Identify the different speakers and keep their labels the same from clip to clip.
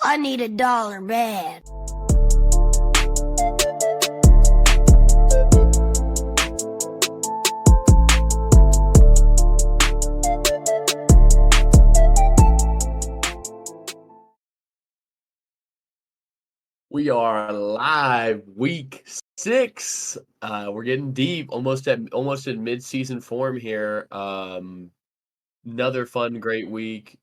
Speaker 1: I need $1 bad.
Speaker 2: We are live, week 6. We're getting deep, almost in mid-season form here. Another fun, great week.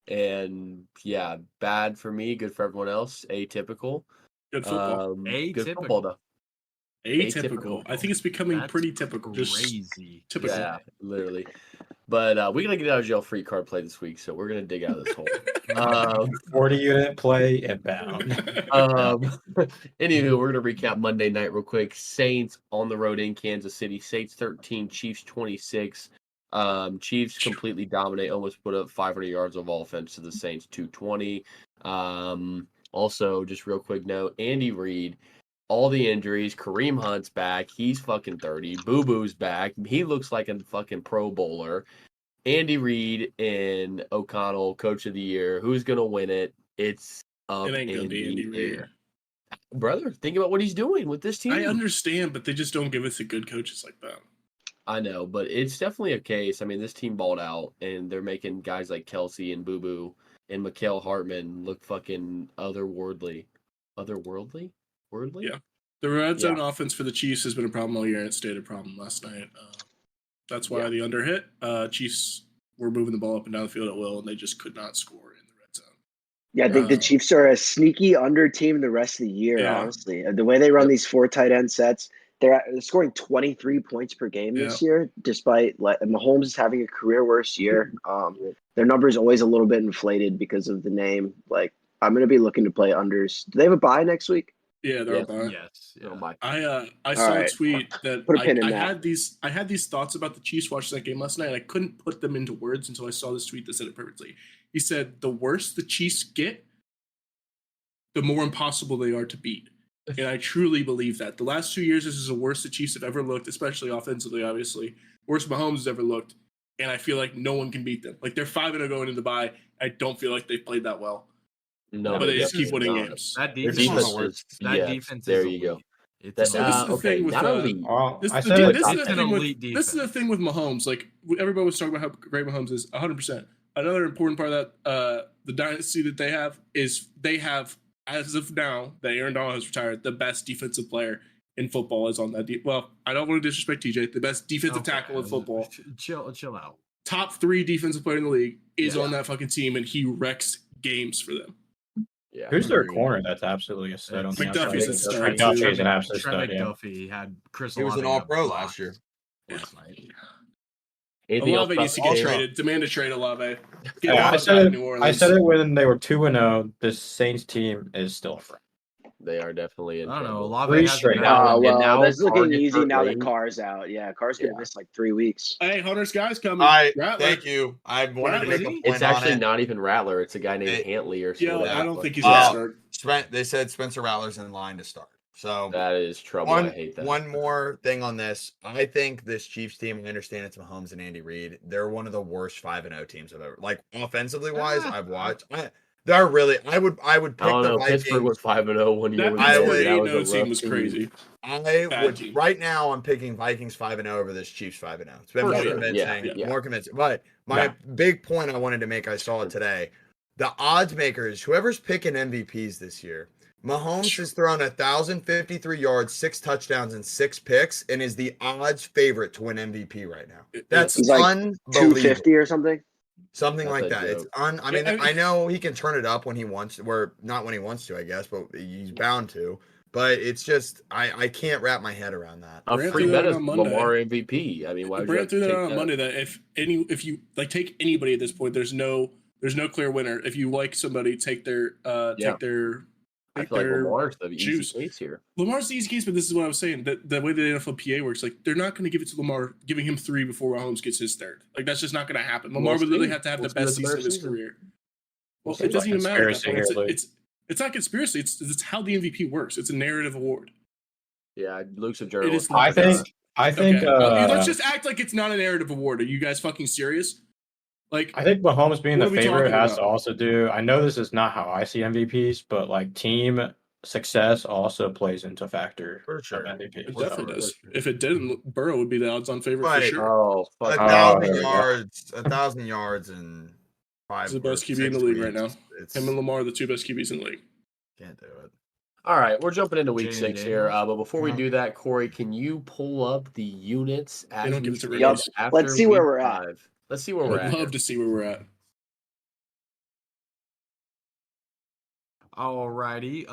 Speaker 2: And yeah, bad for me, good for everyone else. Atypical.
Speaker 3: Good football.
Speaker 2: Good football though.
Speaker 3: Atypical. I think it's becoming pretty typical.
Speaker 4: Crazy.
Speaker 3: Just typical.
Speaker 2: Yeah, literally. But we're gonna get out of jail free card play this week, so we're gonna dig out of this hole.
Speaker 5: 40-unit play and bound.
Speaker 2: Anywho, we're gonna recap Monday night real quick. Saints on the road in Kansas City. Saints 13, Chiefs 26. Chiefs completely dominate, almost put up 500 yards of offense to the Saints 220. Also, just real quick note, Andy Reid, all the injuries. Kareem Hunt's back. He's fucking 30. Boo Boo's back. He looks like a fucking Pro Bowler. Andy Reid and O'Connell, Coach of the Year. Who's gonna win it? It's up
Speaker 3: It ain't gonna
Speaker 2: in
Speaker 3: be Andy
Speaker 2: the
Speaker 3: Reid.
Speaker 2: air. Brother, think about what he's doing with this team.
Speaker 3: I understand, but they just don't give us the good coaches like that.
Speaker 2: I know, but it's definitely a case. I mean, this team balled out, and they're making guys like Kelsey and Boo Boo and Mikael Hartman look fucking otherworldly. Otherworldly? Wordly?
Speaker 3: Yeah. The red zone offense for the Chiefs has been a problem all year, and it stayed a problem last night. That's why the under hit. Chiefs were moving the ball up and down the field at will, and they just could not score in the red zone.
Speaker 6: Yeah, I think the Chiefs are a sneaky under team the rest of the year, honestly. The way they run these 4 tight end sets, they're scoring 23 points per game this year, despite Mahomes is having a career worst year. Their number is always a little bit inflated because of the name. Like, I'm going to be looking to play unders. Do they have a bye next week?
Speaker 3: Yeah, they're all bye.
Speaker 4: Yes.
Speaker 3: I saw a tweet that
Speaker 6: Put a pin in
Speaker 3: I
Speaker 6: that.
Speaker 3: had these thoughts about the Chiefs watching that game last night, and I couldn't put them into words until I saw this tweet that said it perfectly. He said, the worse the Chiefs get, the more impossible they are to beat. And I truly believe that. The last 2 years, this is the worst the Chiefs have ever looked, especially offensively, obviously. Worst Mahomes has ever looked. And I feel like no one can beat them. Like, they're 5-0 going into the bye. I don't feel like they've played that well.
Speaker 2: No,
Speaker 3: but they just keep winning games.
Speaker 4: That
Speaker 2: Defense
Speaker 4: defense,
Speaker 2: is-
Speaker 4: defense
Speaker 2: there
Speaker 4: is
Speaker 2: you go.
Speaker 4: elite. It's
Speaker 3: This is the
Speaker 2: okay,
Speaker 3: thing with
Speaker 2: not elite.
Speaker 3: this
Speaker 5: I
Speaker 3: is
Speaker 5: said
Speaker 3: the-
Speaker 5: it-
Speaker 3: this is
Speaker 4: it's
Speaker 3: the
Speaker 4: an
Speaker 3: thing with
Speaker 4: elite
Speaker 3: this is the thing with Mahomes. Like, everybody was talking about how great Mahomes is. 100%. Another important part of that, the dynasty that they have is they have, as of now, that Aaron Donald has retired, the best defensive player in football is on that. Well, I don't want to disrespect TJ. The best defensive tackle in football.
Speaker 4: Chill out.
Speaker 3: Top 3 defensive player in the league is on that fucking team, and he wrecks games for them.
Speaker 2: Yeah.
Speaker 5: Who's their corner? That's absolutely a stud on the
Speaker 3: McDuffie's
Speaker 5: outside.
Speaker 3: a stud,
Speaker 5: McDuffie's
Speaker 3: too.
Speaker 5: an absolute
Speaker 4: Trent
Speaker 5: stud. Yeah.
Speaker 4: McDuffie had Chris
Speaker 7: He was an
Speaker 4: Olave
Speaker 7: all-pro
Speaker 4: blocked
Speaker 7: last year.
Speaker 4: last night.
Speaker 2: Anything else
Speaker 3: Olave
Speaker 2: about
Speaker 3: needs to
Speaker 2: the
Speaker 3: get
Speaker 2: game?
Speaker 3: traded. Demand a trade Olave. Get
Speaker 5: Yeah,
Speaker 3: Olave back in New Orleans.
Speaker 5: I said it when they were 2-0. The Saints team is still free.
Speaker 2: They are definitely in
Speaker 4: I don't know.
Speaker 2: trouble.
Speaker 4: Olave
Speaker 5: 3
Speaker 4: has
Speaker 5: straight.
Speaker 6: Oh,
Speaker 2: and
Speaker 6: well,
Speaker 2: now
Speaker 6: that's looking
Speaker 2: Carr gets
Speaker 6: easy
Speaker 2: hurt
Speaker 6: now
Speaker 2: late.
Speaker 6: that Carr's out. Yeah, Carr's going to miss like 3 weeks.
Speaker 3: Hey, Hunter's guy's coming.
Speaker 7: All right,
Speaker 3: Rattler.
Speaker 7: thank you. I wanted to
Speaker 3: Rattler,
Speaker 7: make a
Speaker 3: is he?
Speaker 7: point
Speaker 2: It's actually
Speaker 7: on it.
Speaker 2: not even Rattler. It's a guy named Hantley or something.
Speaker 3: Yeah, I don't think he's
Speaker 7: Uh,
Speaker 3: going to start.
Speaker 7: They said Spencer Rattler's in line to start. So
Speaker 2: That is trouble. I hate that.
Speaker 7: one more thing on this. I think this Chiefs team, I understand it's Mahomes and Andy Reid. They're one of the worst 5-0 teams I've ever, like, offensively wise, I've watched. They're really, I would pick
Speaker 2: I don't
Speaker 7: the
Speaker 2: know.
Speaker 7: Vikings.
Speaker 2: Pittsburgh was 5-0 one year.
Speaker 3: That
Speaker 2: with
Speaker 7: I
Speaker 2: Jordan.
Speaker 7: would-
Speaker 2: That was a
Speaker 3: 8-0 team
Speaker 2: rough
Speaker 3: was
Speaker 2: team.
Speaker 3: crazy.
Speaker 7: I
Speaker 3: Bad
Speaker 7: would
Speaker 3: team.
Speaker 7: right now. I'm picking Vikings 5-0 over this Chiefs 5-0. It's been
Speaker 2: For
Speaker 7: more
Speaker 2: sure.
Speaker 7: convincing,
Speaker 2: Yeah.
Speaker 7: more convincing. But my big point I wanted to make, I saw it today. The odds makers, whoever's picking MVPs this year, Mahomes has thrown 1,053 yards, 6 touchdowns, and 6 picks, and is the odds favorite to win MVP right now. That's
Speaker 6: He's like
Speaker 7: unbelievable.
Speaker 6: 250 or something.
Speaker 7: Something
Speaker 2: That's
Speaker 7: like
Speaker 2: a
Speaker 7: that. It's
Speaker 2: joke.
Speaker 7: I mean,
Speaker 3: Yeah, I mean-
Speaker 7: I know he can turn it up when he wants, or not when he wants to, I guess, but he's bound to. But it's just I can't wrap my head around that.
Speaker 2: A
Speaker 3: Brand
Speaker 2: free
Speaker 3: threw
Speaker 2: bet
Speaker 3: that
Speaker 2: is
Speaker 3: on Monday.
Speaker 2: Lamar MVP. I mean, why would you
Speaker 3: Brand
Speaker 2: have
Speaker 3: threw
Speaker 2: to
Speaker 3: that
Speaker 2: take
Speaker 3: out on
Speaker 2: that?
Speaker 3: Monday that if you like take anybody at this point, there's no clear winner. If you like somebody, take their
Speaker 2: I feel like Lamar's the
Speaker 3: juice.
Speaker 2: easy case here.
Speaker 3: Lamar's the easy case, but this is what I was saying. The way the NFLPA works, like they're not going to give it to Lamar, giving him 3 before Mahomes gets his 3rd. Like that's just not going to happen. Lamar
Speaker 2: We'll
Speaker 3: would literally
Speaker 2: see.
Speaker 3: have to have
Speaker 2: We'll
Speaker 3: the
Speaker 2: see
Speaker 3: best
Speaker 2: what the
Speaker 3: season of his
Speaker 2: season.
Speaker 3: career. Well,
Speaker 5: Seems
Speaker 3: it doesn't
Speaker 5: like
Speaker 3: even matter.
Speaker 5: conspiracy here, Luke.
Speaker 3: It's not conspiracy. It's how the MVP works. It's a narrative award.
Speaker 2: Yeah, Luke's a
Speaker 3: It is
Speaker 2: journalist.
Speaker 3: not.
Speaker 5: I think.
Speaker 3: Okay. Let's just act like it's not a narrative award. Are you guys fucking serious? Like,
Speaker 5: I think Mahomes being
Speaker 3: What
Speaker 5: the
Speaker 3: are we
Speaker 5: favorite
Speaker 3: talking
Speaker 5: has
Speaker 3: about?
Speaker 5: to also do. I know this is not how I see MVPs, but like team success also plays into factor
Speaker 7: For
Speaker 5: of
Speaker 7: sure.
Speaker 5: MVP.
Speaker 3: it
Speaker 5: So,
Speaker 3: definitely does. If it didn't, Burrow would be the odds-on favorite for
Speaker 7: Right.
Speaker 3: sure.
Speaker 2: Oh,
Speaker 7: A
Speaker 2: fuck.
Speaker 5: Oh,
Speaker 7: 1,000
Speaker 5: here we go.
Speaker 7: yards, 1,000 yards in
Speaker 3: He's
Speaker 7: 5
Speaker 3: the best
Speaker 7: or
Speaker 3: QB in the
Speaker 7: 6
Speaker 3: league right
Speaker 7: weeks.
Speaker 3: now.
Speaker 7: It's
Speaker 3: Him and Lamar are the two best QBs in the league.
Speaker 7: can't do it.
Speaker 2: All right, we're jumping into week
Speaker 4: Jaden
Speaker 2: 6 here.
Speaker 4: Daniels?
Speaker 2: But before we
Speaker 7: Uh-huh.
Speaker 2: do that, Corey, can you pull up the units as
Speaker 3: don't
Speaker 2: we
Speaker 3: give it to
Speaker 2: finish
Speaker 3: Ramos.
Speaker 2: after
Speaker 6: Let's see where
Speaker 2: week
Speaker 6: we're at.
Speaker 2: 5? Let's see where
Speaker 3: I
Speaker 2: we're
Speaker 3: would
Speaker 2: at.
Speaker 3: love
Speaker 2: here.
Speaker 3: to see where we're at.
Speaker 4: Alrighty.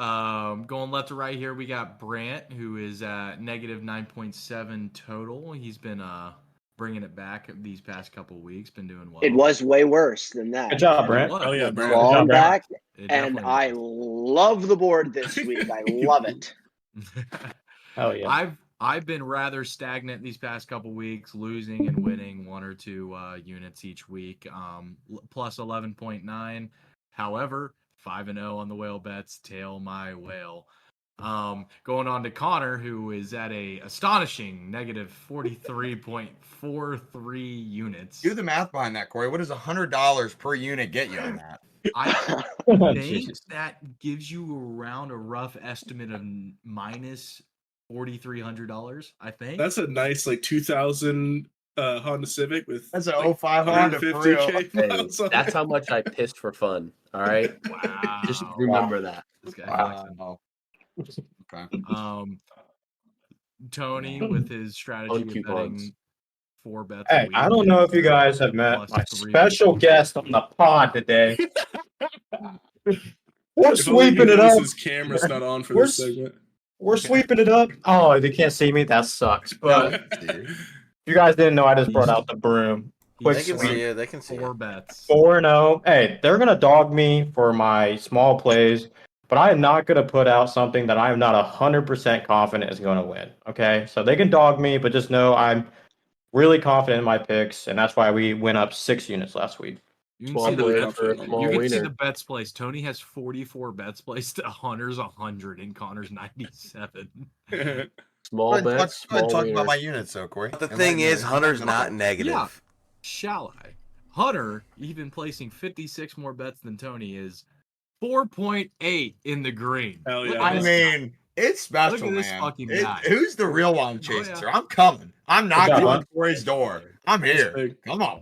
Speaker 4: Going left to right here, we got Brant, who is at negative 9.7 total. He's been bringing it back these past couple weeks. Been doing well.
Speaker 6: It was way worse than that.
Speaker 5: good job,
Speaker 4: It
Speaker 5: Brent.
Speaker 4: was.
Speaker 3: Oh, yeah,
Speaker 4: It
Speaker 3: Brant.
Speaker 4: was.
Speaker 5: Good
Speaker 6: Falling
Speaker 5: job, Brent.
Speaker 6: back,
Speaker 4: It
Speaker 6: and
Speaker 4: definitely
Speaker 6: I love the board this week. I love it.
Speaker 5: Hell yeah.
Speaker 4: I've been rather stagnant these past couple weeks, losing and winning 1 or 2 units each week. Plus 11.9. However, 5-0 on the whale bets. Tail my whale. Going on to Connor, who is at a astonishing negative 43.43 units.
Speaker 7: Do the math behind that, Corey. What does $100 per unit get you on that?
Speaker 4: I think
Speaker 5: Jesus.
Speaker 4: that gives you around a rough estimate of minus $4,300. I think
Speaker 3: That's a nice, like, 2000 Honda Civic with
Speaker 7: That's an
Speaker 3: like
Speaker 7: 05 Honda for real.
Speaker 3: 150K
Speaker 2: Hey,
Speaker 3: miles on
Speaker 2: that's
Speaker 3: it.
Speaker 2: how much I pissed for fun. All right,
Speaker 4: wow.
Speaker 2: just remember that.
Speaker 4: This guy
Speaker 7: Wow.
Speaker 4: flexing.
Speaker 7: Okay.
Speaker 4: Tony with his strategy
Speaker 2: On
Speaker 4: of
Speaker 2: coupons.
Speaker 4: betting 4 bets.
Speaker 5: Hey, I don't know if you guys have met my special guest on the pod today. We're
Speaker 3: If only he
Speaker 5: sweeping it
Speaker 3: knows
Speaker 5: up.
Speaker 3: his camera's not on for
Speaker 5: We're
Speaker 3: this segment.
Speaker 5: We're sweeping it up. Oh, they can't see me. That sucks. But if you guys didn't know, I just brought out the broom. Quick
Speaker 8: They can
Speaker 5: sweep.
Speaker 8: see it. They can see
Speaker 4: 4
Speaker 8: it.
Speaker 4: bets.
Speaker 5: 4-0. Hey, they're gonna dog me for my small plays, but I am not gonna put out something that I am not 100% confident is gonna win. Okay, so they can dog me, but just know I'm really confident in my picks, and that's why we went up 6 units last week.
Speaker 4: You can
Speaker 2: Small
Speaker 4: see the
Speaker 2: player
Speaker 4: bets.
Speaker 2: for a
Speaker 3: You
Speaker 2: small
Speaker 4: You can see
Speaker 2: wiener.
Speaker 4: the bets placed. Tony has 44 bets placed. Hunter's 100 and Connor's 97.
Speaker 2: Small
Speaker 7: Go ahead,
Speaker 2: bets,
Speaker 7: go ahead,
Speaker 2: small
Speaker 7: talk about
Speaker 2: wieners.
Speaker 7: my units, though, Corey.
Speaker 8: But the
Speaker 7: Enlighten
Speaker 8: thing
Speaker 7: me.
Speaker 8: is, Hunter's not
Speaker 4: Yeah.
Speaker 8: negative.
Speaker 4: Shall I? Hunter, even placing 56 more bets than Tony, is 4.8 in the green.
Speaker 3: Hell
Speaker 4: Look
Speaker 3: yeah.
Speaker 4: at
Speaker 7: I
Speaker 4: this
Speaker 7: mean, it's special,
Speaker 4: Look at this
Speaker 7: man.
Speaker 4: fucking guy.
Speaker 7: Who's the real long
Speaker 4: Oh,
Speaker 7: chaser?
Speaker 4: yeah.
Speaker 7: I'm coming. I'm knocking
Speaker 5: job,
Speaker 7: on
Speaker 5: Hunt.
Speaker 7: Corey's door. I'm
Speaker 3: That's
Speaker 7: here.
Speaker 3: big.
Speaker 7: Come on.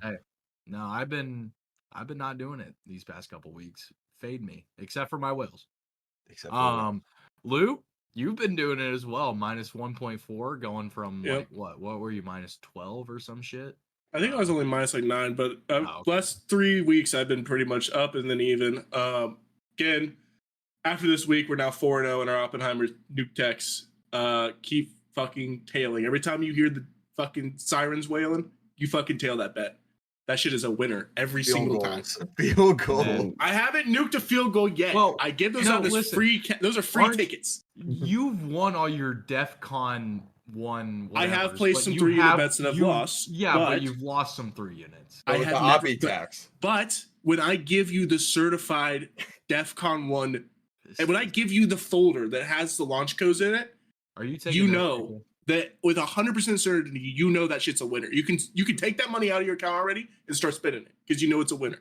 Speaker 4: No, I've been not doing it these past couple weeks. Fade me, except for my whales.
Speaker 7: Except for
Speaker 4: Lou, you've been doing it as well. Minus 1.4, going from
Speaker 3: Yep.
Speaker 4: like what were you, minus 12 or some shit?
Speaker 3: I think I was only minus like 9, but
Speaker 4: okay.
Speaker 3: last 3 weeks I've been pretty much up and then even. Again, after this week, we're now 4-0 in our Oppenheimer nuke techs. Keep fucking tailing. Every time you hear the fucking sirens wailing, you fucking tail that bet. That shit is a winner every
Speaker 7: field
Speaker 3: single
Speaker 7: goals.
Speaker 3: time.
Speaker 7: Field goal.
Speaker 4: Man.
Speaker 3: I haven't nuked a field goal yet.
Speaker 4: Well,
Speaker 3: I give those
Speaker 4: no,
Speaker 3: out as
Speaker 4: listen.
Speaker 3: free. Those are free
Speaker 4: Aren't-
Speaker 3: tickets.
Speaker 4: You've won all your DEF CON 1.
Speaker 3: I have
Speaker 4: whatevers,
Speaker 3: placed
Speaker 4: but
Speaker 3: some
Speaker 4: you
Speaker 3: 3-unit
Speaker 4: have-
Speaker 3: bets and I've
Speaker 4: you-
Speaker 3: lost,
Speaker 4: Yeah, but
Speaker 3: but-
Speaker 4: you've lost some 3 units.
Speaker 3: I
Speaker 7: With
Speaker 3: have
Speaker 7: the
Speaker 3: never,
Speaker 7: Oppie tax.
Speaker 3: but when I give you the certified DEF CON 1, and when I give you the folder that has the launch codes in it,
Speaker 4: Are you taking
Speaker 3: you
Speaker 4: those
Speaker 3: know
Speaker 4: people?
Speaker 3: that with 100% certainty, you know that shit's a winner. You can take that money out of your account already and start spending it because you know it's a winner.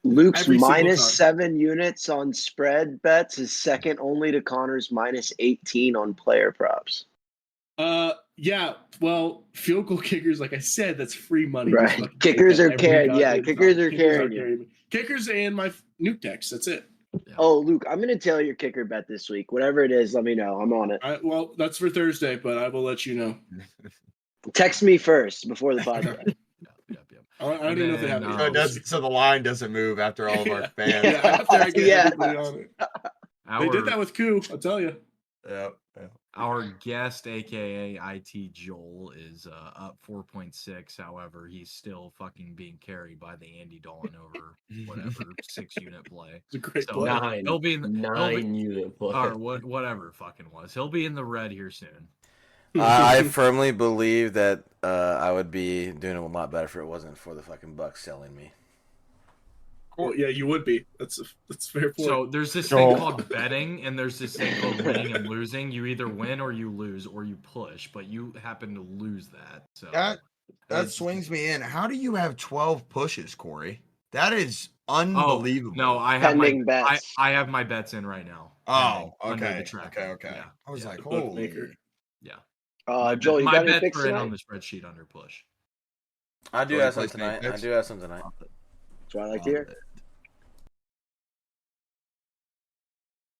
Speaker 6: Luke's
Speaker 3: Every single
Speaker 6: minus
Speaker 3: time.
Speaker 6: 7 units on spread bets is second only to Connor's minus 18 on player props.
Speaker 3: Yeah. Well, field goal kickers, like I said, that's free money.
Speaker 6: Right.
Speaker 3: Just fucking
Speaker 6: Kickers
Speaker 3: take
Speaker 6: are
Speaker 3: that every
Speaker 6: carrying- yeah,
Speaker 3: goddamn
Speaker 6: kickers
Speaker 3: time.
Speaker 6: are carrying you.
Speaker 3: me. Kickers and my nuke decks. That's it.
Speaker 6: Oh, Luke, I'm going to tell your kicker bet this week. Whatever it is, let me know. I'm on it.
Speaker 3: Well, that's for Thursday, but I will let you know.
Speaker 6: Text me first before the podcast.
Speaker 4: Yep.
Speaker 3: I don't even know if they have
Speaker 4: And
Speaker 3: it.
Speaker 4: then,
Speaker 7: So, it doesn't, so the line doesn't move after all of our fans.
Speaker 3: Yeah, after I get
Speaker 6: Yeah.
Speaker 3: everybody on it. They did that with Coup, I'll tell you.
Speaker 7: Yep.
Speaker 4: Our guest, aka IT Joel, is up 4.6. However, he's still fucking being carried by the Andy Dalton over whatever 6-unit play.
Speaker 3: It's a great
Speaker 4: So
Speaker 3: play.
Speaker 2: Nine.
Speaker 4: he'll be in the, he'll be-
Speaker 2: 9-unit play.
Speaker 4: or whatever it fucking was. He'll be in the red here soon.
Speaker 8: I firmly believe that I would be doing a lot better if it wasn't for the fucking Bucks selling me.
Speaker 3: Well, yeah, you would be. That's a fair point.
Speaker 4: So there's this
Speaker 5: Joel.
Speaker 4: thing called betting, and there's this thing called winning and losing. You either win or you lose or you push, but you happen to lose that. So
Speaker 7: That That swings me in. How do you have 12 pushes, Corey? That is unbelievable.
Speaker 4: No, I have
Speaker 6: Pending
Speaker 4: my
Speaker 6: bets.
Speaker 4: I have my bets in right now.
Speaker 7: Oh,
Speaker 4: Under
Speaker 7: okay.
Speaker 4: the tracking.
Speaker 7: Okay.
Speaker 4: Yeah.
Speaker 7: I was
Speaker 4: Yeah.
Speaker 7: like,
Speaker 3: The
Speaker 7: holy.
Speaker 3: bookmaker.
Speaker 4: My,
Speaker 6: Joel, you
Speaker 4: my
Speaker 6: got any
Speaker 4: bets
Speaker 6: picks
Speaker 4: are in
Speaker 6: tonight?
Speaker 4: on the spreadsheet under push.
Speaker 8: I do
Speaker 7: Jordan
Speaker 8: have some
Speaker 7: plays
Speaker 8: tonight.
Speaker 7: picks?
Speaker 8: I do have some tonight.
Speaker 6: That's what I like to hear.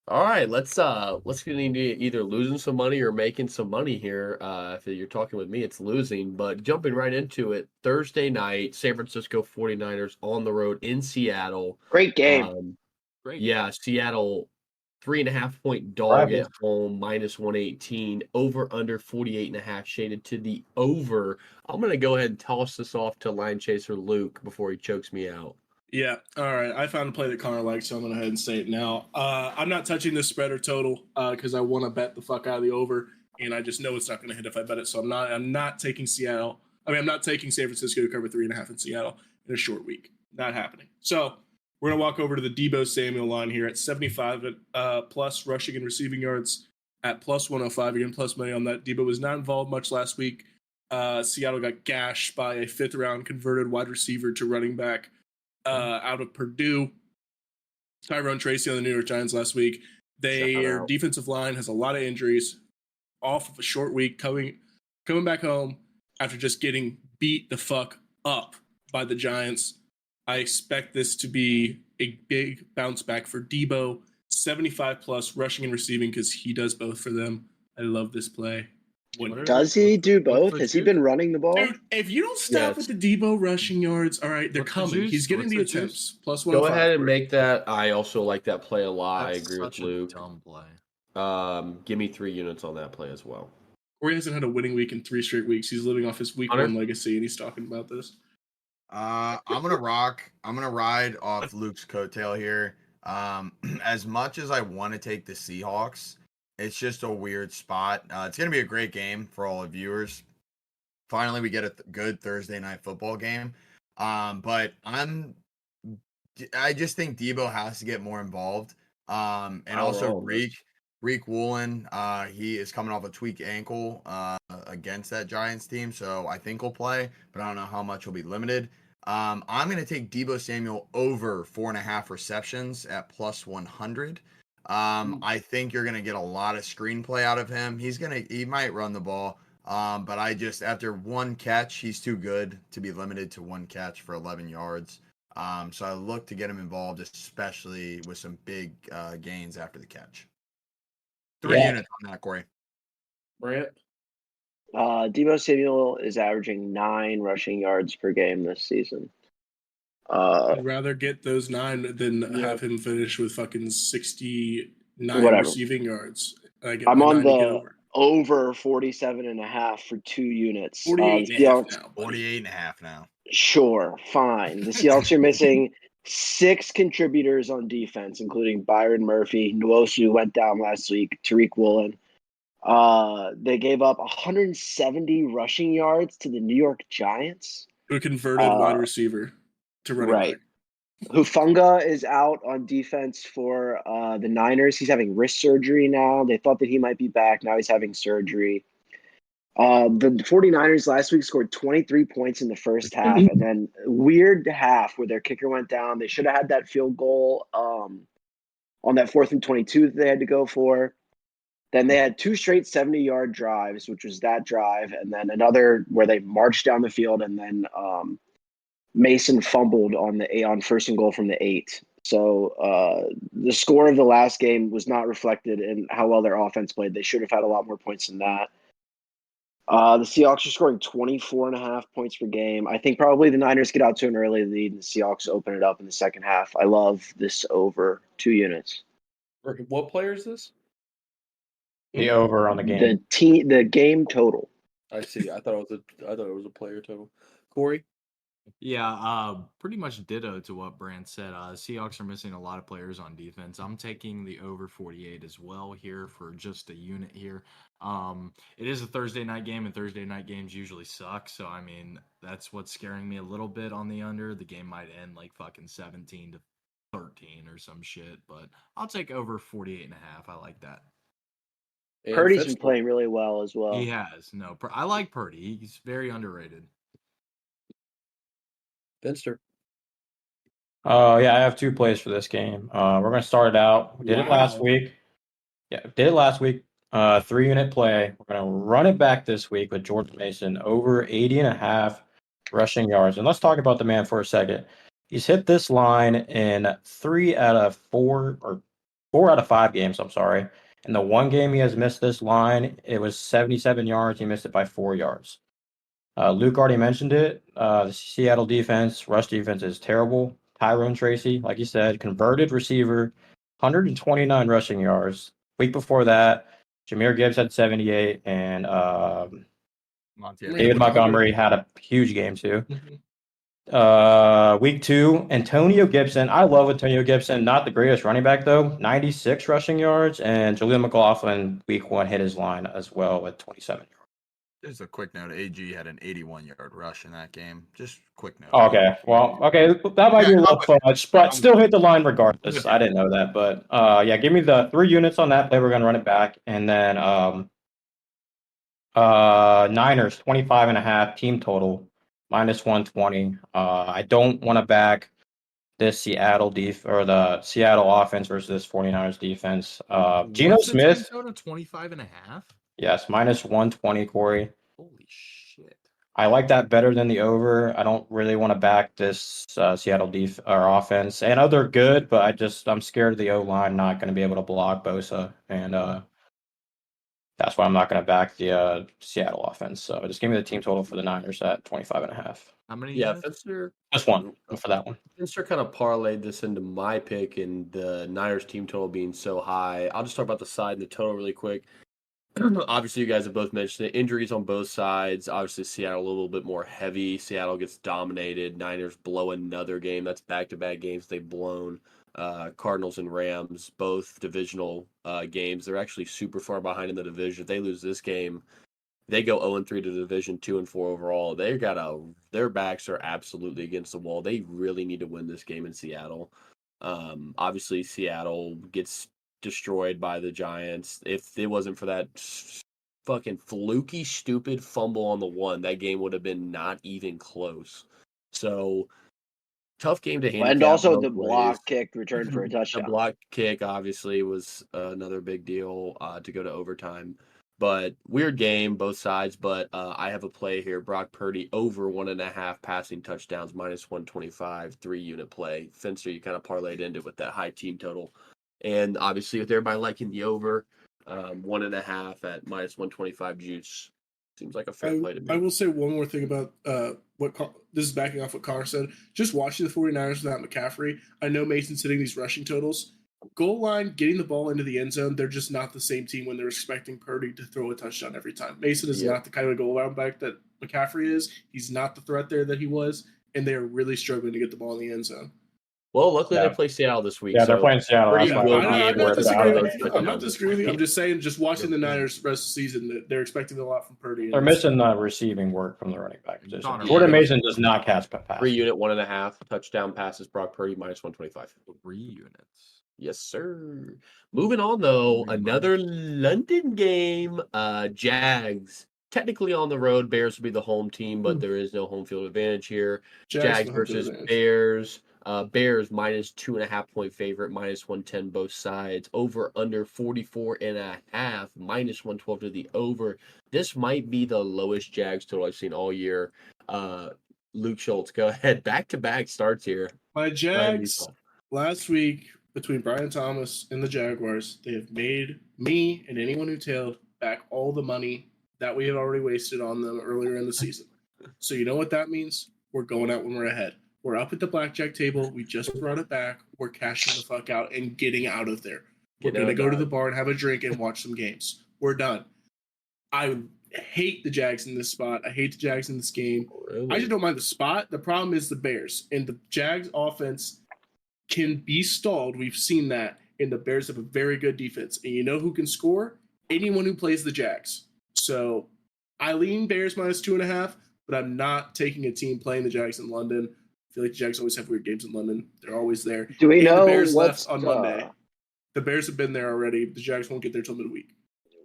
Speaker 2: All right, let's get into either losing some money or making some money here. If you're talking with me, it's losing, but jumping right into it, Thursday night, San Francisco 49ers on the road in Seattle.
Speaker 6: Great game.
Speaker 4: Great.
Speaker 2: Yeah, Seattle 3.5-point dog
Speaker 5: Right.
Speaker 2: at home, -118, over under 48.5, shaded to the over. I'm gonna go ahead and toss this off to line chaser Luke before he chokes me out.
Speaker 3: Yeah. All right. I found a play that Connor likes, so I'm going to go ahead and say it now. I'm not touching this spread or total because I want to bet the fuck out of the over, and I just know it's not going to hit if I bet it. So I'm not taking Seattle. I'm not taking San Francisco to cover 3.5 in Seattle in a short week. Not happening. So we're going to walk over to the Deebo Samuel line here at 75 plus rushing and receiving yards at plus 105. Again, plus money on that. Deebo was not involved much last week. Seattle got gashed by a 5th round converted wide receiver to running back. Out of Purdue, Tyrone Tracy on the New York Giants last week. Their defensive line has a lot of injuries, off of a short week, coming back home after just getting beat the fuck up by the Giants. I expect this to be a big bounce back for Deebo, 75 plus rushing and receiving because he does both for them. I love this play.
Speaker 6: Does he do
Speaker 4: what's
Speaker 6: both?
Speaker 4: the
Speaker 6: Has he
Speaker 4: juice?
Speaker 6: been running the ball?
Speaker 3: Dude, if you don't stop
Speaker 2: Yes.
Speaker 3: with the Deebo rushing yards, all right, they're
Speaker 4: What's the
Speaker 3: coming.
Speaker 4: juice?
Speaker 3: He's getting
Speaker 4: What's
Speaker 3: the
Speaker 4: the juice?
Speaker 3: attempts. Plus
Speaker 2: Go
Speaker 3: 105.
Speaker 2: ahead and make that. I also like that play a lot. I
Speaker 4: That's
Speaker 2: agree with
Speaker 4: such a
Speaker 2: Luke.
Speaker 4: dumb play.
Speaker 2: Give me 3 units on that play as well.
Speaker 3: Corey hasn't had a winning week in 3 straight weeks. He's living off his week
Speaker 2: Hunter?
Speaker 3: 1 legacy, and he's talking about this.
Speaker 7: I'm gonna ride off Luke's coattail here. As much as I want to take the Seahawks, it's just a weird spot. It's gonna be a great game for all the viewers. Finally, we get a good Thursday night football game. But I just think Deebo has to get more involved. And also Reek Woolen, he is coming off a tweaked ankle against that Giants team, so I think he'll play, but I don't know how much he'll be limited. I'm going to take Deebo Samuel over 4.5 receptions at plus 100. I think you're going to get a lot of screenplay out of him. He might run the ball, but after one catch, he's too good to be limited to one catch for 11 yards. So I look to get him involved, especially with some big gains after the catch. 3 units on that, Corey.
Speaker 3: Brant?
Speaker 6: Deebo Samuel is averaging 9 rushing yards per game this season.
Speaker 3: I'd rather get those 9 than have him finish with fucking 69
Speaker 6: Whatever.
Speaker 3: receiving yards.
Speaker 6: I'm on
Speaker 3: the
Speaker 6: over 47.5 for 2 units.
Speaker 7: 48.5 now.
Speaker 6: Sure, fine. The Seahawks are missing 6 contributors on defense, including Byron Murphy, Nwosu went down last week, Tariq Woolen. They gave up 170 rushing yards to the New York Giants.
Speaker 3: To a converted wide receiver to running
Speaker 6: right.
Speaker 3: back.
Speaker 6: Hufunga is out on defense for the Niners. He's having wrist surgery now. They thought that he might be back. Now he's having surgery. The 49ers last week scored 23 points in the first half, and then weird half where their kicker went down. They should have had that field goal on that 4th and 22 that they had to go for. Then they had 2 straight 70-yard drives, which was that drive, and then another where they marched down the field, and then Mason fumbled on 1st and goal from the 8. So the score of the last game was not reflected in how well their offense played. They should have had a lot more points than that. The Seahawks are scoring 24.5 points per game. I think probably the Niners get out to an early lead and the Seahawks open it up in the second half. I love this over 2 units.
Speaker 2: What player is this?
Speaker 5: The over on the game.
Speaker 6: The game total.
Speaker 2: I see. I thought it was a player total. Corey?
Speaker 4: Yeah, pretty much ditto to what Brant said. Seahawks are missing a lot of players on defense. I'm taking the over 48 as well here for just a unit here. It is a Thursday night game, and Thursday night games usually suck. So, I mean, that's what's scaring me a little bit on the under. The game might end like fucking 17-13 or some shit, but I'll take over 48.5. I like that.
Speaker 6: Purdy's been playing really well as well.
Speaker 4: He has. No, I like Purdy. He's very underrated.
Speaker 2: Finster.
Speaker 5: Yeah, I have 2 plays for this game. We're gonna start it out. We did it last
Speaker 3: Wow.
Speaker 5: week. Yeah, did it last week. 3-unit play. We're gonna run it back this week with Jordan Mason over 80.5 rushing yards. And let's talk about the man for a second. He's hit this line in 3 out of 4 or 4 out of 5 games. I'm sorry. In the one game he has missed this line, it was 77 yards. He missed it by 4 yards. Luke already mentioned it. The Seattle defense, rush defense is terrible. Tyrone Tracy, like you said, converted receiver, 129 rushing yards. Week before that, Jahmyr Gibbs had 78, and David Montgomery had a huge game too. Week 2, Antonio Gibson. I love Antonio Gibson. Not the greatest running back though. 96 rushing yards, and Julian McLaughlin week 1 hit his line as well with 27 yards.
Speaker 7: Just a quick note: AG had an 81-yard rush in that game. Just quick note.
Speaker 5: Okay, well, that might be a little fudge, but still hit the line regardless. I didn't know that, but yeah, give me the 3 units on that play. We're gonna run it back, and then Niners 25.5 team total minus 120. I don't want to back this Seattle or the Seattle offense versus this 49ers defense. Geno Smith.
Speaker 4: 25.5.
Speaker 5: Yes, minus 120, Corey.
Speaker 4: Holy shit.
Speaker 5: I like that better than the over. I don't really want to back this Seattle offense. I know they're good, but I'm scared of the O-line not going to be able to block Bosa, and that's why I'm not going to back the Seattle offense. So just give me the team total for the Niners at 25.5.
Speaker 4: How many?
Speaker 2: Yeah,
Speaker 4: units?
Speaker 2: Finster.
Speaker 5: Just one for that one.
Speaker 2: Finster kind of parlayed this into my pick and the Niners team total being so high. I'll just talk about the side and the total really quick. Obviously, you guys have both mentioned it. Injuries on both sides. Obviously, Seattle a little bit more heavy. Seattle gets dominated. Niners blow another game. That's back-to-back games they've blown. Cardinals and Rams, both divisional games. They're actually super far behind in the division. If they lose this game, they go 0-3 to the division, 2-4 overall. Their backs are absolutely against the wall. They really need to win this game in Seattle. Obviously, Seattle gets destroyed by the Giants. If it wasn't for that fucking fluky, stupid fumble on the 1, that game would have been not even close. So tough game to handicap.
Speaker 6: And also the block kick return for a
Speaker 2: The
Speaker 6: touchdown.
Speaker 2: block kick obviously was another big deal to go to overtime. But weird game, both sides. But I have a play here. Brock Purdy over 1.5 passing touchdowns, minus 125, 3-unit play. Finster, you kind of parlayed into with that high team total. And obviously, with everybody liking the over, 1.5 at minus 125 juice seems like a fair play to me.
Speaker 3: I will say one more thing about this is backing off what Connor said. Just watching the 49ers without McCaffrey, I know Mason's hitting these rushing totals. Goal line, getting the ball into the end zone, they're just not the same team when they're expecting Purdy to throw a touchdown every time. Mason is not the kind of goal line back that McCaffrey is. He's not the threat there that he was, and they are really struggling to get the ball in the end zone.
Speaker 2: Well, luckily they play Seattle this week.
Speaker 5: Yeah, they're playing Seattle.
Speaker 2: Purdy
Speaker 5: That's
Speaker 2: will
Speaker 5: why
Speaker 2: be
Speaker 3: I'm
Speaker 2: able
Speaker 3: not
Speaker 2: to
Speaker 3: disagreeing with
Speaker 2: throw
Speaker 3: you. I'm not
Speaker 2: touchdowns.
Speaker 3: disagreeing with you. I'm just saying, just watching the Niners the rest of the season, that they're expecting a lot from Purdy.
Speaker 5: They're missing the receiving work from the running back position.
Speaker 4: Connor,
Speaker 5: Jordan Mason does not catch pass.
Speaker 2: 3-unit, 1.5 touchdown passes. Brock Purdy minus 125.
Speaker 4: 3 units.
Speaker 2: Yes, sir. Moving on though, another London game. Jags technically on the road. Bears will be the home team, but there is no home field advantage here. Jags versus Bears. Bears minus 2.5 point favorite, minus 110 both sides. Over under 44.5, minus 112 to the over. This might be the lowest Jags total I've seen all year. Luke Schultz, go ahead. Back-to-back starts here.
Speaker 3: My Jags last week, between Brian Thomas and the Jaguars, they have made me and anyone who tailed back all the money that we had already wasted on them earlier in the season. So you know what that means? We're going out when we're ahead. We're up at the blackjack table. We just brought it back. We're cashing the fuck out and getting out of there. We're going to go to the bar and have a drink and watch some games. We're done. I hate the Jags in this spot. I hate the Jags in this game.
Speaker 2: Really?
Speaker 3: I just don't mind the spot. The problem is the Bears. And the Jags offense can be stalled. We've seen that. And the Bears have a very good defense. And you know who can score? Anyone who plays the Jags. So I lean Bears minus 2.5, but I'm not taking a team playing the Jags in London. I feel like the Jags always have weird games in London. They're always there.
Speaker 6: Do we know
Speaker 3: the Bears
Speaker 6: what's
Speaker 3: left on Monday? The Bears have been there already. The Jags won't get there till midweek.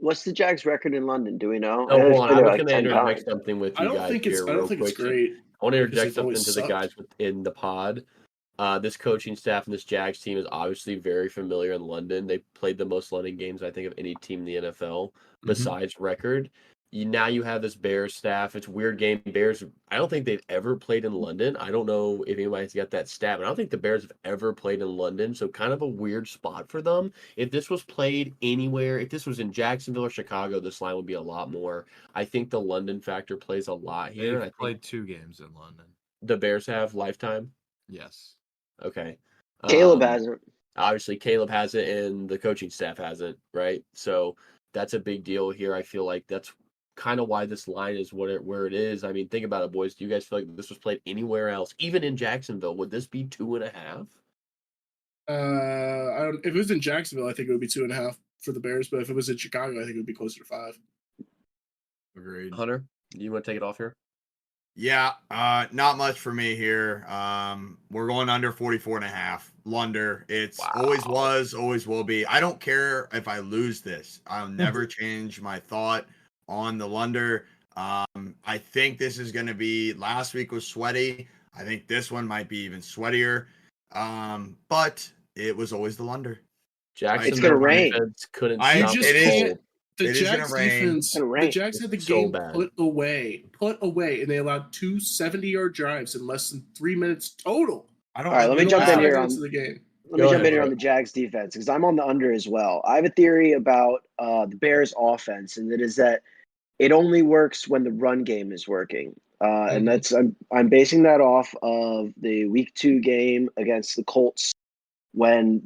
Speaker 6: What's the Jags' record in London? Do we know?
Speaker 2: Oh, hold on. I was
Speaker 6: Like
Speaker 2: going to
Speaker 6: 10
Speaker 2: interject
Speaker 6: times.
Speaker 2: something with
Speaker 3: I
Speaker 2: you
Speaker 3: don't
Speaker 2: guys
Speaker 3: think
Speaker 2: here
Speaker 3: it's
Speaker 2: real quick.
Speaker 3: great.
Speaker 2: I want to
Speaker 3: Because
Speaker 2: interject
Speaker 3: they've
Speaker 2: something
Speaker 3: always
Speaker 2: to the
Speaker 3: sucked.
Speaker 2: guys within the pod. This coaching staff and this Jags team is obviously very familiar in London. They played the most London games, I think, of any team in the NFL besides record. Now you have this Bears staff. It's a weird game. Bears, I don't think they've ever played in London. I don't know if anybody's got that stat, but I don't think the Bears have ever played in London. So kind of a weird spot for them. If this was played anywhere, if this was in Jacksonville or Chicago, this line would be a lot more. I think the London factor plays a lot here. And I
Speaker 4: They've
Speaker 2: think
Speaker 4: played 2 games in London.
Speaker 2: the Bears have lifetime.
Speaker 4: Yes.
Speaker 2: Okay.
Speaker 6: Caleb hasn't.
Speaker 2: Obviously, Caleb hasn't, and the coaching staff hasn't, right? So that's a big deal here. I feel like that's kind of why this line is where it is. I mean, think about it, boys. Do you guys feel like this was played anywhere else, even in Jacksonville? Would this be 2.5?
Speaker 3: If it was in Jacksonville, I think it would be 2.5 for the Bears. But if it was in Chicago, I think it would be closer to 5.
Speaker 4: Agreed.
Speaker 2: Hunter, you want to take it off here?
Speaker 7: Yeah, not much for me here. We're going under 44.5. Lunder. It's always was, always will be. I don't care if I lose this. I'll never change my thought on the Lunder. I think this is going to be, last week was sweaty. I think this one might be even sweatier. But it was always the Lunder.
Speaker 2: Jacksonville
Speaker 6: gonna rain.
Speaker 2: defense couldn't
Speaker 7: I
Speaker 2: stop
Speaker 3: just
Speaker 2: the
Speaker 3: can't-
Speaker 2: cold.
Speaker 3: The
Speaker 7: It is
Speaker 3: Jags
Speaker 7: gonna rain.
Speaker 3: defense,
Speaker 6: It's gonna
Speaker 3: the
Speaker 6: rain.
Speaker 3: Jags had the
Speaker 2: So
Speaker 3: game
Speaker 2: bad.
Speaker 3: put away, and they allowed 2 70-yard drives in less than 3 minutes total.
Speaker 7: I don't
Speaker 6: All right,
Speaker 7: know
Speaker 6: let me
Speaker 7: if
Speaker 6: jump
Speaker 7: you
Speaker 6: in
Speaker 7: have-
Speaker 6: here
Speaker 3: Minutes
Speaker 6: on-
Speaker 3: of the game.
Speaker 6: Let
Speaker 5: Go
Speaker 6: me jump
Speaker 5: ahead,
Speaker 6: in here on
Speaker 5: bro.
Speaker 6: the Jags defense because I'm on the under as well. I have a theory about the Bears offense, and it is that it only works when the run game is working. And that's I'm basing that off of the week 2 game against the Colts when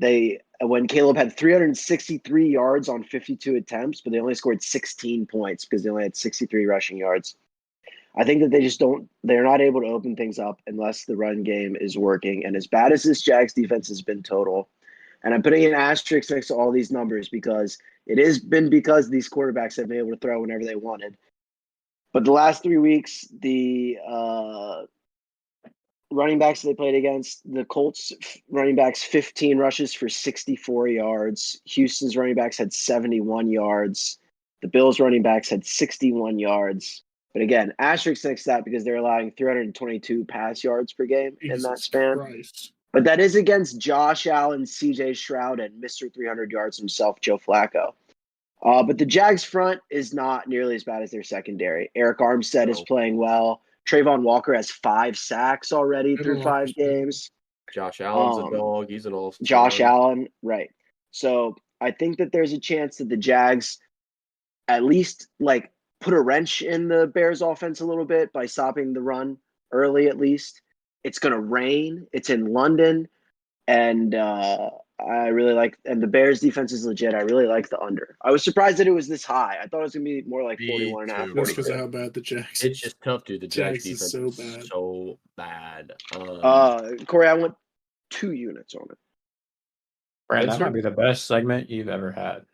Speaker 6: Caleb had 363 yards on 52 attempts, but they only scored 16 points because they only had 63 rushing yards. I think that they're not able to open things up unless the run game is working. And as bad as this Jags defense has been total, and I'm putting an asterisk next to all these numbers because it has been because these quarterbacks have been able to throw whenever they wanted. But the last 3 weeks, the running backs they played against, the Colts running backs, 15 rushes for 64 yards. Houston's running backs had 71 yards. The Bills running backs had 61 yards. But again, asterisk next to that because they're allowing 322 pass yards per game in that
Speaker 3: Jesus
Speaker 6: span.
Speaker 3: Christ.
Speaker 6: But that is against Josh Allen, CJ Stroud, and Mr. 300 yards himself, Joe Flacco. But the Jags front is not nearly as bad as their secondary. Eric Armstead is playing well. Trayvon Walker has 5 sacks already through
Speaker 3: Trayvon
Speaker 6: 5
Speaker 3: Walker's good.
Speaker 6: games.
Speaker 2: Josh Allen's a dog. He's an all-star.
Speaker 6: Josh Allen, right. So I think that there's a chance that the Jags at least put a wrench in the Bears offense a little bit by stopping the run early at least. It's going to rain. It's in London. And I really like, and the Bears defense is legit. I really like the under. I was surprised that it was this high. I thought it was going to be more like
Speaker 7: Me
Speaker 6: 41 and a half.
Speaker 7: too.
Speaker 3: Just because
Speaker 6: 42.
Speaker 3: of how bad the Jags.
Speaker 2: It's just tough, dude. The Jags
Speaker 3: Jags is
Speaker 2: defense
Speaker 3: so
Speaker 2: is
Speaker 3: bad.
Speaker 2: so bad.
Speaker 6: Corey, I want 2 units on it.
Speaker 5: Brad, that
Speaker 2: Spencer?
Speaker 5: might be the best segment you've ever had.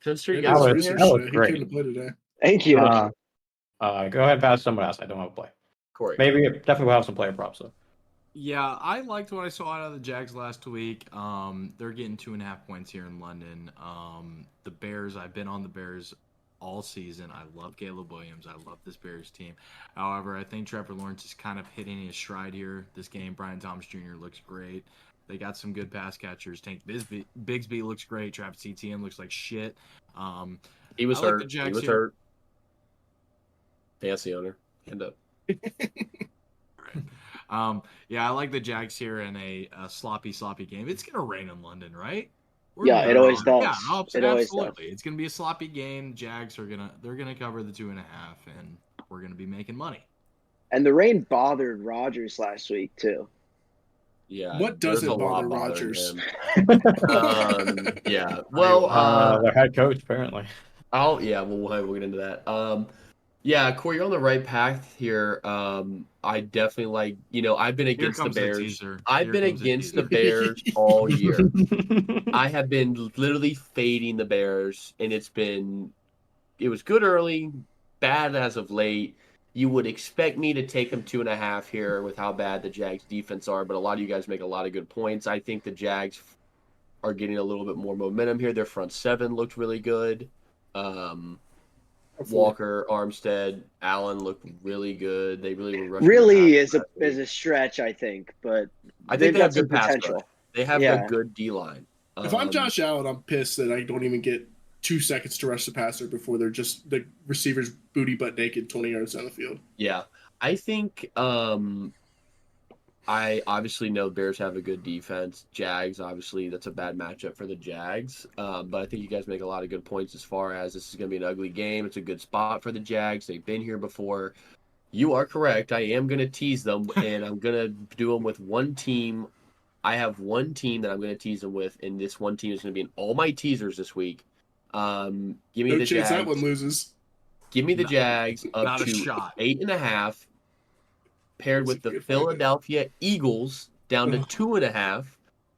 Speaker 2: Spencer, you
Speaker 3: It
Speaker 2: guys
Speaker 5: That
Speaker 3: is
Speaker 5: was-
Speaker 2: here?
Speaker 5: that was
Speaker 3: yesterday.
Speaker 5: great.
Speaker 3: He couldn't play today.
Speaker 6: Thank you.
Speaker 5: Go ahead and pass someone else. I don't have a play.
Speaker 2: Corey.
Speaker 5: Maybe definitely will have some player props though.
Speaker 4: Yeah, I liked what I saw out of the Jags last week. They're getting 2.5 points here in London. The Bears, I've been on the Bears all season. I love Caleb Williams. I love this Bears team. However, I think Trevor Lawrence is kind of hitting his stride here this game. Brian Thomas Jr. looks great. They got some good pass catchers. Tank Bigsby looks great. Travis Etienne looks like shit.
Speaker 2: He was
Speaker 4: I like
Speaker 2: hurt.
Speaker 4: the
Speaker 2: He
Speaker 4: Jags
Speaker 2: was
Speaker 4: here.
Speaker 2: hurt. Fancy owner. Hand up.
Speaker 4: Yeah, I like the Jags here in a sloppy game. It's gonna rain in London, right?
Speaker 6: Yeah, it always does.
Speaker 4: Yeah,
Speaker 6: It always
Speaker 4: absolutely. It's gonna be a sloppy game. Jags are gonna cover the 2.5, and we're gonna be making money.
Speaker 6: And the rain bothered Rodgers last week too.
Speaker 2: Yeah.
Speaker 3: What
Speaker 2: there's
Speaker 3: doesn't
Speaker 2: a lot
Speaker 3: bother
Speaker 2: bothering
Speaker 3: Rodgers?
Speaker 2: him. Yeah. Well,
Speaker 5: Their head coach apparently.
Speaker 2: we'll get into that. Yeah, Corey, you're on the right path here. I definitely like, I've been
Speaker 4: Here
Speaker 2: against the
Speaker 4: comes the
Speaker 2: Bears.
Speaker 4: teaser.
Speaker 2: I've
Speaker 4: Here
Speaker 2: been
Speaker 4: comes the
Speaker 2: against the
Speaker 4: teaser.
Speaker 2: Bears all year. I have been literally fading the Bears, and it was good early, bad as of late. You would expect me to take them 2.5 here with how bad the Jags defense are, but a lot of you guys make a lot of good points. I think the Jags are getting a little bit more momentum here. Their front seven looked really good. Walker, Armstead, Allen looked really good. They really were rushing.
Speaker 6: Really
Speaker 2: the
Speaker 6: is
Speaker 2: passer
Speaker 6: a
Speaker 2: last week.
Speaker 6: stretch, I think, but
Speaker 2: I
Speaker 6: they've
Speaker 2: think they
Speaker 6: got
Speaker 2: have
Speaker 6: some
Speaker 2: good pass rush.
Speaker 6: potential.
Speaker 2: They have
Speaker 6: Yeah.
Speaker 2: a good D line.
Speaker 3: If I'm Josh Allen, I'm pissed that I don't even get 2 seconds to rush the passer before they're just the receivers booty butt naked 20 yards down the field.
Speaker 2: Yeah, I think I obviously know Bears have a good defense. Jags, obviously, that's a bad matchup for the Jags. But I think you guys make a lot of good points as far as this is going to be an ugly game. It's a good spot for the Jags. They've been here before. You are correct. I am going to tease them, and I'm going to do them with one team. I have one team that I'm going to tease them with, and this one team is going to be in all my teasers this week. Give me
Speaker 3: No
Speaker 2: the
Speaker 3: chance
Speaker 2: Jags.
Speaker 3: that one loses.
Speaker 2: Give me the Jags up
Speaker 4: not a
Speaker 2: to
Speaker 4: shot.
Speaker 2: 8.5, paired
Speaker 3: That's
Speaker 2: with
Speaker 3: a
Speaker 2: the
Speaker 3: good
Speaker 2: Philadelphia Eagles down to
Speaker 3: Ugh.
Speaker 2: 2.5.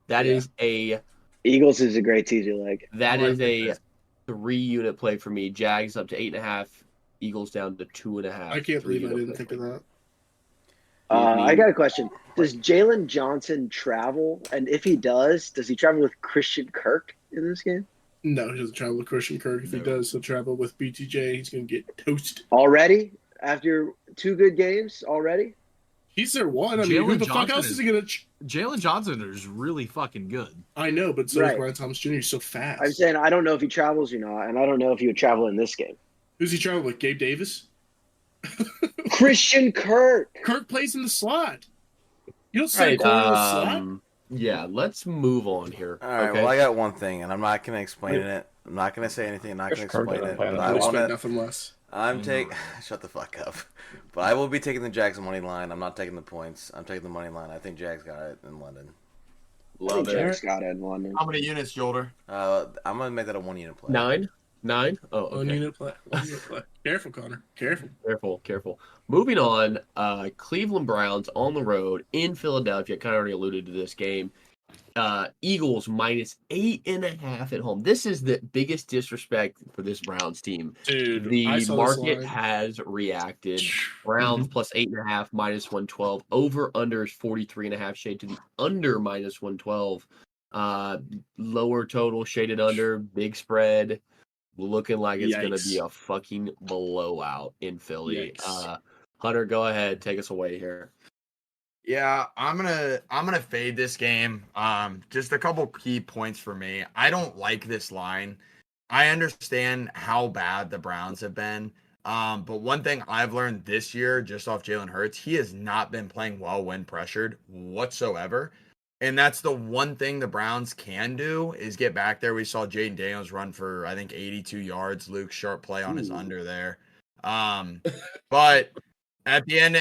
Speaker 2: That
Speaker 3: Yeah.
Speaker 2: is a
Speaker 6: Eagles is a great teaser leg.
Speaker 2: that
Speaker 4: I
Speaker 2: is
Speaker 4: like
Speaker 2: a
Speaker 4: this.
Speaker 2: 3-unit play for me. Jags up to 8.5. Eagles down to 2.5.
Speaker 3: I can't believe I
Speaker 2: 3-unit
Speaker 3: didn't
Speaker 2: play
Speaker 3: think
Speaker 2: for
Speaker 3: of
Speaker 2: me.
Speaker 3: that.
Speaker 6: I got a question. Does Jalen Johnson travel? And if he does he travel with Christian Kirk in this game?
Speaker 3: No, he doesn't travel with Christian Kirk. If he
Speaker 4: No.
Speaker 3: does, he'll travel with BTJ. He's going to get toasted.
Speaker 6: Already? After 2 good games already?
Speaker 3: He's their one. I mean, who
Speaker 4: Jalen
Speaker 3: the fuck
Speaker 4: Johnson
Speaker 3: else is he going to?
Speaker 4: Jalen Johnson is really fucking good.
Speaker 3: I know, but so
Speaker 6: Right.
Speaker 3: is Brian Thomas Jr. He's so fast.
Speaker 6: I'm saying I don't know if he travels or not, and I don't know if he would travel in this game.
Speaker 3: Who's he traveling with? Gabe Davis?
Speaker 6: Christian Kirk.
Speaker 3: Kirk plays in the slot. You don't
Speaker 2: All
Speaker 3: say
Speaker 2: right,
Speaker 3: corner in the slot?
Speaker 2: yeah, let's move on here.
Speaker 8: All right.
Speaker 2: Okay.
Speaker 8: Well, I got one thing, and I'm not gonna explain it. I'm not gonna say anything. I'm not gonna
Speaker 5: Kirk
Speaker 8: explain
Speaker 5: doesn't
Speaker 8: it.
Speaker 5: play
Speaker 8: But
Speaker 5: that
Speaker 8: I
Speaker 3: I
Speaker 5: well.
Speaker 8: want
Speaker 3: expect
Speaker 8: to.
Speaker 3: nothing less.
Speaker 8: I'm taking. Shut the fuck up. But I will be taking the Jags money line. I'm not taking the points. I'm taking the money line. I think Jags got it in London.
Speaker 6: I think
Speaker 2: Love it.
Speaker 6: Jack's got it in London.
Speaker 4: How many units, Jolder?
Speaker 8: I'm gonna make that a 1-unit play.
Speaker 2: 9? Oh,
Speaker 3: One
Speaker 2: okay.
Speaker 3: unit play. One unit play. Careful, Connor. Careful.
Speaker 2: Careful. Moving on, Cleveland Browns on the road in Philadelphia. Kind of already alluded to this game. Eagles minus 8.5 at home. This is the biggest disrespect for this Browns team.
Speaker 3: Dude, I
Speaker 2: The
Speaker 3: saw this
Speaker 2: market
Speaker 3: line.
Speaker 2: has reacted. Browns plus 8.5, minus 112. Over under is 43.5, shade to the under minus 112. Lower total, shaded under, big spread. Looking like it's going to be
Speaker 3: Yikes.
Speaker 2: a fucking blowout in Philly.
Speaker 3: Yikes.
Speaker 2: Hunter, go ahead. Take us away here.
Speaker 7: Yeah, I'm gonna fade this game. Just a couple key points for me. I don't like this line. I understand how bad the Browns have been. But one thing I've learned this year, just off Jalen Hurts, he has not been playing well when pressured whatsoever. And that's the one thing the Browns can do is get back there. We saw Jaden Daniels run for, I think, 82 yards. Luke sharp play on his under there. But at the end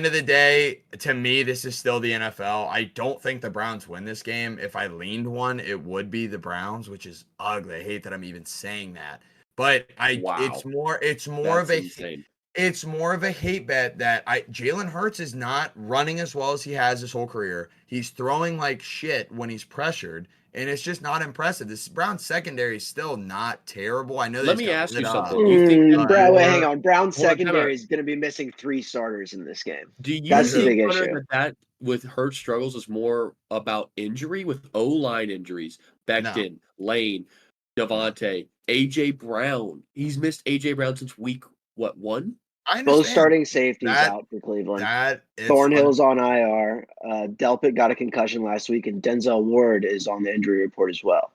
Speaker 7: of the day, to me, this is still the NFL. I don't think the Browns win this game. If I leaned one, it would be the Browns, which is ugly. I hate that I'm even saying that. But
Speaker 2: Wow.
Speaker 7: it's more
Speaker 2: That's insane.
Speaker 7: it's more of a hate bet that Jalen Hurts is not running as well as he has his whole career. He's throwing like shit when he's pressured, and it's just not impressive. This Browns secondary is still not terrible. I know.
Speaker 2: Let
Speaker 7: they
Speaker 2: me
Speaker 7: got
Speaker 2: ask you
Speaker 7: lit up.
Speaker 2: something. You think that
Speaker 6: Brown, wait,
Speaker 2: more-
Speaker 6: hang on. Brown's
Speaker 2: Hold on, time
Speaker 6: secondary
Speaker 2: out.
Speaker 6: is going to be missing 3 starters in this game.
Speaker 2: Do you
Speaker 6: That's the
Speaker 2: think,
Speaker 6: big
Speaker 2: Hunter,
Speaker 6: issue.
Speaker 2: that with Hurts struggles is more about injury with O-line injuries? Becton, Lane, Devontae, A.J. Brown. He's missed A.J. Brown since week, 1?
Speaker 7: I
Speaker 6: Both
Speaker 7: understand
Speaker 6: starting safeties
Speaker 7: That-
Speaker 6: out for Cleveland.
Speaker 7: that. It's
Speaker 6: Thornhill's on IR. Delpit got a concussion last week, and Denzel Ward is on the injury report as well.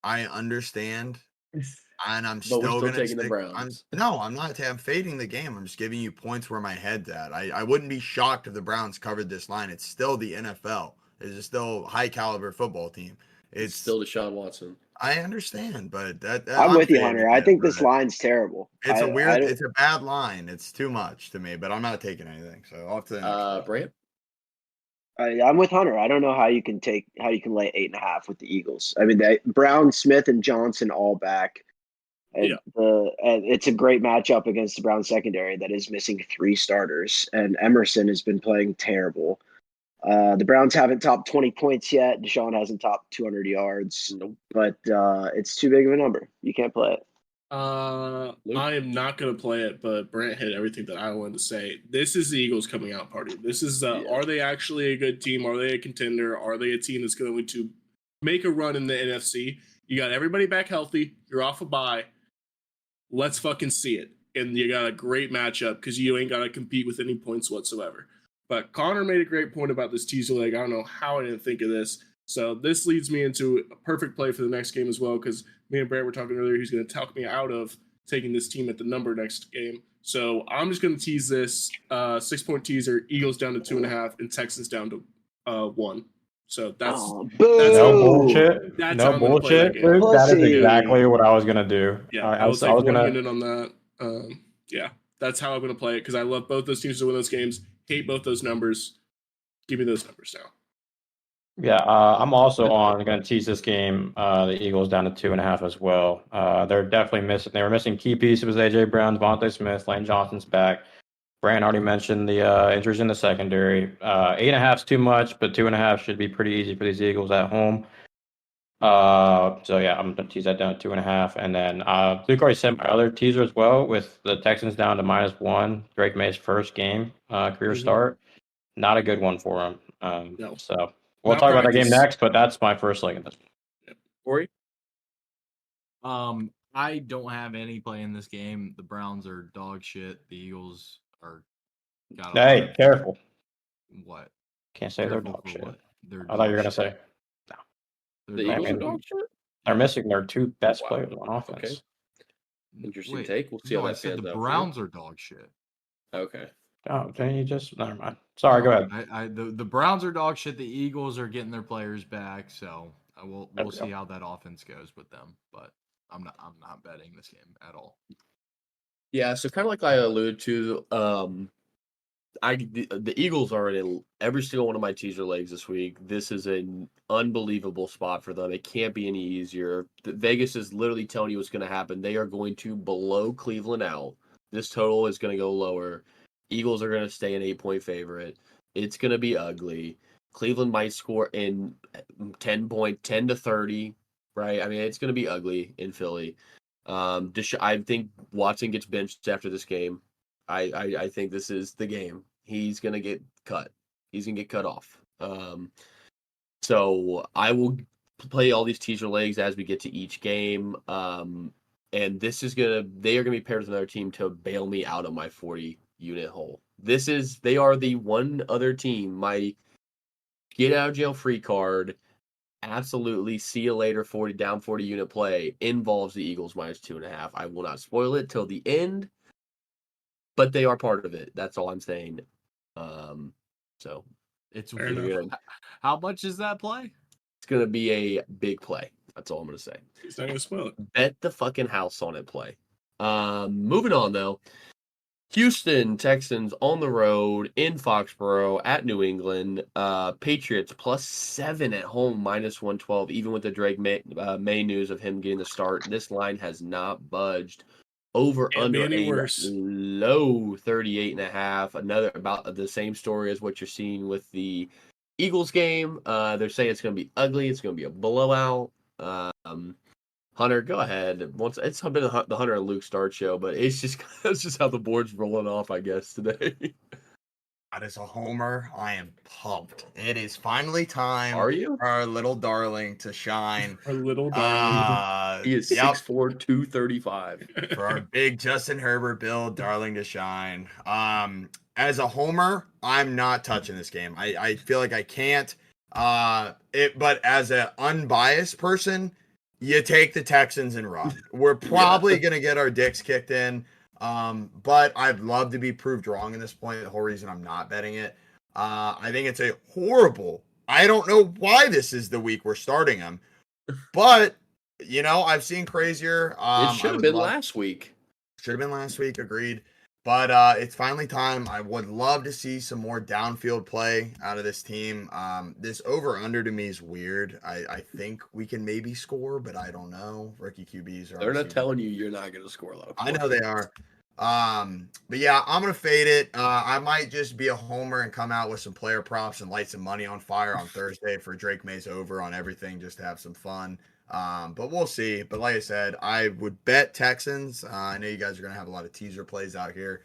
Speaker 7: I understand, and I'm
Speaker 2: But we're
Speaker 7: still
Speaker 2: still
Speaker 7: going to
Speaker 2: taking the Browns.
Speaker 7: I'm not. I'm fading the game. I'm just giving you points where my head's at. I wouldn't be shocked if the Browns covered this line. It's still the NFL. It's still a high caliber football team.
Speaker 2: It's still Deshaun Watson.
Speaker 7: I understand, but
Speaker 6: I'm with you,
Speaker 7: fading
Speaker 6: Hunter. I
Speaker 7: it,
Speaker 6: think this
Speaker 7: but
Speaker 6: line's terrible.
Speaker 7: It's
Speaker 6: I don't-
Speaker 7: it's a bad line. It's too much to me, but I'm not taking anything. So I'll have to.
Speaker 2: Brant?
Speaker 6: I'm with Hunter. I don't know how you can lay 8.5 with the Eagles. I mean, Brown, Smith, and Johnson all back. And
Speaker 3: Yeah.
Speaker 6: and it's a great matchup against the Brown secondary that is missing 3 starters, and Emerson has been playing terrible. The Browns haven't topped 20 points yet. Deshaun hasn't topped 200 yards,
Speaker 2: Nope.
Speaker 6: but it's too big of a number. You can't play it.
Speaker 2: Luke?
Speaker 3: I am not going to play it, but Brent hit everything that I wanted to say. This is the Eagles coming out party. This is are they actually a good team? Are they a contender? Are they a team that's going to make a run in the NFC? You got everybody back healthy. You're off a bye. let's fucking see it. And you got a great matchup because you ain't got to compete with any points whatsoever. But Connor made a great point about this teaser leg. I don't know how I didn't think of this. So this leads me into a perfect play for the next game as well, because me and Brad were talking earlier. He's going to talk me out of taking this team at the number next game. So I'm just going to tease this 6-point teaser, Eagles down to 2.5 and Texans down to 1. So that's
Speaker 6: boo.
Speaker 5: No bullshit.
Speaker 3: That's
Speaker 5: No
Speaker 3: how I'm gonna play that
Speaker 5: bullshit,
Speaker 3: game.
Speaker 5: Luke. That is
Speaker 6: Pussy.
Speaker 5: exactly what I was gonna do.
Speaker 3: Yeah,
Speaker 5: I
Speaker 3: I will
Speaker 5: was
Speaker 3: take 1
Speaker 5: gonna.
Speaker 3: unit on that. Yeah, that's how I'm going to play it because I love both those teams to win those games. Hate both those numbers. Give me those numbers now.
Speaker 5: Yeah, I'm also going to tease this game. The Eagles down to 2.5 as well. They're definitely missing. They were missing key pieces. Was AJ Brown, Devontae Smith, Lane Johnson's back. Brand already mentioned the injuries in the secondary. 8.5 is too much, but 2.5 should be pretty easy for these Eagles at home. So yeah, I'm going to tease that down to 2.5, and then Luke already sent my other teaser as well with the Texans down to -1. Drake May's first game career start. Not a good one for him.
Speaker 3: No.
Speaker 5: So we'll
Speaker 3: Not
Speaker 5: talk about that game
Speaker 3: practice.
Speaker 5: next, but that's my first leg of this.
Speaker 2: Corey?
Speaker 4: I don't have any play in this game. The Browns are dog shit. The Eagles are got a lot
Speaker 5: Hey,
Speaker 4: of-
Speaker 5: careful.
Speaker 4: What?
Speaker 5: Can't say they're
Speaker 4: Careful
Speaker 5: dog
Speaker 4: for
Speaker 5: shit.
Speaker 4: what? They're
Speaker 5: I thought you were
Speaker 4: dog
Speaker 5: going to
Speaker 4: shit.
Speaker 5: say
Speaker 4: They're
Speaker 2: The
Speaker 4: dog
Speaker 2: Eagles are
Speaker 4: shit.
Speaker 2: dog shit?
Speaker 5: they're missing their two best
Speaker 2: Wow.
Speaker 5: players on offense.
Speaker 2: Okay. Interesting
Speaker 4: Wait,
Speaker 2: take. We'll see
Speaker 4: no,
Speaker 2: how
Speaker 4: I
Speaker 2: that
Speaker 4: said
Speaker 2: pans
Speaker 4: the
Speaker 2: out for you.
Speaker 4: Browns are dog shit.
Speaker 2: Okay.
Speaker 5: Oh, then you just never mind. Sorry, go ahead.
Speaker 4: The Browns are dog shit. The Eagles are getting their players back, so we'll
Speaker 5: There we
Speaker 4: see
Speaker 5: go.
Speaker 4: how that offense goes with them. But I'm not betting this game at all.
Speaker 2: Yeah, so kind of like I alluded to, the Eagles are in every single one of my teaser legs this week. This is an unbelievable spot for them. It can't be any easier. Vegas is literally telling you what's going to happen. They are going to blow Cleveland out. This total is going to go lower. Eagles are going to stay an 8-point favorite. It's going to be ugly. Cleveland might score in 10 to 30, right? I mean, it's going to be ugly in Philly. I think Watson gets benched after this game. I think this is the game. He's gonna get cut. He's gonna get cut off. So I will play all these teaser legs as we get to each game. And they are gonna be paired with another team to bail me out of my 40 unit hole. They are the one other team, my get out of jail free card. Absolutely, see you later. 40 unit play involves the Eagles -2.5. I will not spoil it till the end, but they are part of it. That's all I'm saying. So
Speaker 4: It's
Speaker 3: Fair
Speaker 2: enough.
Speaker 4: How much is that play?
Speaker 2: it's gonna be a big play. That's all I'm gonna say.
Speaker 3: He's not going to spoil it.
Speaker 2: Bet the fucking house on it. Play. Moving on though. Houston Texans on the road in Foxborough at New England. Patriots +7 at home, -112. Even with the Drake May news of him getting the start, this line has not budged. Over
Speaker 3: Can't be
Speaker 2: under
Speaker 3: any
Speaker 2: a
Speaker 3: worse.
Speaker 2: low 38.5. Another about the same story as what you're seeing with the Eagles game. They're saying it's going to be ugly. It's going to be a blowout. Hunter, go ahead. It's been the Hunter and Luke start show, but it's just how the board's rolling off, I guess, today.
Speaker 7: That is a homer. I am pumped. It is finally time
Speaker 2: Are you?
Speaker 7: for our little darling to shine.
Speaker 3: Our little darling.
Speaker 2: He is 6'4", 235.
Speaker 7: For our big Justin Herbert build, darling to shine. As a homer, I'm not touching this game. I feel like I can't. But as an unbiased person, you take the Texans and run. We're probably going to get our dicks kicked in. But I'd love to be proved wrong in this point. The whole reason I'm not betting it. I think it's a horrible. I don't know why this is the week we're starting them. But, I've seen crazier.
Speaker 2: It should have been last week.
Speaker 7: Should have been last week. Agreed. But it's finally time. I would love to see some more downfield play out of this team. This over-under to me is weird. I think we can maybe score, but I don't know. Rookie QBs are.
Speaker 2: They're not telling you you're not going to score a lot of points.
Speaker 7: I know they are. But yeah, I'm going to fade it. I might just be a homer and come out with some player props and light some money on fire on Thursday for Drake May's over on everything just to have some fun. But we'll see. But like I said, I would bet Texans. I know you guys are going to have a lot of teaser plays out here,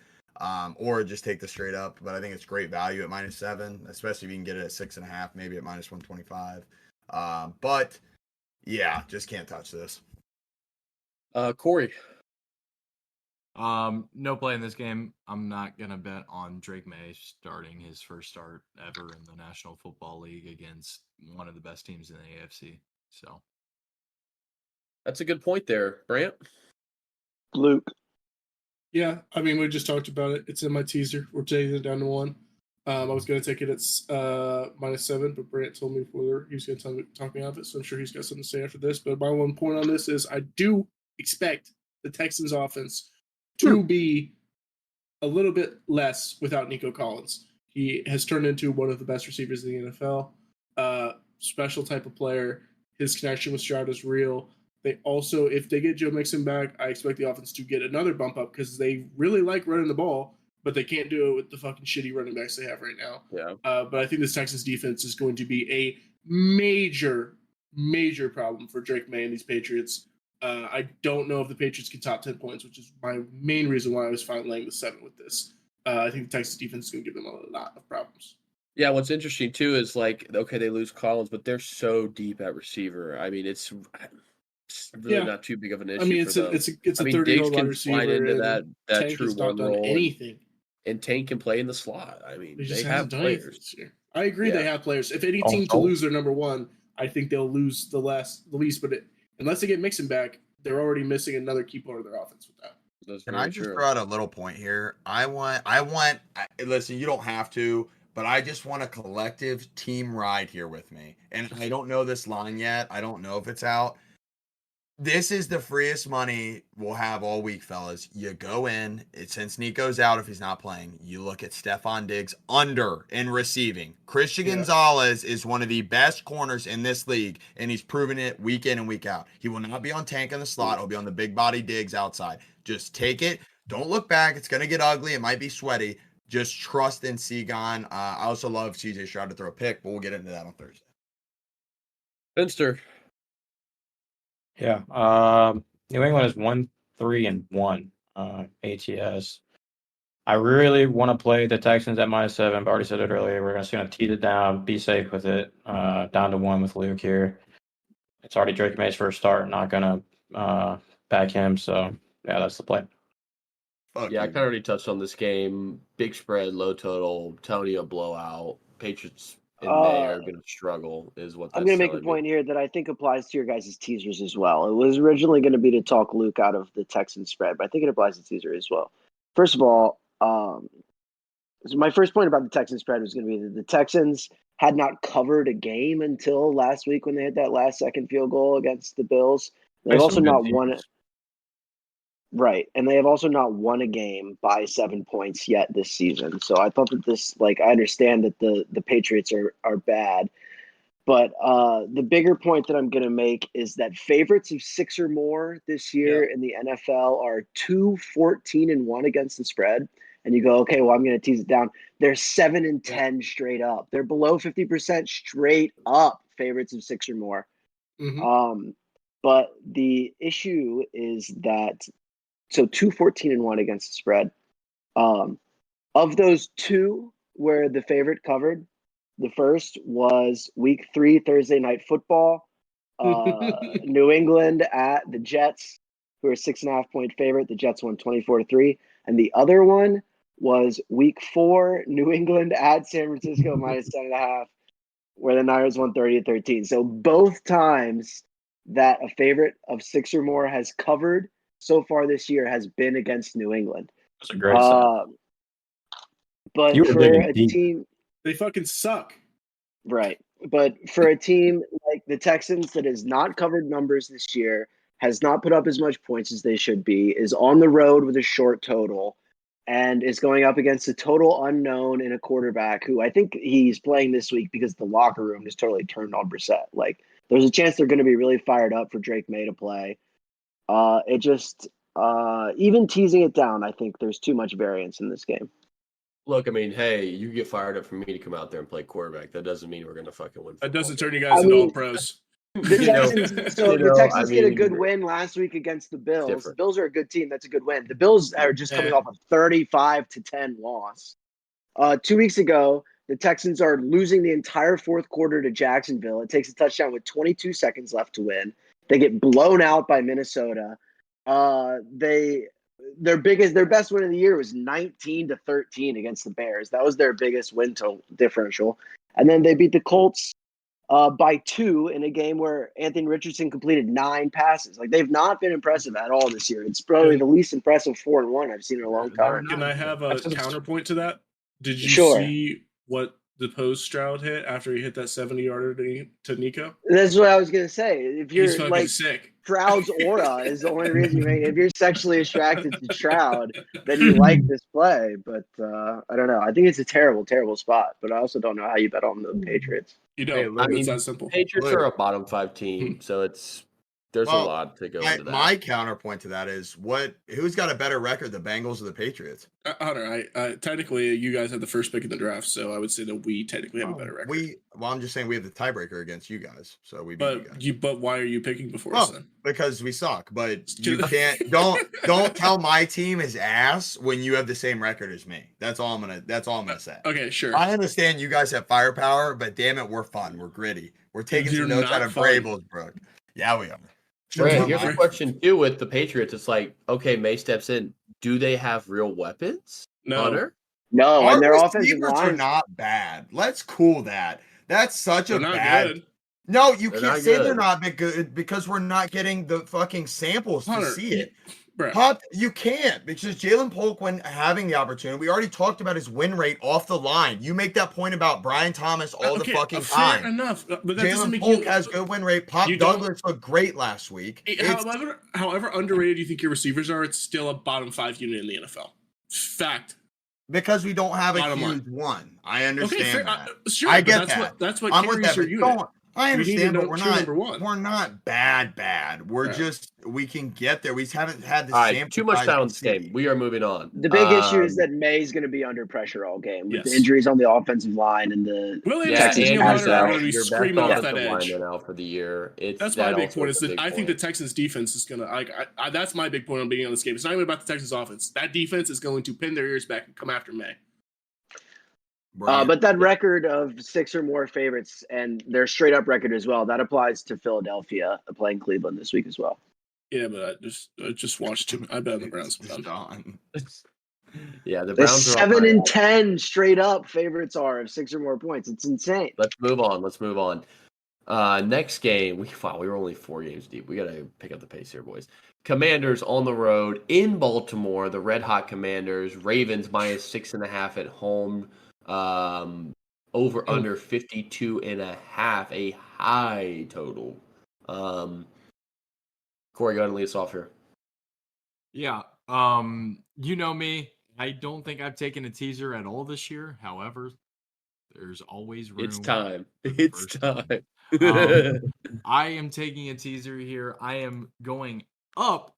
Speaker 7: or just take the straight up. But I think it's great value at -7, especially if you can get it at 6.5, maybe at -125. But yeah, just can't touch this.
Speaker 2: Corey.
Speaker 4: No play in this game. I'm not gonna bet on Drake May starting his first start ever in the National Football League against one of the best teams in the AFC. So
Speaker 2: That's a good point there, Brant.
Speaker 6: Luke.
Speaker 3: Yeah, I mean, we just talked about it. It's in my teaser. We're taking it down to 1. I was going to take it at -7, but Brant told me before he was going to talk me out of it, so I'm sure he's got something to say after this. But my one point on this is I do expect the Texans offense to be a little bit less without Nico Collins. He has turned into one of the best receivers in the NFL. Special type of player. His connection with Stroud is real. They also, if they get Joe Mixon back, I expect the offense to get another bump up because they really like running the ball, but they can't do it with the fucking shitty running backs they have right now.
Speaker 2: Yeah.
Speaker 3: But I think this Texans defense is going to be a major, major problem for Drake May and these Patriots. I don't know if the Patriots can top 10 points, which is my main reason why I was fine laying the 7 with this. I think the Texas defense is going to give them a lot of problems.
Speaker 2: Yeah, what's interesting too is like, okay, they lose Collins, but they're so deep at receiver. I mean, it's really not too big of an issue.
Speaker 3: I mean,
Speaker 2: for them.
Speaker 3: it's a
Speaker 2: I mean,
Speaker 3: 30-year-old
Speaker 2: Diggs
Speaker 3: wide
Speaker 2: can
Speaker 3: receiver.
Speaker 2: slide into that
Speaker 3: Tank
Speaker 2: true
Speaker 3: has not
Speaker 2: one
Speaker 3: done
Speaker 2: role,
Speaker 3: anything.
Speaker 2: and Tank can play in the slot. I mean, they have players.
Speaker 3: This year. I agree, they have players. If any team to lose their number 1, I think they'll lose the least. But unless they get Mixon back, they're already missing another key part of their offense with that.
Speaker 2: That's
Speaker 7: Can
Speaker 2: very
Speaker 7: I just
Speaker 2: true.
Speaker 7: throw out a little point here? Listen, you don't have to, but I just want a collective team ride here with me. And I don't know this line yet. I don't know if it's out. This is the freest money we'll have all week, fellas. You go in, since Nico's out if he's not playing, you look at Stephon Diggs under in receiving. Christian Gonzalez is one of the best corners in this league, and he's proven it week in and week out. He will not be on Tank in the slot. He'll be on the big body Diggs outside. Just take it. Don't look back. It's going to get ugly. It might be sweaty. Just trust in Seagon. I also love CJ Stroud to throw a pick, but we'll get into that on Thursday.
Speaker 2: Finster.
Speaker 5: Yeah. New England is 1-3-1 ATS. I really want to play the Texans at -7. I've already said it earlier. We're just going to tease it down, be safe with it. Down to 1 with Luke here. It's already Drake May's first start. Not going to back him. So, yeah, that's the play.
Speaker 2: I kind of already touched on this game. Big spread, low total, telling you a blowout. Patriots in May are going to struggle, is what
Speaker 6: I'm going to make a point here that I think applies to your guys' teasers as well. It was originally going to be to talk Luke out of the Texans spread, but I think it applies to teaser as well. First of all, so my first point about the Texans spread was going to be that the Texans had not covered a game until last week when they hit that last-second field goal against the Bills. They've also not won it. Right, and they have also not won a game by 7 points yet this season. So I thought that this, I understand that the Patriots are bad, but the bigger point that I'm going to make is that favorites of 6 or more this year in the NFL are 2-14-1 against the spread. And you go, okay, well, I'm going to tease it down. They're 7-10 straight up. They're below 50% straight up favorites of 6 or more.
Speaker 3: Mm-hmm.
Speaker 6: But the issue is that. So 2-14-1 against the spread. Of those 2 where the favorite covered, the first was week 3 Thursday Night Football. New England at the Jets, who are 6.5 point favorite. The Jets won 24-3. And the other one was week 4 New England at San Francisco -10.5, where the Niners won 30-13. So both times that a favorite of 6 or more has covered so far this year has been against New England.
Speaker 5: That's a great set.
Speaker 6: But for a team,
Speaker 3: they fucking suck.
Speaker 6: Right. But for a team like the Texans that has not covered numbers this year, has not put up as much points as they should be, is on the road with a short total, and is going up against a total unknown in a quarterback who I think he's playing this week because the locker room is totally turned on Brissett. There's a chance they're going to be really fired up for Drake May to play. It just, even teasing it down, I think there's too much variance in this game.
Speaker 2: Look, I mean, hey, you get fired up for me to come out there and play quarterback. That doesn't mean we're going to fucking win.
Speaker 3: That doesn't turn you guys into all pros.
Speaker 6: The Texans get a good win last week against the Bills. The Bills are a good team. That's a good win. The Bills are just coming off a 35-10 loss. 2 weeks ago, the Texans are losing the entire fourth quarter to Jacksonville. It takes a touchdown with 22 seconds left to win. They get blown out by Minnesota. They their best win of the year was 19-13 against the Bears. That was their biggest win total differential. And then they beat the Colts by 2 in a game where Anthony Richardson completed 9 passes. Like, they've not been impressive at all this year. It's probably the least impressive 4-1 I've seen in a long time.
Speaker 3: Can I have a counterpoint to that? Did you
Speaker 6: Sure.
Speaker 3: see what the post Stroud hit after he hit that 70-yarder to Nico?
Speaker 6: That's what I was gonna say. If
Speaker 3: He's
Speaker 6: you're
Speaker 3: fucking
Speaker 6: like
Speaker 3: sick.
Speaker 6: Stroud's aura is the only reason you make. If you're sexually attracted to Stroud, then you like this play. But I don't know. I think it's a terrible, terrible spot. But I also don't know how you bet on the Patriots.
Speaker 3: You know,
Speaker 2: I mean,
Speaker 3: it's that simple.
Speaker 2: Patriots are a bottom 5 team, so there's a lot to go into that.
Speaker 7: My counterpoint to that is who's got a better record, the Bengals or the Patriots?
Speaker 3: Hunter, technically you guys have the first pick in the draft, so I would say that we technically have a better record.
Speaker 7: I'm just saying we have the tiebreaker against you guys, so we beat you guys.
Speaker 3: But why are you picking before us then?
Speaker 7: Because we suck. But you can't don't tell my team is ass when you have the same record as me. That's all I'm gonna say.
Speaker 3: Okay, sure.
Speaker 7: I understand you guys have firepower, but damn it, we're fun. We're gritty. We're taking some notes out of Brablesbrook. Yeah, we are.
Speaker 2: Brand, here's a question too with the Patriots. It's like, okay, May steps in. Do they have real weapons?
Speaker 3: No.
Speaker 2: Hunter?
Speaker 6: No,
Speaker 7: Our
Speaker 6: and their offensive
Speaker 7: receivers are
Speaker 6: line.
Speaker 7: not bad. Let's cool that. That's such
Speaker 3: They're
Speaker 7: a
Speaker 3: not
Speaker 7: bad.
Speaker 3: good.
Speaker 7: No, you
Speaker 2: They're
Speaker 7: can't
Speaker 2: not
Speaker 7: say
Speaker 2: good.
Speaker 7: they're not good because we're not getting the fucking samples to
Speaker 3: Hunter,
Speaker 7: see it.
Speaker 3: Bro.
Speaker 7: Pop, you can't because Jalen Polk, when having the opportunity, we already talked about his win rate off the line. You make that point about Brian Thomas all the fucking
Speaker 3: fair
Speaker 7: time.
Speaker 3: enough. But that doesn't
Speaker 7: Jalen
Speaker 3: make
Speaker 7: Polk
Speaker 3: you
Speaker 7: has good win rate. Pop
Speaker 3: you don't-
Speaker 7: Douglas looked great last week.
Speaker 3: However underrated you think your receivers are, it's still a bottom 5 unit in the NFL. Fact.
Speaker 7: Because we don't have a
Speaker 3: Bottom
Speaker 7: huge one. I understand
Speaker 3: Okay, fair.
Speaker 7: that.
Speaker 3: Sure,
Speaker 7: I
Speaker 3: but
Speaker 7: get
Speaker 3: that's
Speaker 7: that.
Speaker 3: That's what
Speaker 7: I'm with
Speaker 3: carries
Speaker 7: that.
Speaker 3: your
Speaker 7: But
Speaker 3: unit.
Speaker 7: don't, I
Speaker 3: You need
Speaker 7: understand,
Speaker 3: to
Speaker 7: but
Speaker 3: know
Speaker 7: we're
Speaker 3: true
Speaker 7: not.
Speaker 3: number one.
Speaker 7: We're not bad. We're
Speaker 3: Yeah.
Speaker 7: just we can get there. We just haven't had the
Speaker 2: All right,
Speaker 7: sample
Speaker 2: too much
Speaker 7: size
Speaker 2: time
Speaker 7: to
Speaker 2: on this
Speaker 7: see.
Speaker 2: game. We are moving on.
Speaker 6: The big issue is that May's going to be under pressure all game with the
Speaker 3: Yes.
Speaker 6: injuries on the offensive line and the
Speaker 3: Will
Speaker 2: Yeah,
Speaker 6: Texans
Speaker 3: Anderson and
Speaker 6: pass
Speaker 3: Hunter are
Speaker 6: rush.
Speaker 3: going to be
Speaker 2: your best
Speaker 3: screaming off that
Speaker 2: offensive
Speaker 3: edge.
Speaker 2: lineman out for the year.
Speaker 3: That's my big
Speaker 2: also
Speaker 3: point. Is
Speaker 2: a
Speaker 3: that
Speaker 2: big
Speaker 3: I think the
Speaker 2: point.
Speaker 3: Texans defense is going to. That's my big point on being on this game. It's not even about the Texans offense. That defense is going to pin their ears back and come after May.
Speaker 6: But that record of 6 or more favorites and their straight up record as well, that applies to Philadelphia playing Cleveland this week as well.
Speaker 3: Yeah, but I just watched him. I bet on the Browns
Speaker 7: It's
Speaker 3: sometimes.
Speaker 7: done.
Speaker 2: Yeah, the
Speaker 6: The
Speaker 2: Browns are up
Speaker 6: 7
Speaker 2: by a
Speaker 6: and
Speaker 2: lot.
Speaker 6: 10 straight up favorites are of 6 or more points. It's insane.
Speaker 2: Let's move on. Next game, we were only 4 games deep. We got to pick up the pace here, boys. Commanders on the road in Baltimore. The Red Hot Commanders. Ravens minus 6.5 at home. Over under 52.5, a high total. Corey, go ahead and lead us off here.
Speaker 4: Yeah. You know me. I don't think I've taken a teaser at all this year. However, there's always room.
Speaker 2: It's time.
Speaker 4: First time. I am taking a teaser here. I am going up,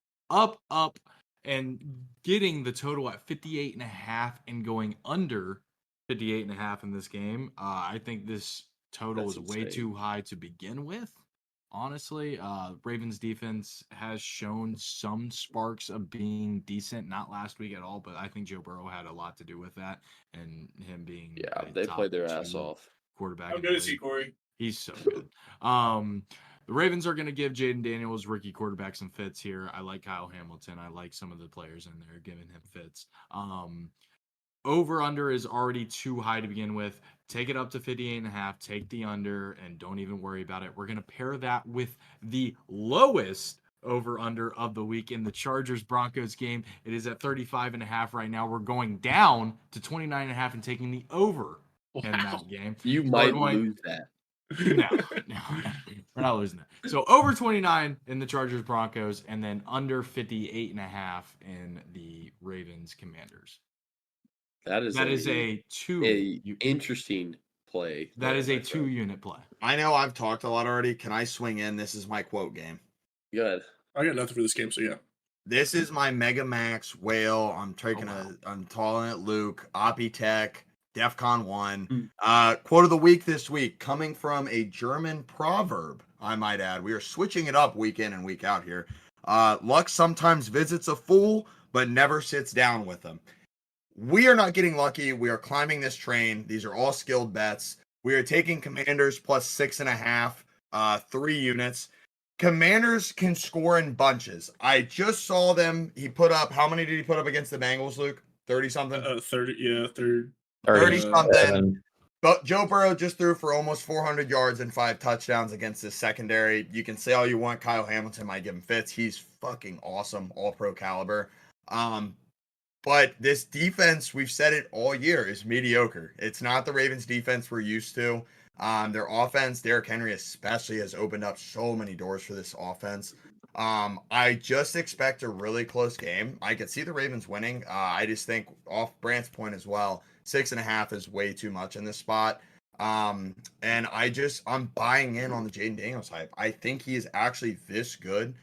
Speaker 4: and getting the total at 58.5 and going under 58.5 in this game. I think this total
Speaker 2: That's
Speaker 4: is way
Speaker 2: insane.
Speaker 4: too high to begin with. Honestly, Ravens defense has shown some sparks of being decent. Not last week at all, but I think Joe Burrow had a lot to do with that, and him being
Speaker 2: Yeah,
Speaker 4: a
Speaker 2: they
Speaker 4: top
Speaker 2: played their ass
Speaker 4: 2
Speaker 2: off.
Speaker 4: quarterback.
Speaker 3: I'm
Speaker 4: in the
Speaker 3: good to see
Speaker 4: league.
Speaker 3: Corey.
Speaker 4: He's so good. The Ravens are going to give Jaden Daniels, rookie quarterback, some fits here. I like Kyle Hamilton. I like some of the players in there giving him fits. Over under is already too high to begin with. Take it up to 58.5. Take the under and don't even worry about it. We're going to pair that with the lowest over under of the week in the Chargers Broncos game. It is at 35.5 right now. We're going down to 29.5 and taking the over in that game.
Speaker 2: You
Speaker 4: So
Speaker 2: might
Speaker 4: we're going-
Speaker 2: lose that.
Speaker 4: No, we're not losing that. So over 29 in the Chargers Broncos, and then under 58.5 in the Ravens Commanders.
Speaker 2: That is
Speaker 4: a
Speaker 2: interesting play.
Speaker 4: That is a
Speaker 2: my friend.
Speaker 4: 2-unit play.
Speaker 7: I know I've talked a lot already. Can I swing in? This is my quote game.
Speaker 2: Good.
Speaker 3: I got nothing for this game, so yeah.
Speaker 7: This is my Mega Max whale. I'm taking
Speaker 4: wow.
Speaker 7: I'm calling it Luke, Oppie Tech, DEFCON 1.
Speaker 2: Mm.
Speaker 7: Quote of the week this week, coming from a German proverb, I might add. We are switching it up week in and week out here. Luck sometimes visits a fool, but never sits down with them. We are not getting lucky. We are climbing this train. These are all skilled bets. We are taking Commanders plus 6.5, 3 units. Commanders can score in bunches. I just saw them. He put up, how many did he put up against the Bengals, Luke? 30 something?
Speaker 3: 30, yeah, 30.
Speaker 7: 30
Speaker 3: uh,
Speaker 7: something. But Joe Burrow just threw for almost 400 yards and 5 touchdowns against this secondary. You can say all you want. Kyle Hamilton might give him fits. He's fucking awesome, all pro caliber. But this defense, we've said it all year, is mediocre. It's not the Ravens defense we're used to. Their offense, Derrick Henry especially, has opened up so many doors for this offense. I just expect a really close game. I could see the Ravens winning. I just think, off Brant's point as well, 6.5 is way too much in this spot. And I'm buying in on the Jaden Daniels hype. I think he is actually this good.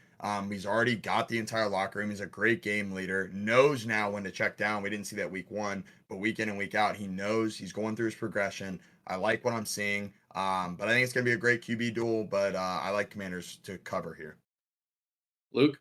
Speaker 7: He's already got the entire locker room. He's a great game leader, knows now when to check down. We didn't see that week 1, but week in and week out, he knows he's going through his progression. I like what I'm seeing. But I think it's going to be a great QB duel, but I like Commanders to cover here.
Speaker 2: Luke?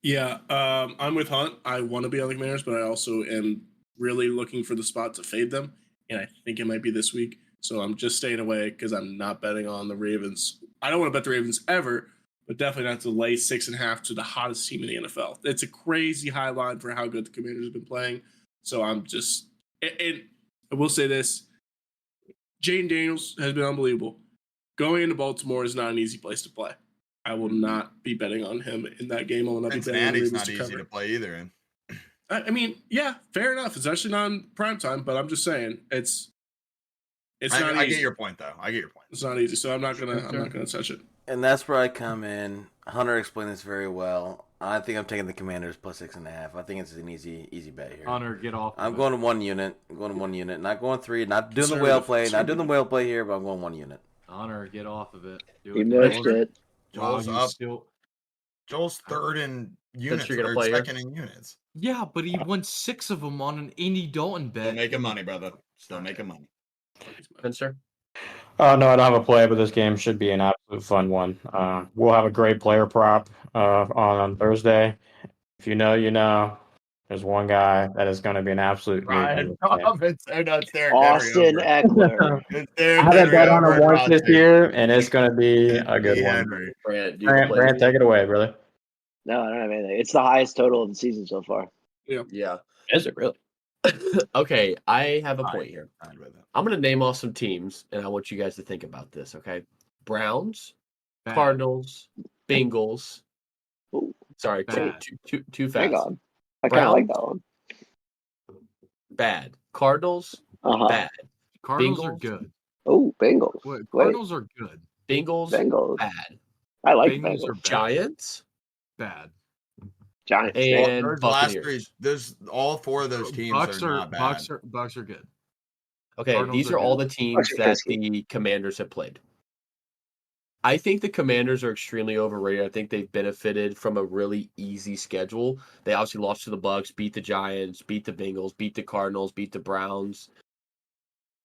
Speaker 3: Yeah, I'm with Hunt. I want to be on the Commanders, but I also am really looking for the spot to fade them, and I think it might be this week. So I'm just staying away because I'm not betting on the Ravens. I don't want to bet the Ravens ever, but definitely not to lay 6.5 to the hottest team in the NFL. It's a crazy high line for how good the Commanders have been playing. So I'm just, and I will say this, Jaden Daniels has been unbelievable. Going into Baltimore is not an easy place to play. I will not be betting on him in that game. I will not be betting on the Ravens
Speaker 7: not
Speaker 3: to
Speaker 7: easy
Speaker 3: cover.
Speaker 7: to play either in.
Speaker 3: I mean, yeah, fair enough. It's actually not in prime time, but I'm just saying it's not easy.
Speaker 7: I get your point, though. I get your point.
Speaker 3: It's not easy, so I'm not gonna touch it.
Speaker 8: And that's where I come in. Hunter explained this very well. I think I'm taking the Commanders plus 6.5. I think it's an easy bet here.
Speaker 4: Hunter, get off.
Speaker 8: I'm going to 1 unit. Not going 3. Not doing the whale play. Not doing the whale play here, but I'm going 1 unit.
Speaker 4: Hunter, get off of it. Do
Speaker 6: He
Speaker 4: it.
Speaker 6: missed it.
Speaker 7: Joel's
Speaker 4: you
Speaker 7: up.
Speaker 4: still-
Speaker 7: Joel's third in units,
Speaker 2: you're gonna
Speaker 7: or
Speaker 2: play here?
Speaker 7: second in units.
Speaker 4: Yeah, but he won 6 of them on an Andy Dalton
Speaker 7: Still
Speaker 4: bet.
Speaker 7: making money, brother. Still making money.
Speaker 2: Spencer?
Speaker 5: No, I don't have a play, but this game should be an absolute fun one. We'll have a great player prop on Thursday. If you know, you know. There's one guy that is going to be an absolute.
Speaker 7: Ryan
Speaker 5: nuke.
Speaker 7: Thomas. Oh, no, it's Derrick
Speaker 6: Austin
Speaker 7: Henry
Speaker 6: Eckler.
Speaker 7: It's
Speaker 5: I
Speaker 7: Derrick
Speaker 5: haven't bet on
Speaker 7: over
Speaker 5: him once this
Speaker 7: Rodgers.
Speaker 5: year, and it's going to be a good
Speaker 7: Derrick
Speaker 5: one.
Speaker 7: Henry.
Speaker 2: Brant, do you have a play?
Speaker 5: Brant, take it away, brother.
Speaker 6: No, I don't have anything. It's the highest total of the season so far.
Speaker 2: Yeah.
Speaker 5: Is it really?
Speaker 2: Okay, I have a
Speaker 7: Fine.
Speaker 2: point here.
Speaker 7: Fine with it.
Speaker 2: I'm going to name off some teams, and I want you guys to think about this, okay? Browns,
Speaker 4: Bad.
Speaker 2: Cardinals, Bengals.
Speaker 6: Ooh.
Speaker 2: Sorry,
Speaker 4: Bad.
Speaker 2: too fast.
Speaker 6: Hang on. I kind of like that one.
Speaker 2: Bad. Cardinals,
Speaker 6: Uh-huh.
Speaker 2: bad.
Speaker 4: Cardinals are
Speaker 2: Bengals.
Speaker 4: good.
Speaker 6: Oh, Bengals.
Speaker 4: Wait,
Speaker 6: Wait.
Speaker 4: Cardinals are good.
Speaker 2: Bengals,
Speaker 6: Bengals.
Speaker 2: bad.
Speaker 6: I like
Speaker 4: Bengals
Speaker 6: Bengals.
Speaker 4: are bad.
Speaker 2: Giants,
Speaker 4: Bad.
Speaker 6: Giants.
Speaker 2: and
Speaker 7: Those last
Speaker 2: Buccaneers.
Speaker 7: three, there's all 4 of those teams
Speaker 4: Bucks
Speaker 7: are
Speaker 4: are
Speaker 7: not bad.
Speaker 4: Bucks are good.
Speaker 2: Okay,
Speaker 4: Cardinals
Speaker 2: these
Speaker 4: are
Speaker 2: are all
Speaker 4: good.
Speaker 2: the teams
Speaker 6: Bucks are
Speaker 2: that
Speaker 6: pesky.
Speaker 2: the Commanders have played. I think the Commanders are extremely overrated. I think they've benefited from a really easy schedule. They obviously lost to the Bucks, beat the Giants, beat the Bengals, beat the Cardinals, beat the Browns.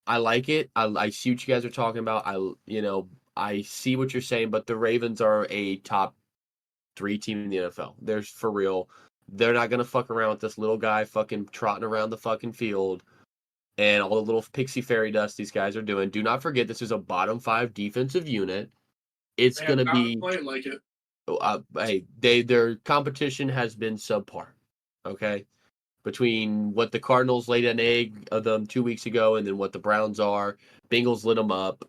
Speaker 2: I like it. I see what you guys are talking about. I see what you're saying, but the Ravens are a top 3 team in the NFL. They're for real. They're not gonna fuck around with this little guy fucking trotting around the fucking field and all the little pixie fairy dust these guys are doing. Do not forget this is a bottom 5 defensive unit. It's
Speaker 3: They
Speaker 2: gonna
Speaker 3: have not
Speaker 2: be
Speaker 3: playing like it.
Speaker 2: their competition has been subpar. Okay, between what the Cardinals laid an egg of them 2 weeks ago and then what the Browns are, Bengals lit them up.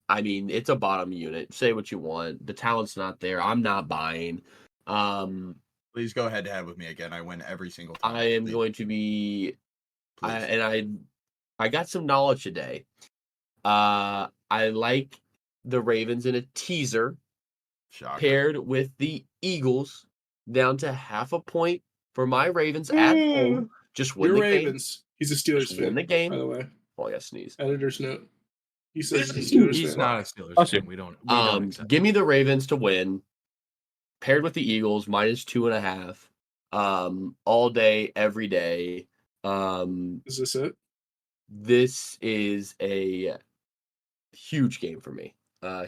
Speaker 2: I mean, it's a bottom unit. Say what you want. The talent's not there. I'm not buying.
Speaker 7: Please go head to head with me again. I win every single time.
Speaker 2: I am
Speaker 7: Please.
Speaker 2: going to be,
Speaker 7: Please.
Speaker 2: I got some knowledge today. I like the Ravens in a teaser
Speaker 7: Shocker.
Speaker 2: paired with the Eagles down to 0.5 point for my Ravens at home. Just win
Speaker 3: Your
Speaker 2: the game.
Speaker 3: Ravens. He's a Steelers
Speaker 2: Just
Speaker 3: fan.
Speaker 2: win the game.
Speaker 3: By the way,
Speaker 2: Oh yeah, sneeze.
Speaker 3: editor's note. He says he's a Steelers
Speaker 4: He's
Speaker 3: fan.
Speaker 4: not a Steelers
Speaker 5: I'll see.
Speaker 4: fan. We don't accept
Speaker 2: Give me the Ravens to win, paired with the Eagles minus 2.5. All day, every day.
Speaker 3: Is this it?
Speaker 2: This is a huge game for me.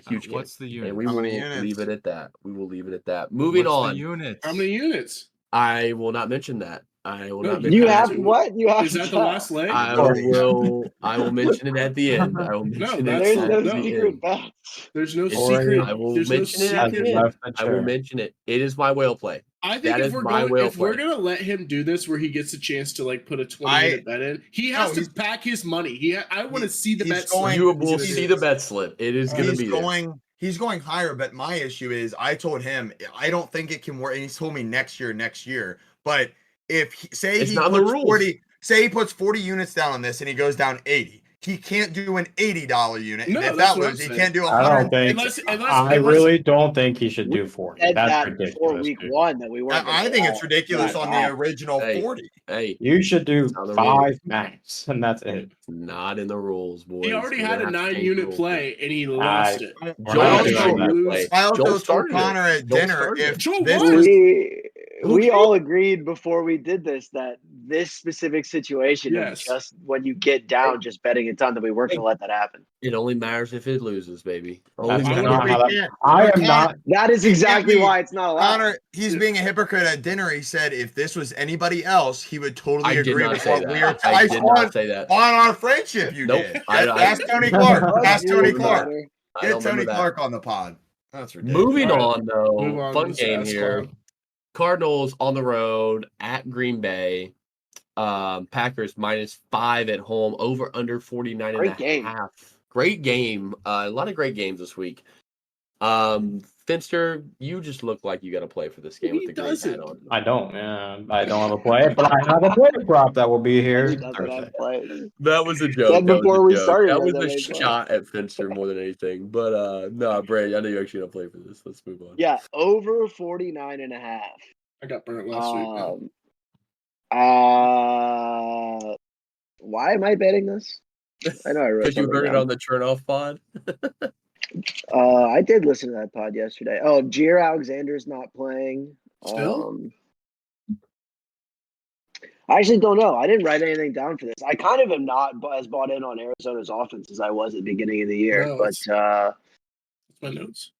Speaker 2: Huge game.
Speaker 4: What's the unit?
Speaker 2: And we
Speaker 7: How
Speaker 2: will
Speaker 7: many units?
Speaker 2: leave it at that. Moving
Speaker 4: What's
Speaker 2: on.
Speaker 4: the units?
Speaker 3: How many units?
Speaker 2: I will not mention that. I will
Speaker 3: No,
Speaker 2: not.
Speaker 3: you
Speaker 2: mention
Speaker 6: You
Speaker 2: it.
Speaker 6: have what? You have
Speaker 3: Is that
Speaker 6: to
Speaker 3: the
Speaker 6: tell.
Speaker 3: last leg?
Speaker 2: I will mention it at the end. I will mention it
Speaker 6: There's
Speaker 3: that's-
Speaker 6: no
Speaker 2: at
Speaker 3: no.
Speaker 2: the
Speaker 6: secret
Speaker 2: end.
Speaker 6: bets.
Speaker 3: There's no
Speaker 2: It's-
Speaker 3: secret.
Speaker 2: I will
Speaker 3: There's no
Speaker 2: mention it at
Speaker 3: secret.
Speaker 2: the end.
Speaker 5: Left the
Speaker 2: I will
Speaker 5: chair.
Speaker 2: mention it. It is my whale play.
Speaker 3: I think
Speaker 2: That
Speaker 3: if
Speaker 2: is
Speaker 3: we're
Speaker 2: my
Speaker 3: going,
Speaker 2: whale
Speaker 3: if we're
Speaker 2: play.
Speaker 3: gonna let him do this, where he gets a chance to like put a 20-minute bet in, he has
Speaker 7: No,
Speaker 3: to
Speaker 7: he's-
Speaker 3: pack his money. I want to see the
Speaker 7: he's
Speaker 3: bet.
Speaker 7: going-
Speaker 3: slip.
Speaker 2: You
Speaker 7: He's
Speaker 2: will
Speaker 7: gonna
Speaker 2: see
Speaker 7: do
Speaker 2: the bet slip. It is going to
Speaker 7: He's
Speaker 2: be there.
Speaker 7: going. He's going higher, but my issue is I told him I don't think it can work, and he's told me next year. But if
Speaker 2: It's
Speaker 7: he
Speaker 2: not in the
Speaker 7: puts
Speaker 2: rules.
Speaker 7: 40, say he puts 40 units down on this, and he goes down 80, he can't do an $80 unit.
Speaker 3: No,
Speaker 7: And if
Speaker 3: that's
Speaker 7: that
Speaker 3: what I'm
Speaker 7: was, he
Speaker 3: saying.
Speaker 7: can't do
Speaker 5: I
Speaker 7: 100.
Speaker 5: don't think.
Speaker 3: Unless
Speaker 5: I really don't think he should do 40.
Speaker 6: Said
Speaker 5: That's
Speaker 6: that before
Speaker 5: ridiculous.
Speaker 6: week
Speaker 5: dude.
Speaker 6: 1 that we weren't.
Speaker 7: I think it's ridiculous on the original
Speaker 2: Hey.
Speaker 7: 40.
Speaker 2: Hey,
Speaker 5: You should do
Speaker 2: It's not the
Speaker 5: 5 max, and that's it.
Speaker 2: it's not in the rules, boys.
Speaker 3: He already
Speaker 2: We're
Speaker 3: had a
Speaker 2: gonna have to change the
Speaker 3: 9-unit
Speaker 2: rules.
Speaker 3: play and he lost it.
Speaker 5: We're
Speaker 2: Joel
Speaker 5: not
Speaker 7: doing
Speaker 5: doing
Speaker 7: that
Speaker 5: that.
Speaker 2: play.
Speaker 7: I also
Speaker 2: Joel
Speaker 7: told
Speaker 2: started
Speaker 7: Connor
Speaker 2: it.
Speaker 7: at
Speaker 2: Joel
Speaker 7: dinner
Speaker 2: started
Speaker 7: if
Speaker 2: it.
Speaker 3: Joel
Speaker 7: this
Speaker 3: won.
Speaker 7: was
Speaker 6: We all agreed before we did this that this specific situation of
Speaker 3: Yes.
Speaker 6: just when you get down, just betting a ton, that we weren't going to let that happen.
Speaker 2: It only matters if it loses, baby.
Speaker 5: That's
Speaker 2: Only
Speaker 3: I
Speaker 5: not
Speaker 3: wouldn't
Speaker 5: how
Speaker 7: we
Speaker 5: that.
Speaker 7: can't-
Speaker 5: I am
Speaker 7: Connor-
Speaker 5: not.
Speaker 6: That is exactly
Speaker 7: be-
Speaker 6: why it's not allowed.
Speaker 7: Connor, he's being a hypocrite at dinner. He said if this was anybody else, he would totally
Speaker 2: I did
Speaker 7: agree
Speaker 2: not
Speaker 7: with
Speaker 2: say
Speaker 7: what we were.
Speaker 2: that. I
Speaker 7: I
Speaker 2: did
Speaker 7: saw
Speaker 2: not
Speaker 7: it
Speaker 2: say that.
Speaker 7: on our friendship. You
Speaker 2: Nope.
Speaker 7: did.
Speaker 2: I-
Speaker 7: Ask Tony Clark.
Speaker 6: Oh,
Speaker 7: Ask Tony
Speaker 6: you
Speaker 7: Clark.
Speaker 6: better.
Speaker 2: I
Speaker 7: Get
Speaker 2: don't
Speaker 7: Tony
Speaker 2: remember that.
Speaker 7: Clark on the pod. That's ridiculous.
Speaker 2: Moving
Speaker 3: All right.
Speaker 2: on, though.
Speaker 3: Move on to
Speaker 2: Fun
Speaker 3: this
Speaker 2: game
Speaker 3: ass
Speaker 2: here.
Speaker 3: clown.
Speaker 2: Cardinals on the road at Green Bay. Packers -5 at home. Over under 49
Speaker 6: Great
Speaker 2: and a
Speaker 6: game.
Speaker 2: half. Great game. A lot of great games this week. Finster, you just look like you got to play for this game
Speaker 3: He
Speaker 2: with the green
Speaker 3: doesn't.
Speaker 2: hat on.
Speaker 5: I don't. I don't have a play, but I have a play prop that will be here
Speaker 6: He doesn't
Speaker 5: Thursday.
Speaker 6: have plays.
Speaker 2: That was a joke.
Speaker 6: Said
Speaker 2: That was
Speaker 6: before
Speaker 2: a
Speaker 6: we
Speaker 2: joke.
Speaker 6: started
Speaker 2: That
Speaker 6: that
Speaker 2: was
Speaker 6: that
Speaker 2: a
Speaker 6: made fun.
Speaker 2: shot at Finster more than anything. But no, Brad, I know you're actually gonna play for this. Let's move on.
Speaker 6: Yeah, over 49 and a half.
Speaker 3: I got burnt last week. Man.
Speaker 6: Why am I betting this? I know I wrote
Speaker 2: Because you
Speaker 6: something
Speaker 2: heard it
Speaker 6: down.
Speaker 2: on the turn-off pod.
Speaker 6: I did listen to that pod yesterday. Oh, Jair Alexander's not playing.
Speaker 3: Still?
Speaker 6: I actually don't know. I didn't write anything down for this. I kind of am not as bought in on Arizona's offense as I was at the beginning of the year.
Speaker 3: No,
Speaker 6: but
Speaker 3: That's my notes.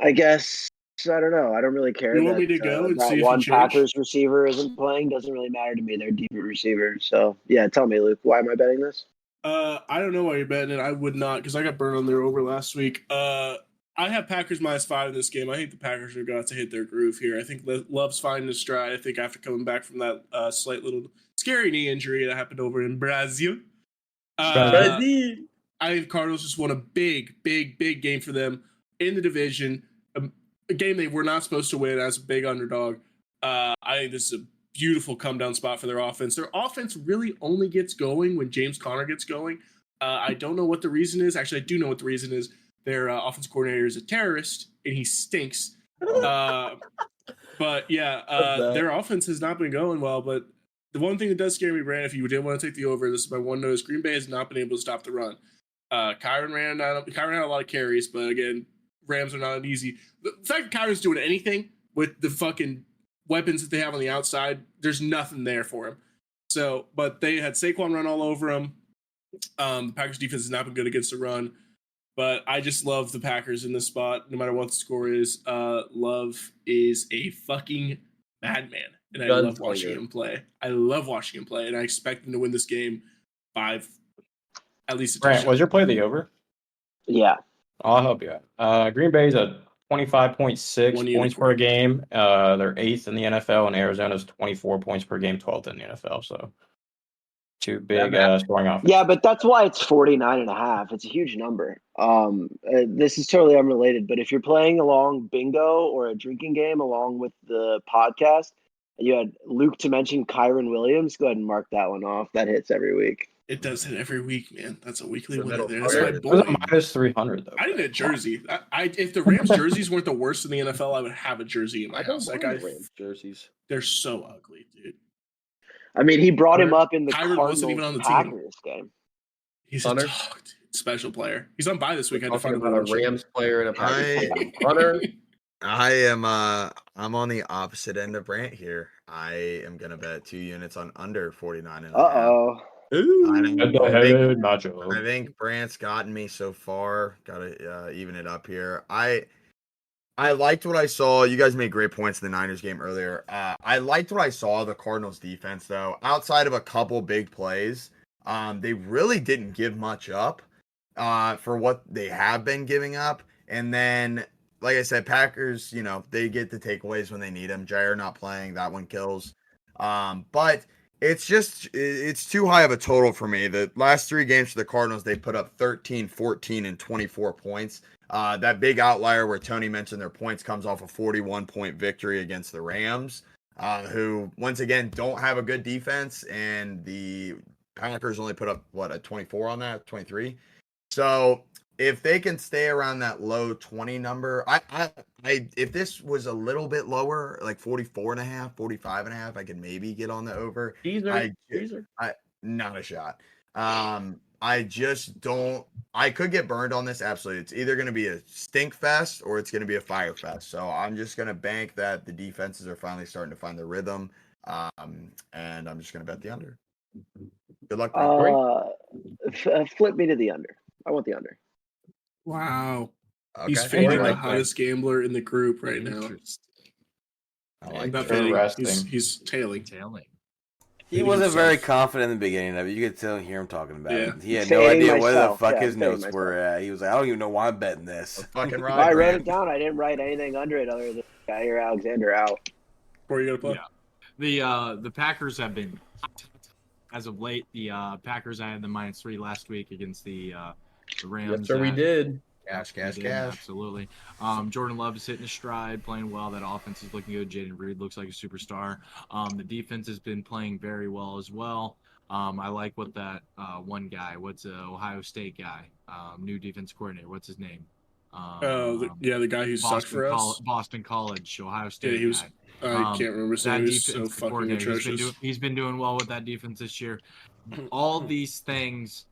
Speaker 6: I guess I don't know. I don't really care.
Speaker 3: You want
Speaker 6: that,
Speaker 3: me to go and
Speaker 6: that
Speaker 3: see if
Speaker 6: one
Speaker 3: he changed?
Speaker 6: Packers receiver isn't playing? Doesn't really matter to me. They're deeper receivers. So yeah, tell me, Luke. Why am I betting this?
Speaker 3: I don't know why you're betting it. I would not because I got burned on their over last week. I have Packers -5 in this game. I think the Packers are going to hit their groove here. I think Love's finding his stride. I think after coming back from that slight little scary knee injury that happened over in Brazil. I think Cardinals just won a big game for them in the division. A game they were not supposed to win as a big underdog. I think this is a beautiful come down spot for their offense. Their offense really only gets going when James Conner gets going. I don't know what the reason is. Actually, I do know what the reason is. Their offense coordinator is a terrorist and he stinks. But yeah, their offense has not been going well. But the one thing that does scare me, Brand, if you did want to take the over, this is my one note: is Green Bay has not been able to stop the run. Kyron had a lot of carries, but again, Rams are not easy. The fact that Kyron's doing anything with the fucking weapons that they have on the outside, there's nothing there for him. So, but they had Saquon run all over him. The Packers defense has not been good against the run, but I just love the Packers in this spot, no matter what the score is. Love is a fucking madman, and I love watching him play. And I expect him to win this game 5, at least.
Speaker 5: Grant, was your play the over?
Speaker 6: Yeah.
Speaker 5: I'll help you out. Green Bay's at 25.6
Speaker 3: 1
Speaker 5: points per game. They're 8th in the NFL, and Arizona's 24 points per game, 12th in the NFL. So two big scoring offense.
Speaker 6: Yeah, but that's why it's 49 and a half. It's a huge number. This is totally unrelated, but if you're playing along bingo or a drinking game along with the podcast, and you had Luke to mention Kyron Williams, go ahead and mark that one off. That hits every week.
Speaker 3: It does hit every week, man. That's a weekly
Speaker 2: The
Speaker 3: winner
Speaker 2: middle
Speaker 3: there. That's
Speaker 2: part.
Speaker 3: my
Speaker 5: It was a
Speaker 3: boy.
Speaker 5: minus 300, though.
Speaker 3: I need a jersey. If the Rams jerseys weren't the worst in the NFL, I would have a jersey in my
Speaker 2: I don't
Speaker 3: house.
Speaker 2: like
Speaker 3: Like
Speaker 2: Rams jerseys.
Speaker 3: they're so ugly, dude.
Speaker 6: I mean, he brought him up in the
Speaker 3: Kyron wasn't even on the team.
Speaker 6: Packers game.
Speaker 3: He's
Speaker 2: Hunter?
Speaker 3: a dog, dude. Special player. He's on bye this week. I had to
Speaker 2: Talking
Speaker 3: find
Speaker 2: about a Rams player and a Packers player. Hunter,
Speaker 7: I am I'm on the opposite end of Brant here. I am gonna bet 2 units on under 49 and a half.
Speaker 6: Uh-oh.
Speaker 7: I think Brant's gotten me so far. Gotta even it up here. I liked what I saw. You guys made great points in the Niners game earlier. I liked what I saw of the Cardinals defense, though. Outside of a couple big plays, they really didn't give much up for what they have been giving up. And then, like I said, Packers, they get the takeaways when they need them. Jair not playing, that one kills. But it's too high of a total for me. The last 3 games for the Cardinals, they put up 13, 14, and 24 points. That big outlier where Tony mentioned their points comes off a 41-point victory against the Rams, who, once again, don't have a good defense. And the Packers only put up, a 24 on that? 23? So if they can stay around that low 20 number, if this was a little bit lower, like 44.5, 45.5, I could maybe get on the over.
Speaker 2: Teaser.
Speaker 7: Not a shot. I just don't. I could get burned on this. Absolutely. It's either going to be a stink fest or it's going to be a fire fest. So I'm just going to bank that the defenses are finally starting to find the rhythm. And I'm just going to bet the under. Good luck.
Speaker 6: Flip me to the under. I want the under.
Speaker 3: Wow.
Speaker 7: Okay.
Speaker 3: He's fading the
Speaker 5: like
Speaker 3: hottest gambler in the group right now.
Speaker 7: I like
Speaker 3: Not
Speaker 7: that.
Speaker 3: fading.
Speaker 5: Interesting.
Speaker 3: He's tailing.
Speaker 8: He wasn't very confident in the beginning of it. You could hear him talking about it. He had no
Speaker 6: Fading
Speaker 8: idea where the
Speaker 6: myself.
Speaker 8: fuck
Speaker 6: Yeah,
Speaker 8: his
Speaker 6: fading
Speaker 8: notes were
Speaker 6: myself.
Speaker 8: at. He was like, I don't even know why I'm betting this.
Speaker 7: Fucking
Speaker 6: I
Speaker 7: right.
Speaker 6: wrote it down. I didn't write anything under it other than Jair Alexander out.
Speaker 3: Where are you going to play?
Speaker 4: Yeah. The Packers have been, as of late, the Packers, I had the -3 last week against the Rams.
Speaker 2: Yes, sir, we did.
Speaker 7: Cash.
Speaker 4: Absolutely. Jordan Love is hitting his stride, playing well. That offense is looking good. Jaden Reed looks like a superstar. The defense has been playing very well as well. I like what that one guy, Ohio State guy, new defense coordinator, what's his name?
Speaker 3: The guy who sucked for us.
Speaker 4: Boston College, Ohio State
Speaker 3: he was.
Speaker 4: guy.
Speaker 3: I can't remember. So
Speaker 4: That
Speaker 3: he was so
Speaker 4: defense
Speaker 3: fucking
Speaker 4: coordinator,
Speaker 3: atrocious.
Speaker 4: he's been doing well with that defense this year. All these things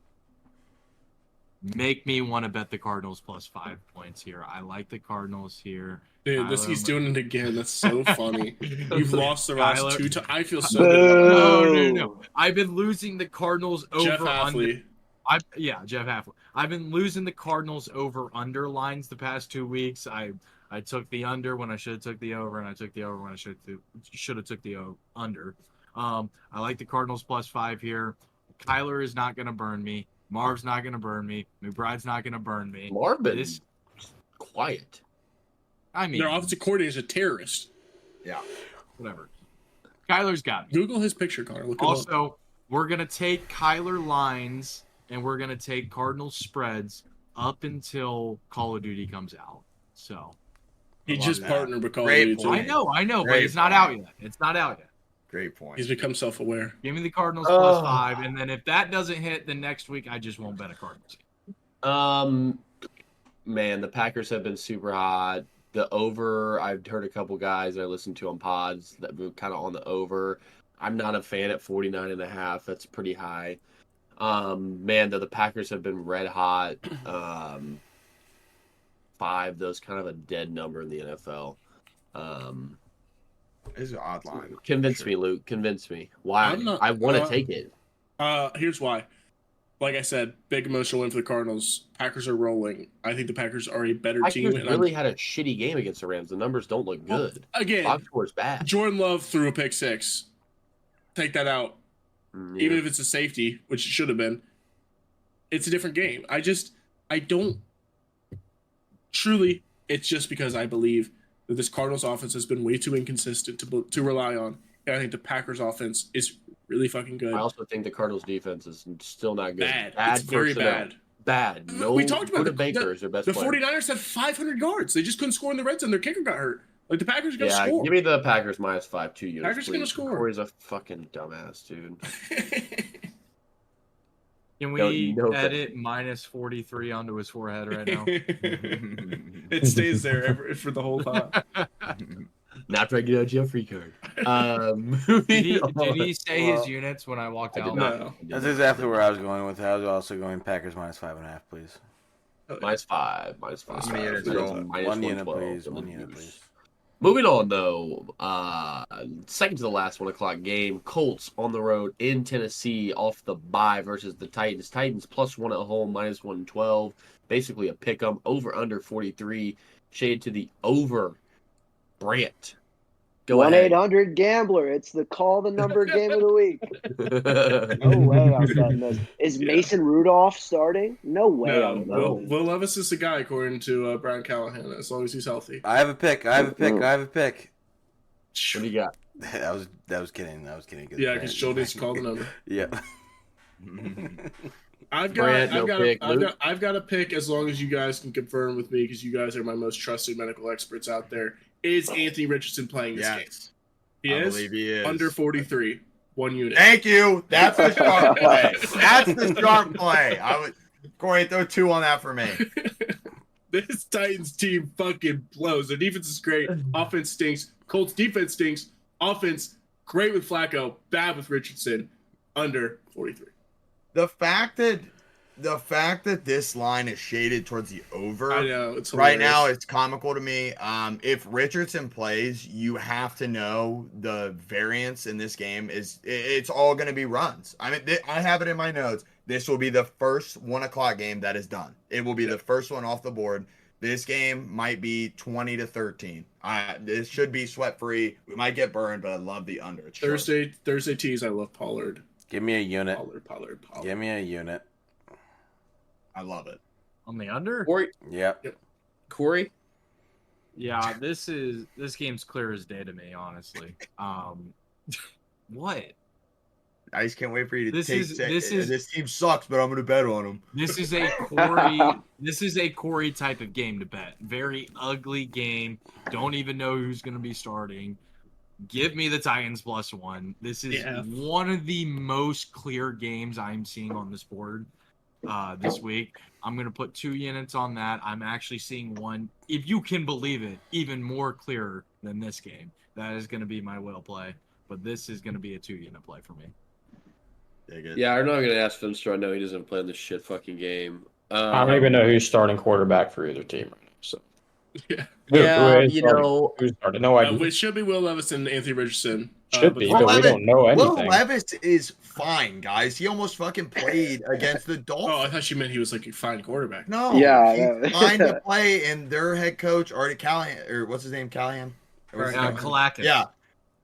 Speaker 4: make me want to bet the Cardinals +5 points here. I like the Cardinals here.
Speaker 3: Dude, he's doing it again. That's so funny. You've lost the last
Speaker 4: Kyler-
Speaker 3: 2 times. I feel so good.
Speaker 4: No. I've been losing the Cardinals over
Speaker 3: Jeff
Speaker 4: under.
Speaker 3: Hafley.
Speaker 4: Jeff Hafley. I've been losing the Cardinals over underlines the past 2 weeks. I took the under when I should have took the over, and I took the over when I should have took the under. I like the Cardinals +5 here. Kyler is not going to burn me. Marv's not going to burn me. McBride's not going to burn me.
Speaker 2: Marvin, quiet.
Speaker 4: I mean,
Speaker 3: Their offensive coordinator is a terrorist.
Speaker 4: yeah, whatever. Kyler's got me.
Speaker 3: Google his picture, Connor. Look him up.
Speaker 4: Also, we're going to take Kyler lines and we're going to take Cardinals spreads up until Call of Duty comes out. So
Speaker 3: He just partnered with Call of
Speaker 7: Great
Speaker 3: Duty.
Speaker 7: point.
Speaker 4: I know, but
Speaker 7: Great
Speaker 4: it's not
Speaker 7: point.
Speaker 4: out yet. It's not out yet.
Speaker 7: Great point.
Speaker 3: He's become self-aware.
Speaker 4: Give me the Cardinals +5, and then if that doesn't hit, then next week I just won't bet a Cardinals.
Speaker 2: Man, the Packers have been super hot. The over, I've heard a couple guys I listened to on pods that were kind of on the over. I'm not a fan at 49.5. That's pretty high. Man, the Packers have been red hot. 5, those kind of a dead number in the NFL.
Speaker 7: It's an odd line.
Speaker 2: Convince me, Luke. Convince me. Why?
Speaker 3: I'm not-
Speaker 2: I want to take it.
Speaker 3: Here's why. Like I said, big emotional win for the Cardinals. Packers are rolling. I think the Packers are a better team.
Speaker 2: Packers
Speaker 3: And
Speaker 2: really had a shitty game against the Rams. The numbers don't look good.
Speaker 3: again,
Speaker 2: Box score's bad.
Speaker 3: Jordan Love threw a pick 6. Take that out.
Speaker 2: Yeah.
Speaker 3: Even if it's a safety, which it should have been, it's a different game. I don't truly, it's just because I believe that this Cardinals offense has been way too inconsistent to rely on. And I think the Packers offense is really fucking good.
Speaker 2: I also think the Cardinals defense is still not good.
Speaker 3: Bad. It's very
Speaker 2: personnel.
Speaker 3: bad.
Speaker 2: Bad. No,
Speaker 3: We talked about
Speaker 2: Buda Baker is their best
Speaker 3: the
Speaker 2: player.
Speaker 3: 49ers had 500 yards. They just couldn't score in the red zone. Their kicker got hurt. Like the Packers are going to
Speaker 2: Yeah,
Speaker 3: score.
Speaker 2: give me the Packers -5 2 units.
Speaker 3: Packers gonna
Speaker 2: please.
Speaker 3: score.
Speaker 2: Corey's a fucking dumbass, dude.
Speaker 4: Can
Speaker 2: No,
Speaker 4: we
Speaker 2: no,
Speaker 4: edit -43 onto his forehead right now?
Speaker 3: It stays there for the whole time.
Speaker 2: Not trying to get a Jeffrey card.
Speaker 4: Did he say his units when I walked
Speaker 2: I did
Speaker 4: out?
Speaker 2: not.
Speaker 3: No.
Speaker 8: That's exactly where I was going with it. I was also going Packers -5.5, please.
Speaker 2: -5.
Speaker 7: How many units
Speaker 2: Minus
Speaker 7: rolling?
Speaker 8: One unit,
Speaker 2: 112.
Speaker 8: please. One unit, please.
Speaker 2: Moving on, though, second to the last 1 o'clock game, Colts on the road in Tennessee off the bye versus the Titans. Titans +1 at home, -112. Basically a pick 'em, over under 43. shade to the over. Brant, go ahead.
Speaker 6: 1-800-GAMBLER. It's the call the number game of the week. No way I'm betting this. Is Mason Rudolph starting? No way
Speaker 3: No,
Speaker 6: I'm betting
Speaker 3: Will,
Speaker 6: this.
Speaker 3: Will Levis is the guy, according to Brian Callahan, as long as he's healthy.
Speaker 8: I have a pick. I have a pick.
Speaker 2: What do you got?
Speaker 8: That was kidding.
Speaker 3: Yeah, because Joel needs to call the number.
Speaker 8: Yeah.
Speaker 3: I've
Speaker 2: Brant, no pick. Luke?
Speaker 3: got a pick as long as you guys can confirm with me, because you guys are my most trusted medical experts out there. Is Anthony Richardson playing this game? He
Speaker 7: I
Speaker 3: is?
Speaker 7: believe he is.
Speaker 3: Under 43, 1 unit.
Speaker 7: Thank you. That's the sharp play. That's the sharp play. Corey, throw 2 on that for me.
Speaker 3: This Titans team fucking blows. Their defense is great. Offense stinks. Colts defense stinks. Offense, great with Flacco. Bad with Richardson. Under 43.
Speaker 7: The fact that this line is shaded towards the over,
Speaker 3: I know. It's
Speaker 7: right
Speaker 3: hilarious.
Speaker 7: now, it's comical to me. If Richardson plays, you have to know the variance in this game it's all going to be runs. I mean, I have it in my notes. This will be the first 1 o'clock game that is done. It will be the first one off the board. This game might be 20-13. This should be sweat free. We might get burned, but I love the under. It's short.
Speaker 3: Thursday teas. I love Pollard.
Speaker 8: Give me a unit.
Speaker 3: Pollard.
Speaker 8: Give me a unit.
Speaker 7: I love it.
Speaker 4: On the under?
Speaker 2: Corey?
Speaker 8: Yep.
Speaker 2: Corey?
Speaker 4: Yeah, this game's clear as day to me, honestly. What?
Speaker 7: I just can't wait for you to
Speaker 4: This
Speaker 7: team sucks, but I'm going to bet on them.
Speaker 4: This is a Corey type of game to bet. Very ugly game. Don't even know who's going to be starting. Give me the Titans +1. This is one of the most clear games I'm seeing on this board this week. I'm going to put 2 units on that. I'm actually seeing one, if you can believe it, even more clearer than this game. That is going to be my will play. But this is going to be a 2-unit play for me.
Speaker 2: Yeah, I'm not going to ask Finster. I know he doesn't play in this shit fucking game.
Speaker 5: I don't even know who's starting quarterback for either team right now. So
Speaker 3: Yeah.
Speaker 2: You know,
Speaker 5: who's starting? No idea.
Speaker 3: It should be Will Levis and Anthony Richardson.
Speaker 5: Should be, but we don't know
Speaker 7: Will
Speaker 5: anything.
Speaker 7: Levis is fine, guys. He almost fucking played against the Dolphins.
Speaker 3: Oh, I thought you meant he was like a fine quarterback.
Speaker 7: No,
Speaker 6: Yeah,
Speaker 7: he's fine to play, and their head coach already Callahan, or what's his name, Callahan?
Speaker 4: Kalakis.
Speaker 7: Yeah,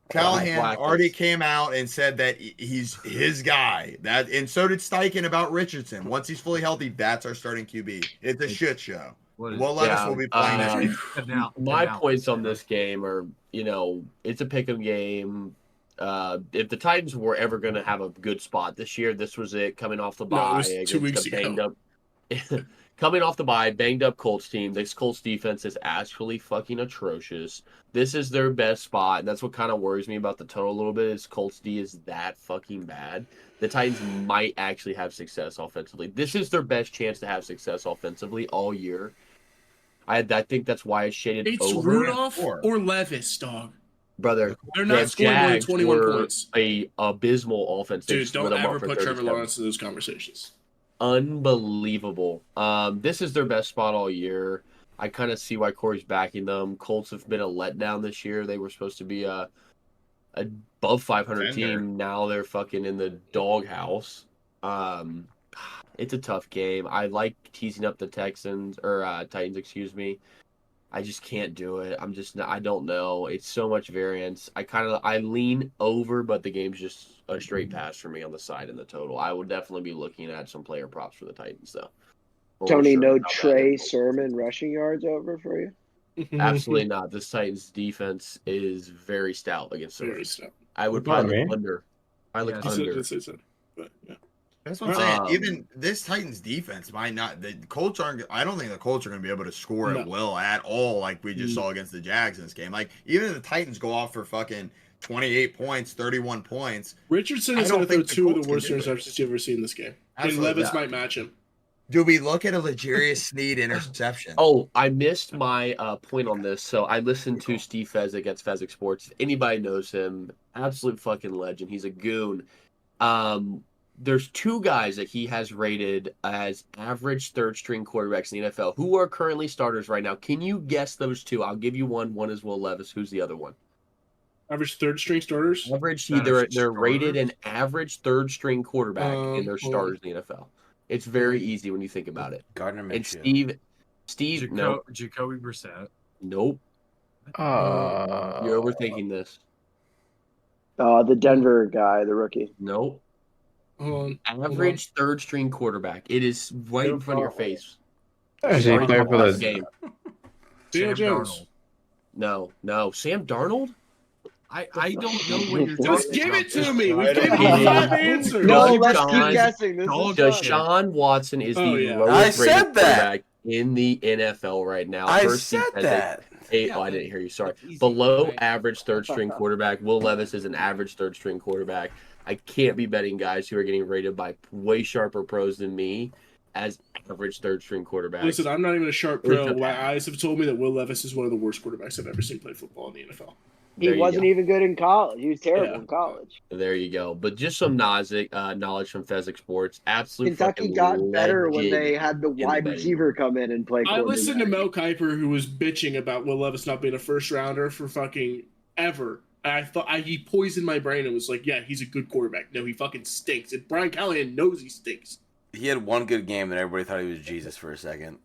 Speaker 7: Callahan
Speaker 2: Blackens.
Speaker 7: already came out and said that he's his guy. And so did Steichen about Richardson. Once he's fully healthy, that's our starting QB. It's a shit show. Will Levis will be playing this game.
Speaker 2: my points on this game are, it's a pick'em game. If the Titans were ever going to have a good spot this year, this was it. Coming off the bye,
Speaker 3: it was 2 weeks ago.
Speaker 2: Coming off the bye, banged up Colts team. This Colts defense is actually fucking atrocious. This is their best spot, and that's what kind of worries me about the total a little bit. Is Colts D is that fucking bad? The Titans might actually have success offensively. This is their best chance to have success offensively all year. I think that's why it's shaded
Speaker 3: It's
Speaker 2: over.
Speaker 3: Rudolph or Levis, dog.
Speaker 2: Brother,
Speaker 3: They're not
Speaker 2: the
Speaker 3: scoring more than
Speaker 2: Jags
Speaker 3: 21
Speaker 2: were
Speaker 3: points.
Speaker 2: A abysmal offense. They
Speaker 3: Dude,
Speaker 2: split
Speaker 3: don't
Speaker 2: them up
Speaker 3: ever
Speaker 2: for
Speaker 3: put Trevor
Speaker 2: 37.
Speaker 3: Lawrence in those conversations.
Speaker 2: Unbelievable. This is their best spot all year. I kind of see why Corey's backing them. Colts have been a letdown this year. They were supposed to be a above 500 team. Now they're fucking in the doghouse. It's a tough game. I like teasing up the Titans, excuse me. I just can't do it. I don't know. It's so much variance. I lean over, but the game's just a straight pass for me on the side in the total. I would definitely be looking at some player props for the Titans, though.
Speaker 6: Tony, no Trey Sermon rushing yards over for you?
Speaker 2: Absolutely not. This Titans defense is very stout against the
Speaker 3: Very
Speaker 2: run.
Speaker 3: stout.
Speaker 2: I would
Speaker 5: Pardon
Speaker 2: probably
Speaker 5: me?
Speaker 2: look under. I look
Speaker 3: He
Speaker 2: under.
Speaker 3: said, but yeah.
Speaker 7: That's what I'm saying.
Speaker 2: Um,
Speaker 7: Even this Titans defense might not. The Colts aren't. I don't think the Colts are going to be able to score at will at all, like we just saw against the Jags in this game. Like even if the Titans go off for fucking 28 points, 31 points.
Speaker 3: Richardson
Speaker 7: I
Speaker 3: is
Speaker 7: don't
Speaker 3: going to throw
Speaker 7: think the
Speaker 3: 2 of
Speaker 7: Colts
Speaker 3: the worst
Speaker 7: can do it.
Speaker 3: interceptions you've ever seen in this game. And
Speaker 7: Absolutely
Speaker 3: Levis
Speaker 7: not.
Speaker 3: might match him.
Speaker 7: Do we look at a L'Jarius Sneed interception?
Speaker 2: Oh, I missed my point on this. So I listened to Steve Fezzik at Fezzik Sports. If anybody knows him, absolute fucking legend. He's a goon. There's 2 guys that he has rated as average third-string quarterbacks in the NFL who are currently starters right now. Can you guess those 2? I'll give you one. One is Will Levis. Who's the other one?
Speaker 3: Average third string starters.
Speaker 2: Average.
Speaker 4: Average
Speaker 2: They're rated
Speaker 4: starters?
Speaker 2: an average third-string quarterback in their
Speaker 3: hold on.
Speaker 2: starters in the NFL. It's very easy when you think about it.
Speaker 8: Gardner
Speaker 2: And
Speaker 8: Minshew.
Speaker 2: Steve, no,
Speaker 4: Jacoby Brissett.
Speaker 2: Nope. You're overthinking this.
Speaker 6: The Denver guy, the rookie.
Speaker 2: Nope.
Speaker 3: Hold on.
Speaker 2: Average third string quarterback. It is right in front of your face.
Speaker 5: Is he
Speaker 2: Already
Speaker 5: playing
Speaker 2: talked
Speaker 5: for
Speaker 2: about
Speaker 5: the
Speaker 2: game.
Speaker 3: Daniel
Speaker 4: Sam
Speaker 3: Jones.
Speaker 4: Darnold.
Speaker 2: No. Sam Darnold?
Speaker 4: I don't know what you're talking
Speaker 3: Just give it to me. We
Speaker 7: Right
Speaker 3: gave
Speaker 7: on.
Speaker 3: you 5 answers.
Speaker 6: No,
Speaker 2: Deshaun-
Speaker 6: let's keep guessing. This
Speaker 4: Dog-
Speaker 6: is fun.
Speaker 2: Deshaun Watson is the
Speaker 3: Oh, yeah.
Speaker 8: I
Speaker 2: lowest rated
Speaker 8: said that.
Speaker 2: quarterback in the NFL right now.
Speaker 8: I
Speaker 2: First team
Speaker 8: said
Speaker 2: has a
Speaker 8: that.
Speaker 2: I didn't hear you. Sorry.
Speaker 4: That's easy,
Speaker 2: Below
Speaker 4: right?
Speaker 2: average third string quarterback. Will Levis is an average third string quarterback. I can't be betting guys who are getting rated by way sharper pros than me as average third string quarterbacks.
Speaker 3: Listen, I'm not even a sharp
Speaker 2: Look
Speaker 3: pro.
Speaker 2: at
Speaker 3: My
Speaker 2: that.
Speaker 3: eyes have told me that Will Levis is one of the worst quarterbacks I've ever seen play football in the NFL.
Speaker 6: He
Speaker 2: There you
Speaker 6: wasn't
Speaker 2: go.
Speaker 6: even good in college. He was terrible
Speaker 3: Yeah.
Speaker 6: in college.
Speaker 2: There you go. But just some knowledge from Fezzik Sports. Absolute
Speaker 6: Kentucky
Speaker 2: fucking
Speaker 6: got better when
Speaker 2: legend
Speaker 6: they had the
Speaker 2: the
Speaker 6: wide
Speaker 2: betting
Speaker 6: receiver come in and play.
Speaker 3: I listened to
Speaker 6: quarterback.
Speaker 3: Mel Kiper, who was bitching about Will Levis not being a first rounder for fucking ever. And I thought he poisoned my brain and was like, "Yeah, he's a good quarterback." No, he fucking stinks. And Brian Callahan knows he stinks.
Speaker 8: He had one good game, and everybody thought he was Jesus for a second.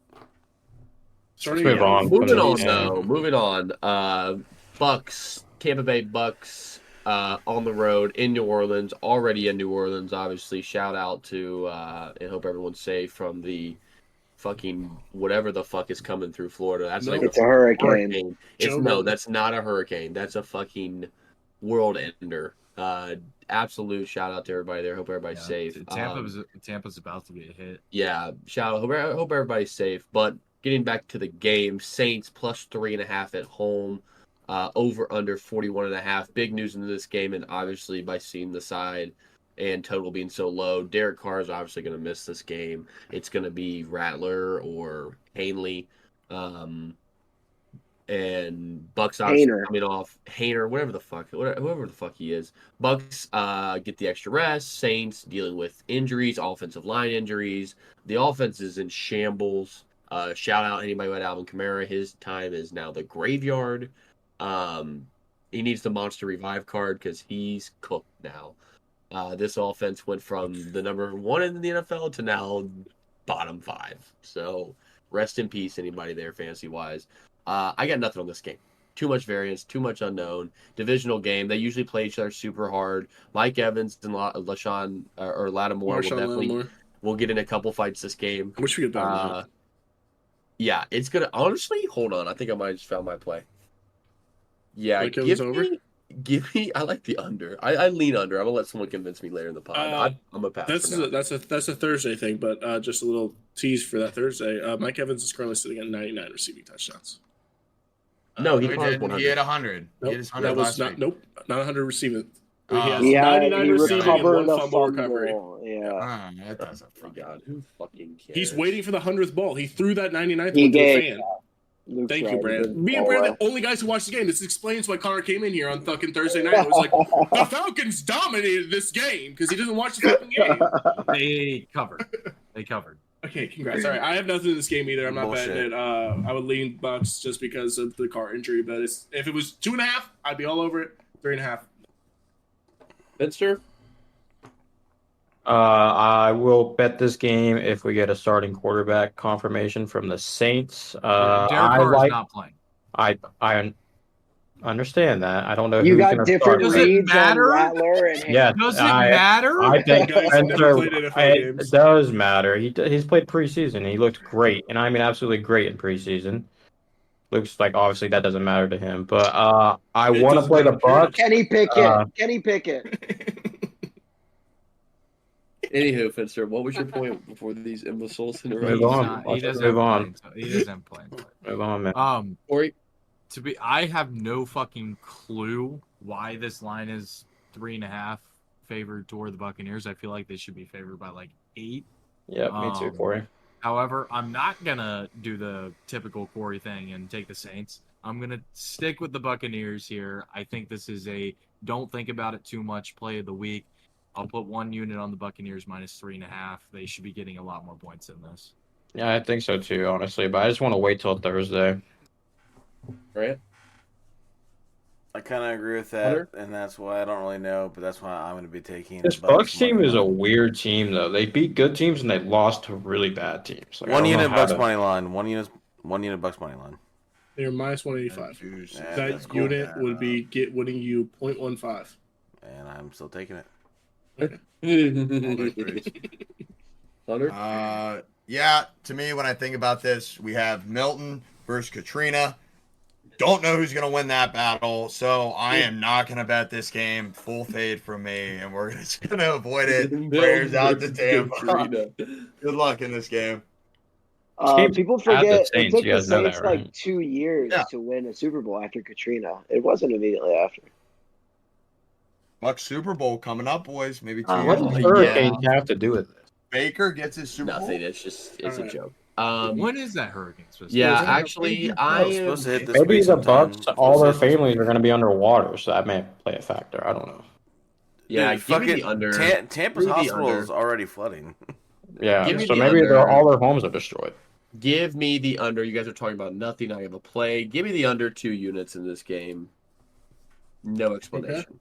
Speaker 3: Starting
Speaker 5: Let's move on.
Speaker 2: Moving on
Speaker 5: Yeah.
Speaker 2: though. Moving on. Bucks, Tampa Bay Bucks, on the road in New Orleans. Already in New Orleans, obviously. Shout out to and hope everyone's safe from the fucking whatever the fuck is coming through Florida. That's
Speaker 3: No.
Speaker 2: like
Speaker 6: It's a hurricane.
Speaker 2: It's
Speaker 3: Joe
Speaker 2: no,
Speaker 3: Rogan.
Speaker 2: that's not a hurricane. That's a fucking world ender. Absolute shout out to everybody there. Hope everybody's safe.
Speaker 4: Tampa's about to be a hit.
Speaker 2: Yeah, shout out. Hope everybody's safe. But getting back to the game, Saints plus 3.5 at home, over under 41.5. Big news in this game, and obviously by seeing the side and total being so low, Derek Carr is obviously going to miss this game. It's going to be Rattler or Hanley. And Bucks obviously
Speaker 6: Hayner.
Speaker 2: coming off Hayner, whoever the fuck he is. Bucks get the extra rest. Saints dealing with injuries, offensive line injuries. The offense is in shambles. Shout out anybody who had Alvin Kamara. His time is now the graveyard. He needs the Monster Revive card because he's cooked now. This offense went from the number 1 in the NFL to now bottom 5. So rest in peace, anybody there, fantasy wise. I got nothing on this game. Too much variance, too much unknown. Divisional game. They usually play each other super hard. Mike Evans and LaShawn or Lattimore
Speaker 3: Marshawn
Speaker 2: will definitely
Speaker 3: Lattimore.
Speaker 2: will get in a couple fights this game.
Speaker 3: I wish we could bet on
Speaker 2: Uh,
Speaker 3: that.
Speaker 2: yeah, it's gonna honestly. Hold on, I think I might have just found my play. Yeah,
Speaker 3: Mike Evans over?
Speaker 2: Give me. I like the under. I lean under. I'm gonna let someone convince me later in the pod. I'm a pass.
Speaker 3: That's
Speaker 2: for now.
Speaker 3: that's a Thursday thing, but just a little tease for that Thursday. Mike Evans is currently sitting at 99 receiving touchdowns.
Speaker 2: No, he
Speaker 4: he
Speaker 2: caught
Speaker 4: did.
Speaker 2: 100.
Speaker 4: He had 100. He had his 100
Speaker 3: that was
Speaker 4: last
Speaker 3: not.
Speaker 4: week.
Speaker 3: Nope, not 100 receiving.
Speaker 4: Oh.
Speaker 3: He has
Speaker 6: He
Speaker 3: 99 receiving and
Speaker 6: recovered
Speaker 3: 1
Speaker 6: a
Speaker 3: fumble recovery.
Speaker 6: fumble. Yeah.
Speaker 4: That doesn't
Speaker 2: Oh my
Speaker 4: fucking-
Speaker 2: God, who fucking cares?
Speaker 3: He's waiting for the 100th ball. He threw that 99th
Speaker 6: He
Speaker 3: one to a
Speaker 6: gave-
Speaker 3: fan.
Speaker 6: Luke's
Speaker 3: Thank you,
Speaker 6: right, he
Speaker 3: Brand.
Speaker 6: didn't
Speaker 3: Me and
Speaker 6: fall
Speaker 3: Brand,
Speaker 6: away.
Speaker 3: the only guys who watched the game. This explains why Connor came in here on fucking Thursday night. I was like, the Falcons dominated this game because he doesn't watch the fucking game.
Speaker 4: They covered. They covered.
Speaker 3: Okay, congrats. All right, I have nothing in this game either. I'm not
Speaker 8: Bullshit.
Speaker 3: betting it. I would lean Bucks just because of the Carr injury, but if it was 2.5, I'd be all over it. 3.5.
Speaker 2: Finster?
Speaker 5: I will bet this game if we get a starting quarterback confirmation from the Saints.
Speaker 4: Derek
Speaker 5: I
Speaker 4: Carr
Speaker 5: like.
Speaker 4: is not playing.
Speaker 5: I understand that. I don't know
Speaker 6: You
Speaker 5: who's
Speaker 6: got
Speaker 5: going to
Speaker 6: different
Speaker 5: start.
Speaker 4: Does it
Speaker 6: reads on
Speaker 4: matter?
Speaker 6: Rattler and
Speaker 5: Yeah,
Speaker 4: Does it
Speaker 5: I-
Speaker 4: matter?
Speaker 5: I think
Speaker 3: Guys who never
Speaker 5: Spencer,
Speaker 3: played NFL
Speaker 5: it
Speaker 3: games.
Speaker 5: does matter. He's played preseason. He looked great, and I mean absolutely great in preseason. Looks like obviously that doesn't matter to him, but I
Speaker 3: It
Speaker 5: want to
Speaker 3: doesn't
Speaker 5: play the
Speaker 3: matter, period.
Speaker 5: Bucks.
Speaker 6: Kenny Pickett. Kenny Pickett.
Speaker 2: Anywho, Finster, what was your point before these imbeciles interrupted?
Speaker 5: Move on.
Speaker 4: He
Speaker 5: Let's
Speaker 4: doesn't
Speaker 5: move
Speaker 4: play
Speaker 5: on.
Speaker 4: until- He doesn't play.
Speaker 5: Move on, man.
Speaker 2: Corey?
Speaker 4: I have no fucking clue why this line is 3.5 favored toward the Buccaneers. I feel like they should be favored by like 8.
Speaker 5: Yeah, me too, Corey.
Speaker 4: However, I'm not gonna do the typical Corey thing and take the Saints. I'm gonna stick with the Buccaneers here. I think this is a don't think about it too much play of the week. I'll put 1 unit on the Buccaneers minus 3.5. They should be getting a lot more points in this.
Speaker 5: Yeah, I think so too, honestly. But I just want to wait till Thursday.
Speaker 2: Right?
Speaker 8: I kind of agree with that,
Speaker 2: Hunter?
Speaker 8: and that's why I don't really know, but that's why I'm going to be taking
Speaker 5: This
Speaker 8: the Bucks
Speaker 5: Bucks team
Speaker 8: money
Speaker 5: is a
Speaker 8: line.
Speaker 5: weird team, though. They beat good teams and they lost to really bad teams. Like, I
Speaker 8: One
Speaker 5: don't know
Speaker 8: unit
Speaker 5: how
Speaker 8: Bucks
Speaker 5: to-
Speaker 8: money line. One unit Bucks money line.
Speaker 3: They're minus 185.
Speaker 8: Yeah,
Speaker 3: That
Speaker 8: that's cool.
Speaker 3: unit would be winning you 0.15.
Speaker 8: And I'm still taking it.
Speaker 2: Hunter?
Speaker 7: Yeah, to me, when I think about this, we have Milton versus Katrina. Don't know who's going to win that battle, so I am not going to bet this game. Full fade from me, and we're just going to avoid it. Prayers out to Tampa. Good luck in this game.
Speaker 5: Chiefs
Speaker 6: People
Speaker 5: at the
Speaker 6: forget it
Speaker 5: Saints,
Speaker 6: took
Speaker 5: you
Speaker 6: the
Speaker 5: guys know that,
Speaker 6: Saints
Speaker 5: right?
Speaker 6: like 2 years
Speaker 7: Yeah.
Speaker 6: to win a Super Bowl after Katrina. It wasn't immediately after.
Speaker 7: Bucks Super Bowl coming up, boys. Maybe 2
Speaker 5: What
Speaker 7: years.
Speaker 5: does
Speaker 2: yeah.
Speaker 5: Hurricanes have to do with this?
Speaker 7: Baker gets his Super Bowl.
Speaker 2: Nothing. It's a
Speaker 3: Alright.
Speaker 2: joke.
Speaker 4: When is that hurricane supposed to
Speaker 2: Yeah,
Speaker 4: be?
Speaker 2: actually,
Speaker 8: Oh, it's supposed to hit this
Speaker 5: Maybe
Speaker 8: week
Speaker 5: the
Speaker 8: sometime.
Speaker 5: Bucks, all their families are going to be underwater, so that may play a factor. I don't know.
Speaker 2: Yeah,
Speaker 8: Dude,
Speaker 2: give me
Speaker 8: fucking
Speaker 2: the under.
Speaker 8: Tampa's
Speaker 2: Give me the
Speaker 8: hospital
Speaker 2: under.
Speaker 8: is already flooding.
Speaker 5: Yeah,
Speaker 2: Give me
Speaker 5: so
Speaker 2: the
Speaker 5: maybe
Speaker 2: under.
Speaker 5: all their homes are destroyed.
Speaker 2: Give me the under. You guys are talking about nothing. I have a play. Give me the under 2 units in this game. No explanation.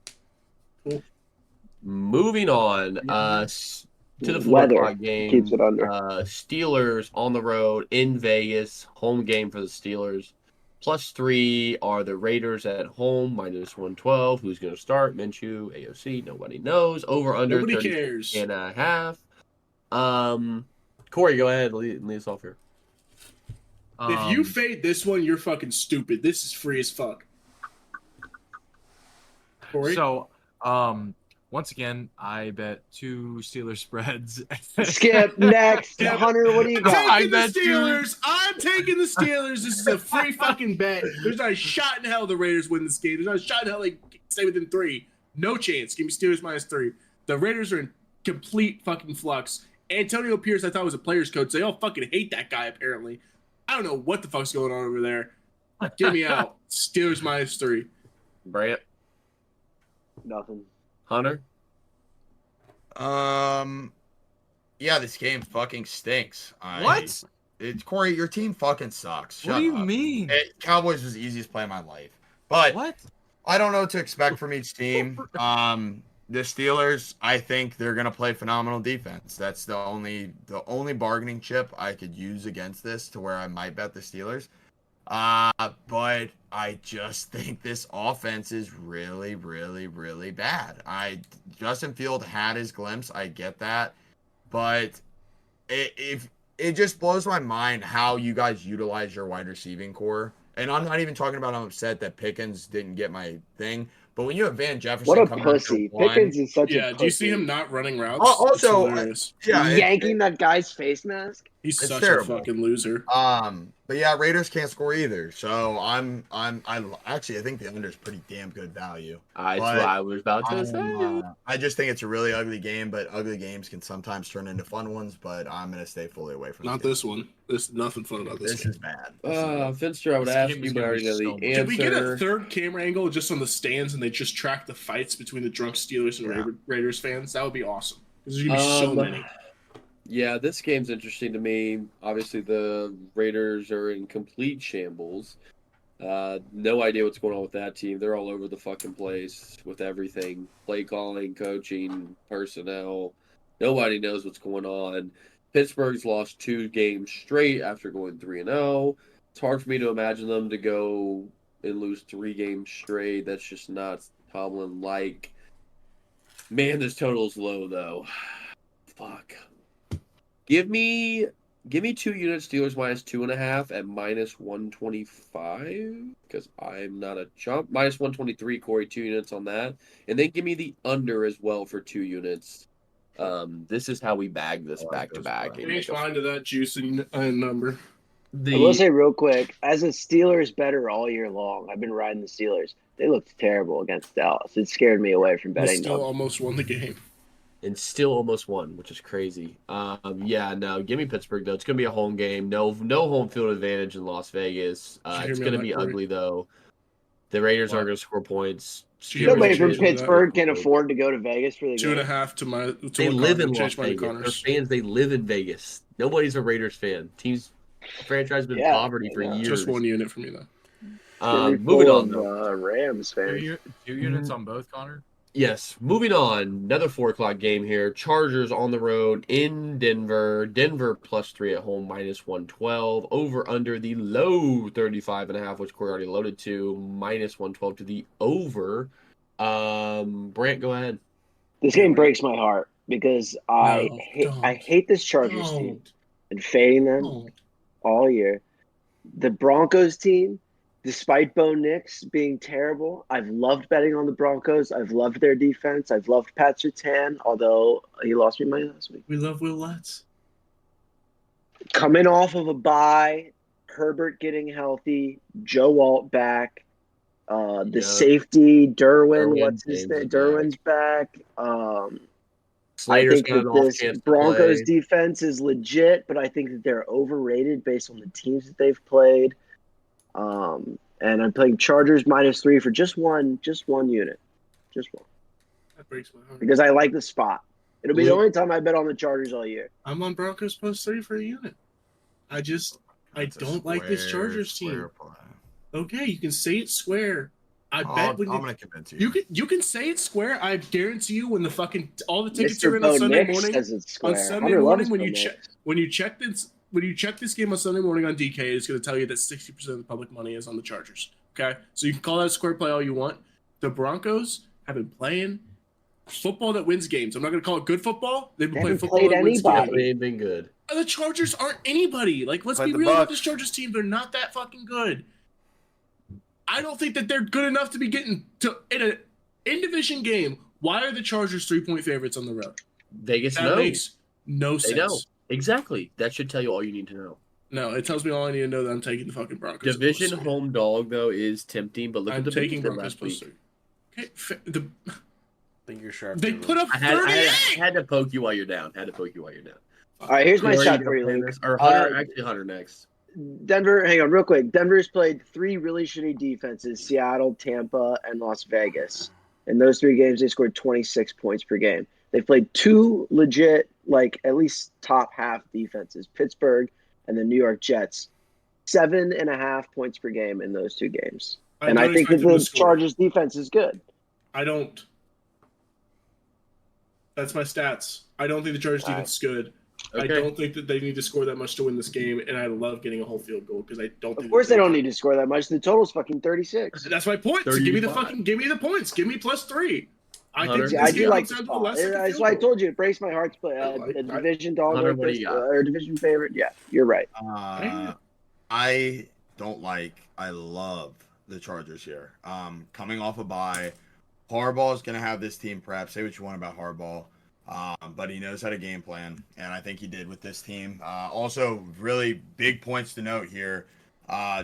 Speaker 3: Cool.
Speaker 2: Moving on. To the 4
Speaker 6: Weather
Speaker 2: o'clock game.
Speaker 6: keeps it under.
Speaker 2: Steelers on the road in Vegas. Home game for the Steelers. +3 are the Raiders at home. -112. Who's going to start? Minshew, AOC. Nobody knows. Over under
Speaker 3: Nobody
Speaker 2: 36.5. Corey, go ahead. Lead us off here.
Speaker 3: If you fade this one, you're fucking stupid. This is free as fuck. Corey?
Speaker 4: So, once again, I bet 2 Steelers spreads.
Speaker 6: Skip next.
Speaker 3: Skip.
Speaker 6: Hunter, what do you
Speaker 3: I'm
Speaker 6: got?
Speaker 3: taking the
Speaker 4: bet you-
Speaker 3: Steelers. I'm taking the Steelers. This is a free fucking bet. There's not a shot in hell the Raiders win this game. There's not a shot in hell they stay within 3. No chance. Give me Steelers -3. The Raiders are in complete fucking flux. Antonio Pierce, I thought was a player's coach. They all fucking hate that guy, apparently. I don't know what the fuck's going on over there. Get me out. Steelers -3.
Speaker 2: Brant,
Speaker 6: Nothing.
Speaker 2: Hunter.
Speaker 7: Yeah, this game fucking stinks.
Speaker 4: What?
Speaker 7: Corey, your team fucking sucks. Shut
Speaker 4: What do you
Speaker 7: up.
Speaker 4: mean?
Speaker 7: Cowboys was the easiest play of my life. But
Speaker 4: What?
Speaker 7: I don't know what to expect from each team. The Steelers, I think they're gonna play phenomenal defense. That's the only bargaining chip I could use against this to where I might bet the Steelers. But I just think this offense is really, really, really bad. Justin Field had his glimpse, I get that, but it just blows my mind how you guys utilize your wide receiving core. And I'm not even talking about I'm upset that Pickens didn't get my thing. But when you have Van Jefferson,
Speaker 6: What a
Speaker 7: coming out
Speaker 6: pussy.
Speaker 7: there one-
Speaker 6: Pickens is such a
Speaker 3: Yeah,
Speaker 6: pussy.
Speaker 3: do you see him not running routes?
Speaker 7: Also,
Speaker 3: It's hilarious.
Speaker 7: yeah,
Speaker 6: yanking that guy's face mask?
Speaker 3: He's
Speaker 7: it's
Speaker 3: such
Speaker 7: terrible.
Speaker 3: a fucking loser.
Speaker 7: But yeah, Raiders can't score either. So I actually I think the under is pretty damn good value.
Speaker 2: That's
Speaker 7: But
Speaker 2: what I was about to say.
Speaker 7: I just think it's a really ugly game, but ugly games can sometimes turn into fun ones. But I'm gonna stay fully away from
Speaker 3: Not
Speaker 7: game.
Speaker 3: this one. There's nothing fun about this
Speaker 7: This
Speaker 3: game.
Speaker 7: is bad.
Speaker 2: Finster, I would
Speaker 4: This
Speaker 2: ask
Speaker 4: game
Speaker 2: you,
Speaker 4: is
Speaker 2: but I
Speaker 4: gonna
Speaker 2: already
Speaker 4: be
Speaker 2: know the
Speaker 4: so much.
Speaker 2: answer.
Speaker 3: Did we get a third camera angle just on the stands and they just track the fights between the drunk Steelers and Raiders fans? That would be awesome. Because there's going to be so many.
Speaker 2: Yeah, this game's interesting to me. Obviously, the Raiders are in complete shambles. No idea what's going on with that team. They're all over the fucking place with everything. Play calling, coaching, personnel. Nobody knows what's going on. Pittsburgh's lost 2 games straight after going 3-0. It's hard for me to imagine them to go and lose 3 games straight. That's just not Tomlin-like. Man, this total's low, though. Fuck. Give me 2 units, Steelers -2.5 at -125, because I'm not a chump. -123, Corey, 2 units on that. And then give me the under as well for 2 units. This is how we bag this back-to-back. and
Speaker 3: Change
Speaker 2: make a-
Speaker 3: mine to that juicy number.
Speaker 6: I will say real quick, as a Steelers better all year long, I've been riding the Steelers. They looked terrible against Dallas. It scared me away from
Speaker 3: They
Speaker 6: betting
Speaker 3: still
Speaker 6: them.
Speaker 3: almost won the game.
Speaker 2: And still almost won, which is crazy. Yeah, no, give me Pittsburgh, though. It's going to be a home game. No home field advantage in Las Vegas.
Speaker 3: Did you hear
Speaker 2: It's
Speaker 3: me
Speaker 2: going to
Speaker 3: on
Speaker 2: be
Speaker 3: that, Corey?
Speaker 2: ugly, though. The Raiders
Speaker 3: What?
Speaker 2: aren't going to score points.
Speaker 3: Did you hear me
Speaker 6: Nobody
Speaker 3: on
Speaker 6: from
Speaker 3: that?
Speaker 6: Pittsburgh can afford to go to Vegas for the game.
Speaker 3: 2.5 to my. To
Speaker 2: They
Speaker 3: my
Speaker 2: live in
Speaker 3: Connors.
Speaker 2: Las
Speaker 3: Change mine to
Speaker 2: Vegas. They're
Speaker 3: Connors.
Speaker 2: fans. They live in Vegas. Nobody's a Raiders fan. Franchise has been
Speaker 6: Yeah,
Speaker 2: poverty for
Speaker 6: yeah.
Speaker 2: years.
Speaker 3: Just 1 unit for me, though.
Speaker 6: It's gonna be
Speaker 2: Moving
Speaker 6: full
Speaker 2: on,
Speaker 6: of,
Speaker 2: though.
Speaker 6: Rams fans.
Speaker 4: 2 units on both, Connor?
Speaker 2: Yes. Moving on. Another 4 o'clock game here. Chargers on the road in Denver. Denver +3 at home, -112. Over under the low 35.5, which Corey already loaded to, -112 to the over. Brant, go ahead.
Speaker 6: This game breaks my heart because I
Speaker 3: don't.
Speaker 6: hate this Chargers team.
Speaker 3: Don't.
Speaker 6: Been fading them
Speaker 3: Don't.
Speaker 6: all year. The Broncos team, despite Bo Nix being terrible, I've loved betting on the Broncos. I've loved their defense. I've loved Pat Surtain, although he lost me money last week.
Speaker 3: We love Will Lutz.
Speaker 6: Coming off of a bye, Herbert getting healthy, Joe Walt back, the safety, Derwin, what's his name? Derwin's back. I think that this Broncos defense is legit, but I think that they're overrated based on the teams that they've played. And I'm playing Chargers -3 for just one unit. Just one.
Speaker 3: That breaks my heart.
Speaker 6: Because I like the spot. It'll be the only time I bet on the Chargers all year.
Speaker 3: I'm on Broncos +3 for a unit. I don't like this Chargers team. Okay, you can say it's square. I'm gonna convince you. You can say it's square. I guarantee you, when the fucking all the tickets
Speaker 6: Mr.
Speaker 3: are in on
Speaker 6: Bo
Speaker 3: Sunday
Speaker 6: Nix
Speaker 3: morning,
Speaker 6: says it's square.
Speaker 3: on Sunday
Speaker 6: Hunter
Speaker 3: morning
Speaker 6: loves
Speaker 3: when you
Speaker 6: Bo
Speaker 3: check this game on Sunday morning on DK, it's going to tell you that 60% of the public money is on the Chargers. Okay, so you can call that a square play all you want. The Broncos have been playing football that wins games. I'm not going to call it good football. They've been playing football that wins games.
Speaker 2: They've been good.
Speaker 3: The Chargers aren't anybody. Like, let's
Speaker 8: But
Speaker 3: be
Speaker 8: the
Speaker 3: real about
Speaker 8: Bucs-
Speaker 3: this Chargers team. They're not that fucking good. I don't think that they're good enough to be getting to in an in-division game. Why are the Chargers 3-point favorites on the road?
Speaker 2: Vegas
Speaker 3: That
Speaker 2: knows.
Speaker 3: makes no
Speaker 2: They
Speaker 3: sense.
Speaker 2: know. Exactly. That should tell you all you need to know.
Speaker 3: No, it tells me all I need to know that I'm taking the fucking Broncos.
Speaker 2: Division
Speaker 3: +3.
Speaker 2: home dog, though, is tempting, but look
Speaker 3: I'm
Speaker 2: at the
Speaker 3: taking
Speaker 2: Bills did
Speaker 3: Broncos
Speaker 2: last week.
Speaker 3: +3. Okay,
Speaker 8: I think you're sharp.
Speaker 3: they put up
Speaker 2: I
Speaker 3: 38.
Speaker 2: had to poke you while you're down.
Speaker 6: All right, here's my
Speaker 2: Corey,
Speaker 6: stat
Speaker 2: you
Speaker 6: for you,
Speaker 2: gonna play
Speaker 6: Luke.
Speaker 2: this? Or Hunter, Hunter next.
Speaker 6: Denver, hang on real quick. Denver's played 3 really shitty defenses, Seattle, Tampa, and Las Vegas. In those 3 games, they scored 26 points per game. They've played 2 legit, like at least top half defenses, Pittsburgh and the New York Jets. 7.5 points per game in those 2 games. And I think that the Chargers defense is good.
Speaker 3: I don't. That's my stats. I don't think the Chargers defense is good.
Speaker 2: Okay.
Speaker 3: I don't think that they need to score that much to win this game, and I love getting a whole field goal because I don't think.
Speaker 6: Of course, they don't need to score that much. The total's fucking 36.
Speaker 3: That's my point. So give me the
Speaker 2: 35.
Speaker 3: give me the points. Give me +3. I
Speaker 2: Hunter?
Speaker 3: think
Speaker 6: I
Speaker 3: this
Speaker 6: do
Speaker 3: game
Speaker 6: like
Speaker 3: comes
Speaker 6: the
Speaker 3: down to
Speaker 6: spot.
Speaker 3: less than a
Speaker 6: That's
Speaker 3: field
Speaker 6: why I
Speaker 3: goal.
Speaker 6: told you it breaks my heart to play a division dog
Speaker 2: Hunter,
Speaker 6: like
Speaker 2: what do
Speaker 6: this,
Speaker 2: you got?
Speaker 6: or a division favorite. Yeah, you're right.
Speaker 7: I don't like. I love the Chargers here. Coming off a bye, Harbaugh is going to have this team prepped. Say what you want about Harbaugh, but he knows how to game plan, and I think he did with this team. Also, really big points to note here.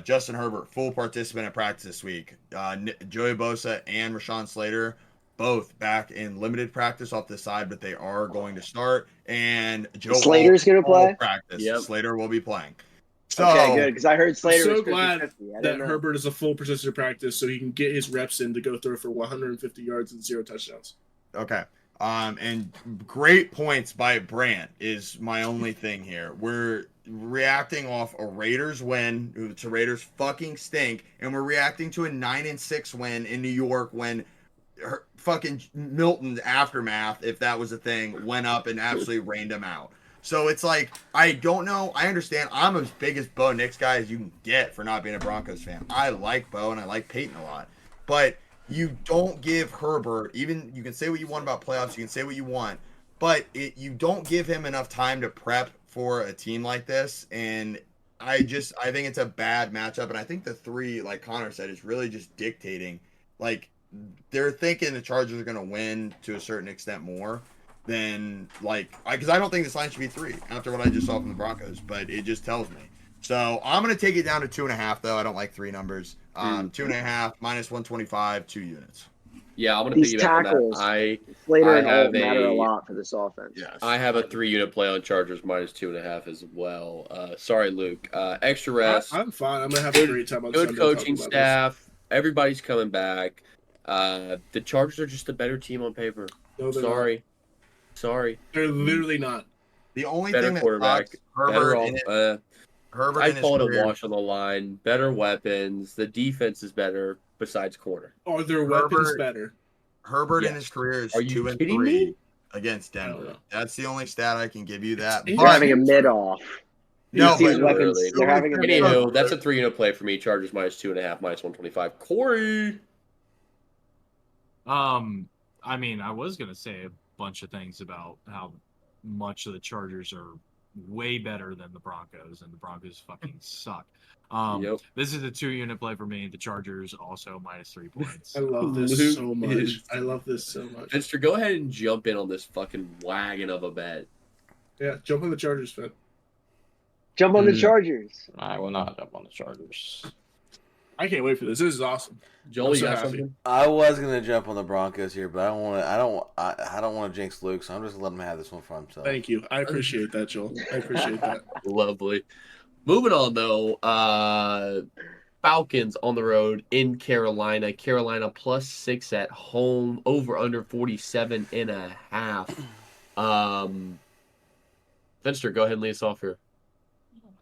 Speaker 7: Justin Herbert, full participant in practice this week. Joey Bosa and Rashawn Slater, both back in limited practice off the side, but they are going to start. And Joe
Speaker 6: Slater's going to play?
Speaker 7: Practice.
Speaker 2: Yep.
Speaker 7: Slater will be playing. So,
Speaker 6: Okay, good, because I heard Slater
Speaker 3: so
Speaker 6: was
Speaker 3: glad
Speaker 6: 50-50. I
Speaker 3: that
Speaker 6: didn't know.
Speaker 3: Herbert is a full participant practice, so he can get his reps in to go throw for 150 yards and 0 touchdowns.
Speaker 7: Okay. And great points by Brant is my only thing here. We're reacting off a Raiders win. The Raiders fucking stink, and we're reacting to a 9-6 win in New York when fucking Milton's aftermath, if that was a thing, went up and absolutely rained him out. So it's like, I don't know. I understand. I'm as big as Bo Nix guy as you can get for not being a Broncos fan. I like Bo and I like Peyton a lot. But you don't give Herbert, even you can say what you want about playoffs, you can say what you want, but you don't give him enough time to prep for a team like this. And I think it's a bad matchup. And I think the 3, like Connor said, is really just dictating. Like, they're thinking the Chargers are going to win to a certain extent more than, like, because I don't think this line should be 3 after what I just saw from the Broncos, but it just tells me. So I'm going to take it down to 2.5, though. I don't like 3 numbers. 2.5, -125, 2 units.
Speaker 2: Yeah, I'm going to piggyback on that.
Speaker 6: Slater
Speaker 2: I
Speaker 6: and
Speaker 2: have
Speaker 6: Holt matter a lot for this offense.
Speaker 7: Yes.
Speaker 2: I have a 3-unit play on Chargers -2.5 as well. Sorry, Luke. Extra rest.
Speaker 3: I'm fine. I'm going to have a great time on
Speaker 2: Good
Speaker 3: Sunday
Speaker 2: coaching
Speaker 3: talking about
Speaker 2: staff. Everybody's coming back. The Chargers are just a better team on paper.
Speaker 3: this. No, they're
Speaker 2: Sorry.
Speaker 3: not. They're literally not.
Speaker 7: The only
Speaker 2: Better
Speaker 7: thing that
Speaker 2: quarterback.
Speaker 7: sucks,
Speaker 2: Better
Speaker 7: Herbert
Speaker 2: I
Speaker 7: in his
Speaker 2: call it a
Speaker 7: career,
Speaker 2: wash on the line. Better weapons. The defense is better besides corner.
Speaker 3: Are their weapons
Speaker 7: Herbert-
Speaker 3: better?
Speaker 7: Herbert in
Speaker 2: Yes.
Speaker 7: his career is
Speaker 2: Are you
Speaker 7: 2-3
Speaker 2: kidding me?
Speaker 7: against
Speaker 3: I don't
Speaker 7: Denver.
Speaker 3: know.
Speaker 7: That's the only stat I can give you that.
Speaker 3: They're
Speaker 6: They're
Speaker 7: But
Speaker 6: having a mid off.
Speaker 7: no,
Speaker 6: These teams
Speaker 7: but
Speaker 6: weapons. They're having a mid off.
Speaker 2: Anywho, that's a 3-unit play for me. Chargers -2.5, -125. Corey.
Speaker 4: I mean, I was gonna say a bunch of things about how much of the Chargers are way better than the Broncos, and the Broncos fucking suck.
Speaker 2: Yep.
Speaker 4: This is a 2-unit play for me. The Chargers also -3 points.
Speaker 3: I love this
Speaker 2: Luke
Speaker 3: so much.
Speaker 2: is-
Speaker 3: I love this so much.
Speaker 2: Finster, go ahead and jump in on this fucking wagon of a bet.
Speaker 3: Yeah, jump on the Chargers, fan.
Speaker 6: Jump on the Chargers.
Speaker 5: I will not jump on the Chargers.
Speaker 3: I can't wait for this. This is awesome.
Speaker 2: Joel,
Speaker 3: I'm
Speaker 2: you
Speaker 3: so
Speaker 2: got
Speaker 3: happy.
Speaker 2: something?
Speaker 8: I was gonna jump on the Broncos here, but I don't want to jinx Luke, so I'm just gonna let him have this one for himself.
Speaker 3: Thank you. I appreciate that, Joel. I appreciate that.
Speaker 2: Lovely. Moving on, though. Falcons on the road in Carolina. Carolina +6 at home. Over under 47.5. Finster, go ahead and lead us off here.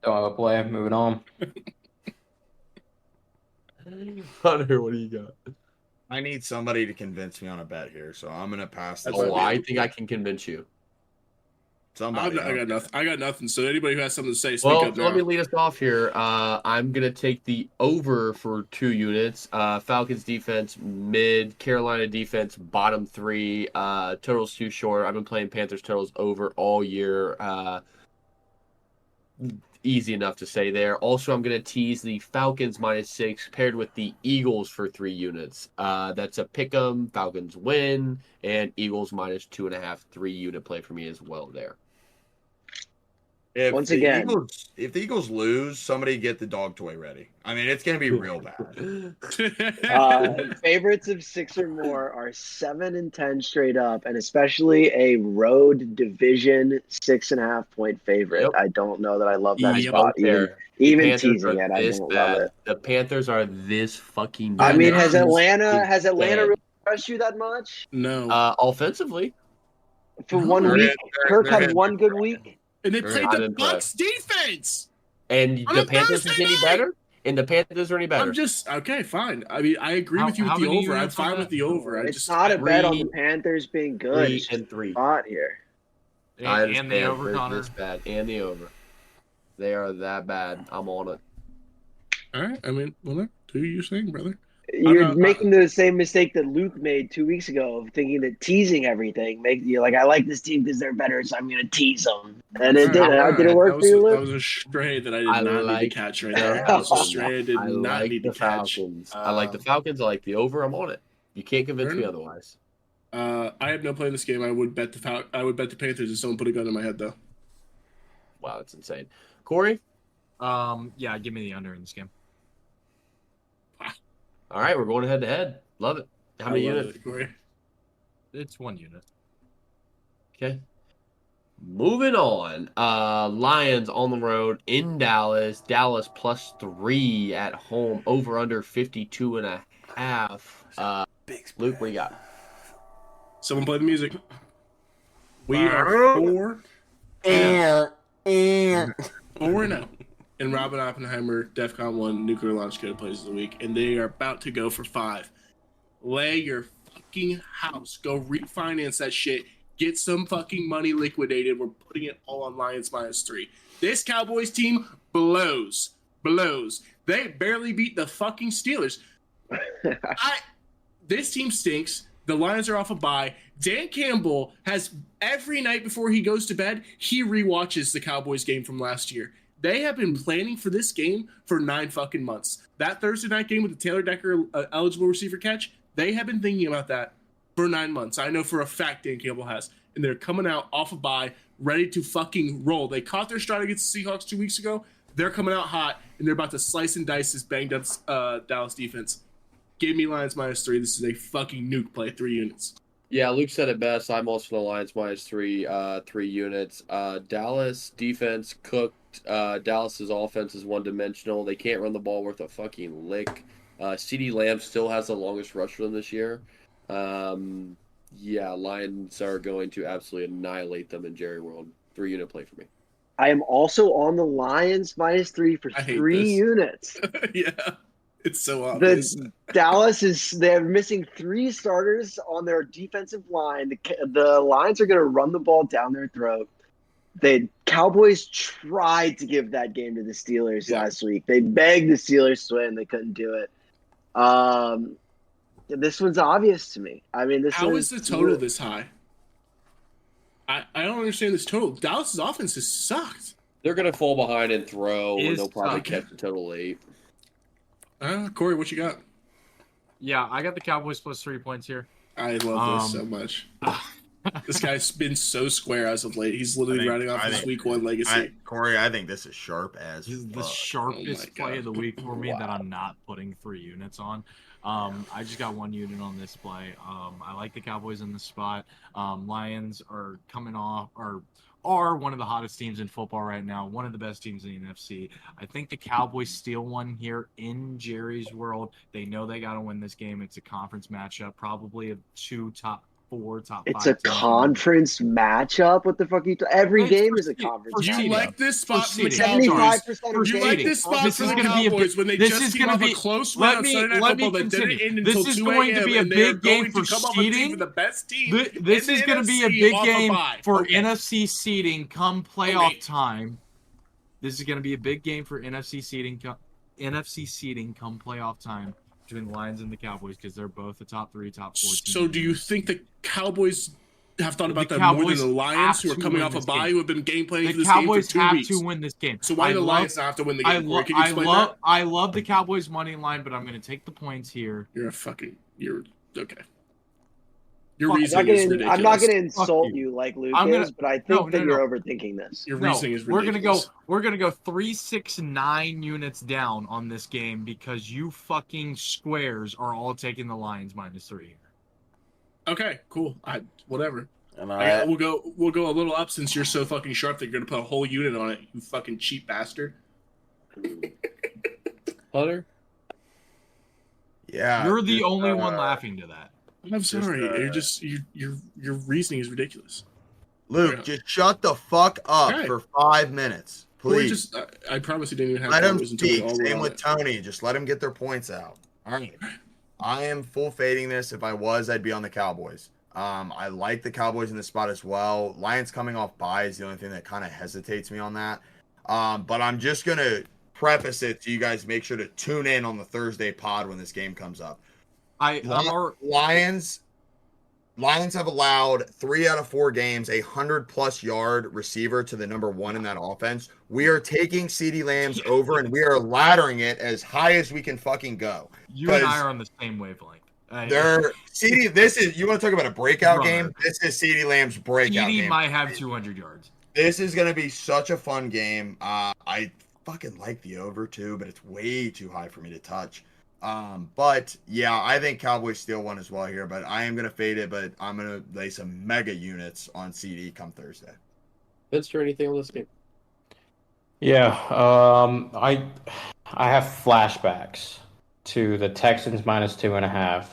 Speaker 5: Don't have a play. Moving on.
Speaker 2: Hunter, what do you got?
Speaker 7: I need somebody to convince me on a bet here, so I'm gonna pass this.
Speaker 3: That's
Speaker 2: Oh,
Speaker 3: what
Speaker 2: I think I can convince you.
Speaker 7: Somebody.
Speaker 3: I got nothing. I got nothing. So anybody who has something to say, speak
Speaker 2: Well,
Speaker 3: up now.
Speaker 2: let me lead us off here. I'm going to take the over for 2 units. Falcons defense, mid. Carolina defense, bottom 3. Totals too short. I've been playing Panthers totals over all year. Easy enough to say there. Also, I'm going to tease the Falcons -6 paired with the Eagles for 3 units. That's a pick 'em. Falcons win, and Eagles -2.5, 3-unit play for me as well there.
Speaker 7: If
Speaker 6: Once
Speaker 7: the
Speaker 6: again-
Speaker 7: if the Eagles lose, somebody get the dog toy ready. I mean, it's gonna be real bad.
Speaker 6: Favorites of 6 or more are 7 and 10 straight up, and especially a road division 6.5 point favorite.
Speaker 2: Yep.
Speaker 6: I don't know that I love that
Speaker 2: Yep,
Speaker 6: spot.
Speaker 2: there.
Speaker 6: Even
Speaker 2: Panthers
Speaker 6: teasing
Speaker 2: are
Speaker 6: it, I
Speaker 2: this
Speaker 6: don't
Speaker 2: bad.
Speaker 6: love it.
Speaker 2: The Panthers are this fucking
Speaker 6: I
Speaker 2: bad.
Speaker 6: mean,
Speaker 2: They're
Speaker 6: has
Speaker 2: this
Speaker 6: Atlanta
Speaker 2: fucking bad.
Speaker 6: really impressed you that much?
Speaker 3: No.
Speaker 2: Offensively,
Speaker 6: For 1
Speaker 7: They're
Speaker 6: week,
Speaker 7: hit-
Speaker 6: Kirk
Speaker 7: they're
Speaker 6: had
Speaker 7: hit-
Speaker 6: 1 good week.
Speaker 3: And they
Speaker 2: They're
Speaker 3: played
Speaker 2: not
Speaker 3: the
Speaker 2: impressed.
Speaker 3: Bucks defense.
Speaker 2: and
Speaker 3: On
Speaker 2: the
Speaker 3: a
Speaker 2: Panthers is
Speaker 3: Thursday
Speaker 2: any
Speaker 3: night!
Speaker 2: better. And the Panthers are any better.
Speaker 3: I'm just okay, fine. I mean, I agree with you
Speaker 4: How
Speaker 3: with the
Speaker 4: many
Speaker 3: over. I'm
Speaker 4: units was
Speaker 3: fine
Speaker 4: that?
Speaker 3: with the over. I
Speaker 6: It's
Speaker 3: just
Speaker 6: not a bet on the
Speaker 2: 3
Speaker 6: Panthers being good.
Speaker 2: 3
Speaker 6: It's just
Speaker 2: and 3.
Speaker 6: a spot here.
Speaker 2: I
Speaker 4: And the
Speaker 2: understand.
Speaker 4: over,
Speaker 2: They're
Speaker 4: Connor.
Speaker 2: this bad, and the over. They are that bad. I'm on it.
Speaker 3: all right. I mean, well, do your thing, brother.
Speaker 6: You're
Speaker 3: not-
Speaker 6: making the same mistake that Luke made 2 weeks ago of thinking that teasing everything make you like, I like this team because they're better, so I'm going to tease them. And it did.
Speaker 3: All right.
Speaker 6: Did it work
Speaker 3: that
Speaker 6: for you,
Speaker 3: That
Speaker 6: Luke?
Speaker 3: was a stray that I did
Speaker 2: I
Speaker 3: not need
Speaker 2: like
Speaker 3: to catch right
Speaker 2: the
Speaker 3: there. That was a
Speaker 6: Falcons.
Speaker 3: stray I did
Speaker 2: I
Speaker 3: not
Speaker 2: like
Speaker 3: need
Speaker 2: the
Speaker 3: to catch.
Speaker 2: Falcons. I like the Falcons. I like the over. I'm on it. You can't convince me
Speaker 3: Fair
Speaker 2: otherwise.
Speaker 3: I have no play in this game. I would bet I would bet the Panthers if someone put a gun in my head, though.
Speaker 2: Wow, that's insane. Corey.
Speaker 4: Yeah, give me the under in this game.
Speaker 2: All right, we're going head to head. Love it. How many
Speaker 3: I love
Speaker 2: units?
Speaker 3: it, Corey.
Speaker 4: It's 1 unit.
Speaker 2: Okay. Moving on. Lions on the road in Dallas. Dallas +3 at home. Over under 52.5.
Speaker 8: Big
Speaker 2: Luke, what do you got?
Speaker 3: Someone play the music. We are 4-0. And Robin Oppenheimer, DEFCON 1 nuclear launch code plays of the week, and they are about to go for 5. Lay your fucking house. Go refinance that shit. Get some fucking money liquidated. We're putting it all on Lions -3. This Cowboys team blows. They barely beat the fucking Steelers. This team stinks. The Lions are off a bye. Dan Campbell has every night before he goes to bed, he rewatches the Cowboys game from last year. They have been planning for this game for 9 fucking months. That Thursday night game with the Taylor Decker eligible receiver catch, they have been thinking about that for 9 months. I know for a fact Dan Campbell has. And they're coming out off a bye, ready to fucking roll. They caught their stride against the Seahawks 2 weeks ago. They're coming out hot, and they're about to slice and dice this banged up Dallas defense. Give me Lions -3. This is a fucking nuke play, 3 units.
Speaker 2: Yeah, Luke said it best. I'm also the Lions -3, 3 units. Dallas defense cooked. Dallas's offense is one-dimensional. They can't run the ball worth a fucking lick. CeeDee Lamb still has the longest rush for them this year. Yeah, Lions are going to absolutely annihilate them in Jerry World. 3-unit play for me.
Speaker 6: I am also on the Lions -3 for
Speaker 3: I hate
Speaker 6: 3
Speaker 3: this.
Speaker 6: units.
Speaker 3: Yeah. It's so obvious.
Speaker 6: They're missing 3 starters on their defensive line. The Lions are going to run the ball down their throat. The Cowboys tried to give that game to the Steelers last week. They begged the Steelers to win. They couldn't do it. This one's obvious to me. I mean,
Speaker 3: how is the total this high? I don't understand this total. Dallas's offense has sucked.
Speaker 2: They're going to fall behind and throw, and they'll probably
Speaker 4: tough.
Speaker 2: catch the total 8.
Speaker 3: Corey, what you got?
Speaker 4: Yeah, I got the Cowboys plus 3 points here.
Speaker 3: I love this so much. This guy's been so square as of late. He's literally riding off his week 1 legacy.
Speaker 7: Corey, I think this is sharp as
Speaker 4: This is the
Speaker 7: fuck.
Speaker 4: sharpest play of the week for me that I'm not putting 3 units on. I just got 1 unit on this play. I like the Cowboys in the spot. Lions are coming off, are one of the hottest teams in football right now, one of the best teams in the NFC. I think the Cowboys steal one here in Jerry's world. They know they got to win this game. It's a conference matchup, probably of 2 top 4, top 5.
Speaker 6: It's a conference matchup. What the fuck are you Every game is a conference matchup.
Speaker 3: You like this spot for the
Speaker 6: 75%
Speaker 3: Cowboys.
Speaker 6: of
Speaker 3: You like this spot for the Cowboys when they just came off a close win on Sunday Night Football that didn't end until 2 a.m.
Speaker 4: to be a
Speaker 3: and they're
Speaker 4: big game
Speaker 3: going
Speaker 4: for
Speaker 3: to come up with
Speaker 4: seeding.
Speaker 3: the best team.
Speaker 4: This
Speaker 3: in
Speaker 4: is
Speaker 3: the
Speaker 4: going to be a
Speaker 3: NFC
Speaker 4: big
Speaker 3: off a
Speaker 4: game
Speaker 3: bye.
Speaker 4: for
Speaker 3: Okay.
Speaker 4: NFC seeding come playoff time. This is going to be a big game for NFC seeding come playoff time between the Lions and the Cowboys because they're both the top 3, top 4 teams.
Speaker 3: So do you think the Cowboys have thought about
Speaker 4: The
Speaker 3: that more than
Speaker 4: Cowboys
Speaker 3: the Lions, who are
Speaker 4: have to
Speaker 3: coming
Speaker 4: win
Speaker 3: off a
Speaker 4: this
Speaker 3: bye,
Speaker 4: game.
Speaker 3: who have been game planning
Speaker 4: The
Speaker 3: for this game for
Speaker 4: Cowboys
Speaker 3: 2
Speaker 4: have
Speaker 3: weeks?
Speaker 4: to win this game.
Speaker 3: So why do the Lions not have to win the game? Corey? Can you explain that?
Speaker 4: I love the Cowboys money line, but I'm going to take the points here.
Speaker 3: You're okay. Your
Speaker 6: I'm
Speaker 3: reasoning
Speaker 6: not
Speaker 3: is
Speaker 6: gonna-
Speaker 3: ridiculous.
Speaker 6: I'm not going to
Speaker 4: Fuck
Speaker 6: insult
Speaker 4: you.
Speaker 6: you like Luke
Speaker 4: I'm gonna-
Speaker 6: is, but I think
Speaker 4: No,
Speaker 6: that
Speaker 4: no,
Speaker 6: you're
Speaker 4: no.
Speaker 6: overthinking this.
Speaker 3: Your
Speaker 4: No,
Speaker 3: reasoning is
Speaker 4: we're gonna
Speaker 3: ridiculous.
Speaker 4: We're gonna go 3, 6, 9 units down on this game because you fucking squares are all taking the Lions -3.
Speaker 3: Okay, cool. Whatever.
Speaker 8: And
Speaker 3: We'll go a little up since you're so fucking sharp that you're gonna put a whole unit on it. You fucking cheap bastard.
Speaker 2: Hunter?
Speaker 7: Yeah.
Speaker 4: You're the
Speaker 7: just,
Speaker 4: only one laughing to that.
Speaker 3: I'm sorry.
Speaker 7: Just,
Speaker 3: Your reasoning is ridiculous.
Speaker 7: Luke, just shut the fuck up
Speaker 3: Okay.
Speaker 7: for 5 minutes,
Speaker 3: Corey
Speaker 7: please.
Speaker 3: I promise you didn't even have
Speaker 7: Let him
Speaker 3: Cowboys until we
Speaker 7: speak.
Speaker 3: all were
Speaker 7: Same
Speaker 3: on
Speaker 7: with
Speaker 3: it.
Speaker 7: Tony. Just let him get their points out. All right. I am full fading this. If I was, I'd be on the Cowboys. I like the Cowboys in this spot as well. Lions coming off bye is the only thing that kind of hesitates me on that. But I'm just going to preface it so you guys make sure to tune in on the Thursday pod when this game comes up. Lions have allowed 3 out of 4 games, 100+ yard receiver to the number 1 in that offense. We are taking CeeDee Lamb's over and we are laddering it as high as we can fucking go.
Speaker 4: You and I are on the same wavelength.
Speaker 7: This is, you want to talk about a breakout
Speaker 4: Brother.
Speaker 7: game? This is CeeDee Lamb's breakout
Speaker 4: CeeDee
Speaker 7: game.
Speaker 4: might have 200 yards.
Speaker 7: This is going to be such a fun game. I fucking like the over too, but it's way too high for me to touch. But yeah, I think Cowboys steal one as well here, but I am going to fade it, but I'm going to lay some mega units on CD come Thursday.
Speaker 2: Vince, or anything on this game?
Speaker 5: Yeah, I have flashbacks to the Texans -2.5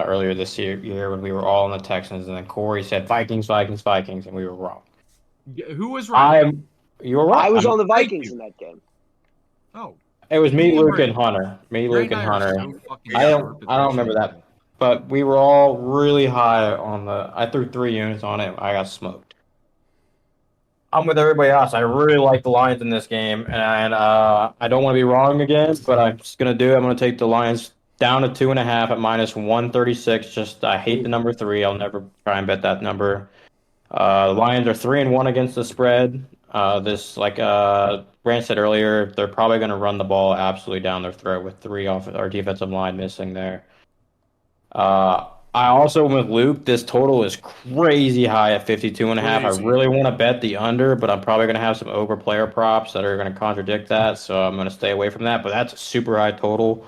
Speaker 5: earlier this year when we were all on the Texans, and then Corey said Vikings, and we were wrong.
Speaker 4: Who was right?
Speaker 5: You were right.
Speaker 6: I was on the
Speaker 4: Thank
Speaker 6: Vikings
Speaker 4: you.
Speaker 6: in that game.
Speaker 4: Oh,
Speaker 5: It was me,
Speaker 4: You
Speaker 5: Luke,
Speaker 4: were-
Speaker 5: and Hunter. Me,
Speaker 4: Ray
Speaker 5: Luke, and
Speaker 4: and I are
Speaker 5: Hunter.
Speaker 4: so fucking
Speaker 5: I
Speaker 4: sharp
Speaker 5: don't
Speaker 4: at
Speaker 5: remember
Speaker 4: this
Speaker 5: that, but we were all really high on the. I threw 3 units on it. I got smoked. I'm with everybody else. I really like the Lions in this game, and I don't want to be wrong again, but I'm just gonna do it. I'm gonna take the Lions down to 2.5 at -136. Just I hate the number 3. I'll never try and bet that number. The Lions are 3-1 against the spread. Like Grant said earlier, they're probably going to run the ball absolutely down their throat with 3 off our defensive line missing there. I also went with Luke. This total is crazy high at 52.5.
Speaker 3: Crazy.
Speaker 5: I really want to bet the under, but I'm probably going to have some over player props that are going to contradict that, so I'm going to stay away from that. But that's a super high total.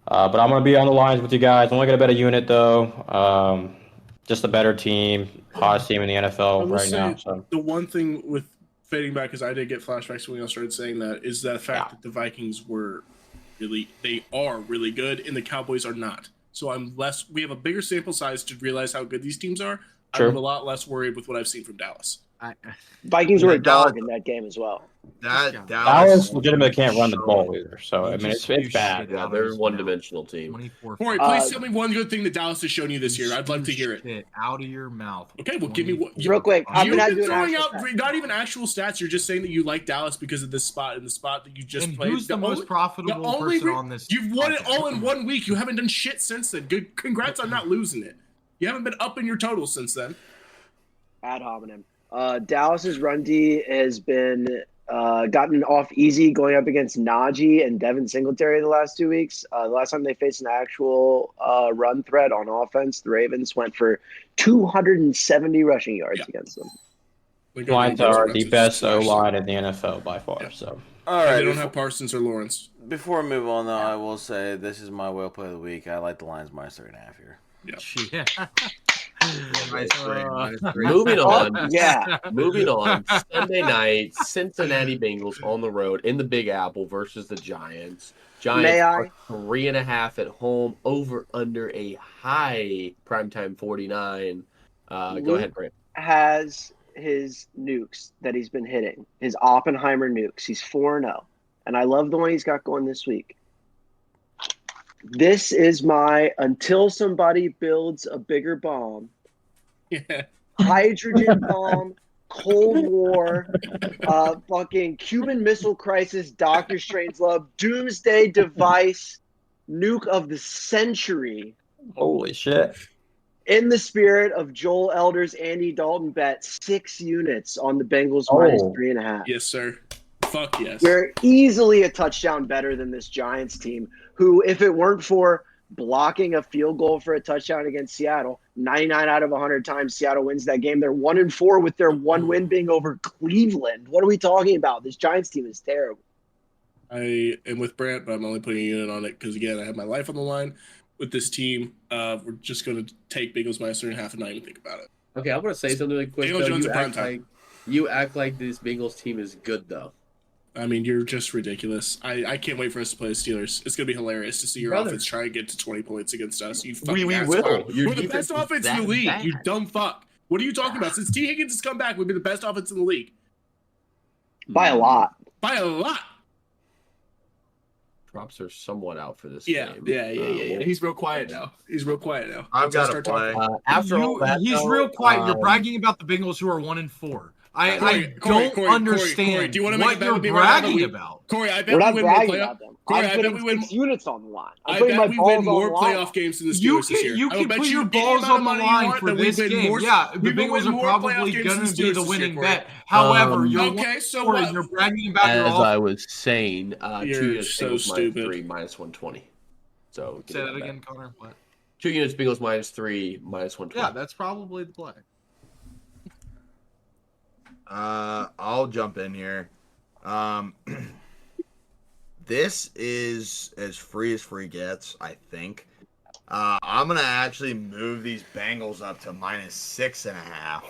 Speaker 5: But I'm going to be on the lines with you guys. I'm only going to bet a unit though. Just a better team, hottest team in the
Speaker 3: I
Speaker 5: NFL
Speaker 3: will
Speaker 5: right
Speaker 3: say
Speaker 5: now. So.
Speaker 3: the one thing with fading back, because I did get flashbacks when I started saying that, is that fact that the Vikings they are really good and the Cowboys are not. So we have a bigger sample size to realize how good these teams are.
Speaker 5: True.
Speaker 3: I'm a lot less worried with what I've seen from Dallas.
Speaker 6: Vikings were a
Speaker 7: Dallas-
Speaker 6: dog in that game as well.
Speaker 7: That
Speaker 5: Dallas legitimately can't run the
Speaker 4: Sure.
Speaker 5: ball either. So I
Speaker 4: You
Speaker 5: mean,
Speaker 4: just
Speaker 5: it's
Speaker 4: do
Speaker 5: bad.
Speaker 4: shit
Speaker 2: Yeah,
Speaker 4: out
Speaker 2: they're
Speaker 4: of
Speaker 2: a
Speaker 4: his
Speaker 2: one-dimensional team.
Speaker 4: 24.
Speaker 3: Corey, please tell me one good thing that Dallas has shown you this year. I'd love to hear it.
Speaker 4: Shit out of your mouth.
Speaker 3: Okay, well, give me what.
Speaker 4: 24.
Speaker 6: Real quick, I'm
Speaker 3: You've
Speaker 6: gonna
Speaker 3: been
Speaker 6: do an
Speaker 3: throwing
Speaker 6: actual
Speaker 3: out
Speaker 6: stat.
Speaker 3: not even actual stats. You're just saying that you like Dallas because of this spot and the spot that you just
Speaker 4: And
Speaker 3: played.
Speaker 4: who's the most profitable
Speaker 3: only
Speaker 4: person
Speaker 3: re-
Speaker 4: on this?
Speaker 3: You've won it
Speaker 4: podcast?
Speaker 3: all in 1 week. You haven't done shit since then. Good, congrats on not losing it. You haven't been up in your totals since then.
Speaker 6: Ad hominem. Dallas's run D has been gotten off easy going up against Najee and Devin Singletary the last 2 weeks. The last time they faced an actual run threat on offense, the Ravens went for 270 rushing yards against them.
Speaker 5: Lions are the best O line in the NFL by far.
Speaker 3: Yeah.
Speaker 5: So
Speaker 8: All
Speaker 3: And
Speaker 8: right.
Speaker 3: they don't have Parsons or Lawrence.
Speaker 8: Before we move on, though, I will say this is my whale play of the week. I like the Lions -3.5 here.
Speaker 4: Yeah.
Speaker 7: -3.
Speaker 2: Moving on.
Speaker 6: Yeah.
Speaker 2: Moving on. Sunday night, Cincinnati Bengals on the road in the Big Apple versus the Giants. Giants
Speaker 6: May I?
Speaker 2: are 3.5 at home, over under a high primetime 49. Go ahead, Brent.
Speaker 6: Has his nukes that he's been hitting, his Oppenheimer nukes. He's 4-0. And I love the one he's got going this week. This is my until somebody builds a bigger bomb,
Speaker 3: Yeah.
Speaker 6: hydrogen bomb, Cold War, fucking Cuban Missile Crisis, Doctor Strangelove, Doomsday Device, nuke of the century.
Speaker 5: holy shit.
Speaker 6: In the spirit of Joel Elder's Andy Dalton bet, 6 units on the Bengals
Speaker 5: Oh.
Speaker 6: minus 3.5.
Speaker 3: Yes, sir. Fuck yes.
Speaker 6: We're easily a touchdown better than this Giants team, who, if it weren't for blocking a field goal for a touchdown against Seattle, 99 out of 100 times Seattle wins that game. They're 1-4 with their one win being over Cleveland. What are we talking about? This Giants team is terrible.
Speaker 3: I am with Brant, but I'm only putting a unit on it because, again, I have my life on the line with this team. We're just going to take Bengals -3.5 and not even think about it.
Speaker 2: Okay, I'm going to say something really quick.
Speaker 3: Daniel
Speaker 2: Though.
Speaker 3: Jones at prime time.
Speaker 2: You act like this Bengals team is good, though.
Speaker 3: I mean, you're just ridiculous. I can't wait for us to play the Steelers. It's going to be hilarious to see your
Speaker 2: Brother.
Speaker 3: offense try and get to 20 points against us. You fucking
Speaker 2: We
Speaker 3: asshole.
Speaker 2: will. Your
Speaker 3: We're the
Speaker 2: defense
Speaker 3: best
Speaker 2: is
Speaker 3: offense in the
Speaker 2: that
Speaker 3: league,
Speaker 2: bad.
Speaker 3: you dumb fuck. What are you talking about? Since T. Higgins has come back, we've been the best offense in the league.
Speaker 6: By a lot.
Speaker 3: By a lot.
Speaker 2: Props are somewhat out for this
Speaker 3: Yeah,
Speaker 2: game.
Speaker 3: yeah. He's real quiet now.
Speaker 7: I've got to
Speaker 3: Start
Speaker 7: play.
Speaker 3: talking.
Speaker 2: After all that,
Speaker 4: He's
Speaker 2: though,
Speaker 4: real quiet. You're
Speaker 2: um,
Speaker 4: bragging about the Bengals who are 1-4. I
Speaker 3: Corey,
Speaker 4: don't understand
Speaker 3: Corey, do you wanna make a
Speaker 4: what
Speaker 3: bet
Speaker 4: you're
Speaker 3: with me right now that
Speaker 4: bragging
Speaker 3: we-
Speaker 4: about.
Speaker 3: Corey, I bet
Speaker 6: We're
Speaker 3: we
Speaker 6: not
Speaker 3: win more
Speaker 6: bragging
Speaker 3: playoff.
Speaker 6: about them.
Speaker 3: Corey,
Speaker 6: I'm
Speaker 3: I bet
Speaker 6: putting
Speaker 3: we win.
Speaker 6: 6 units on the line. I'm
Speaker 3: I
Speaker 6: putting my
Speaker 3: bet we win
Speaker 6: balls
Speaker 3: more
Speaker 6: on the line.
Speaker 3: playoff games than the
Speaker 4: You
Speaker 3: Steelers this year.
Speaker 4: can
Speaker 3: I will bet
Speaker 4: put
Speaker 3: you
Speaker 4: your
Speaker 3: any
Speaker 4: balls
Speaker 3: amount
Speaker 4: on
Speaker 3: of
Speaker 4: the
Speaker 3: money you
Speaker 4: line
Speaker 3: want
Speaker 4: for
Speaker 3: that we
Speaker 4: this
Speaker 3: win
Speaker 4: game.
Speaker 3: more-
Speaker 4: Yeah, the
Speaker 3: we will
Speaker 4: Bengals
Speaker 3: win
Speaker 4: are
Speaker 3: more playoff
Speaker 4: probably
Speaker 3: games
Speaker 4: going
Speaker 3: than
Speaker 4: to
Speaker 3: the
Speaker 4: be
Speaker 3: Steelers
Speaker 4: the
Speaker 3: this year,
Speaker 4: winning
Speaker 3: Corey.
Speaker 4: bet. However, you're
Speaker 3: Okay, so
Speaker 4: 1-4
Speaker 3: what?
Speaker 4: and you're bragging about your
Speaker 2: as
Speaker 4: offense.
Speaker 2: I was saying,
Speaker 3: You're
Speaker 2: 2 units
Speaker 3: so
Speaker 2: Bengals
Speaker 3: stupid.
Speaker 2: -3 -120. So give
Speaker 4: Say
Speaker 2: me
Speaker 4: that
Speaker 2: bet.
Speaker 4: again, Connor. What?
Speaker 2: 2 units Bengals -3 -120.
Speaker 4: Yeah, that's probably the play.
Speaker 7: I'll jump in here. This is as free gets, I think. I'm gonna actually move these Bengals up to -6.5.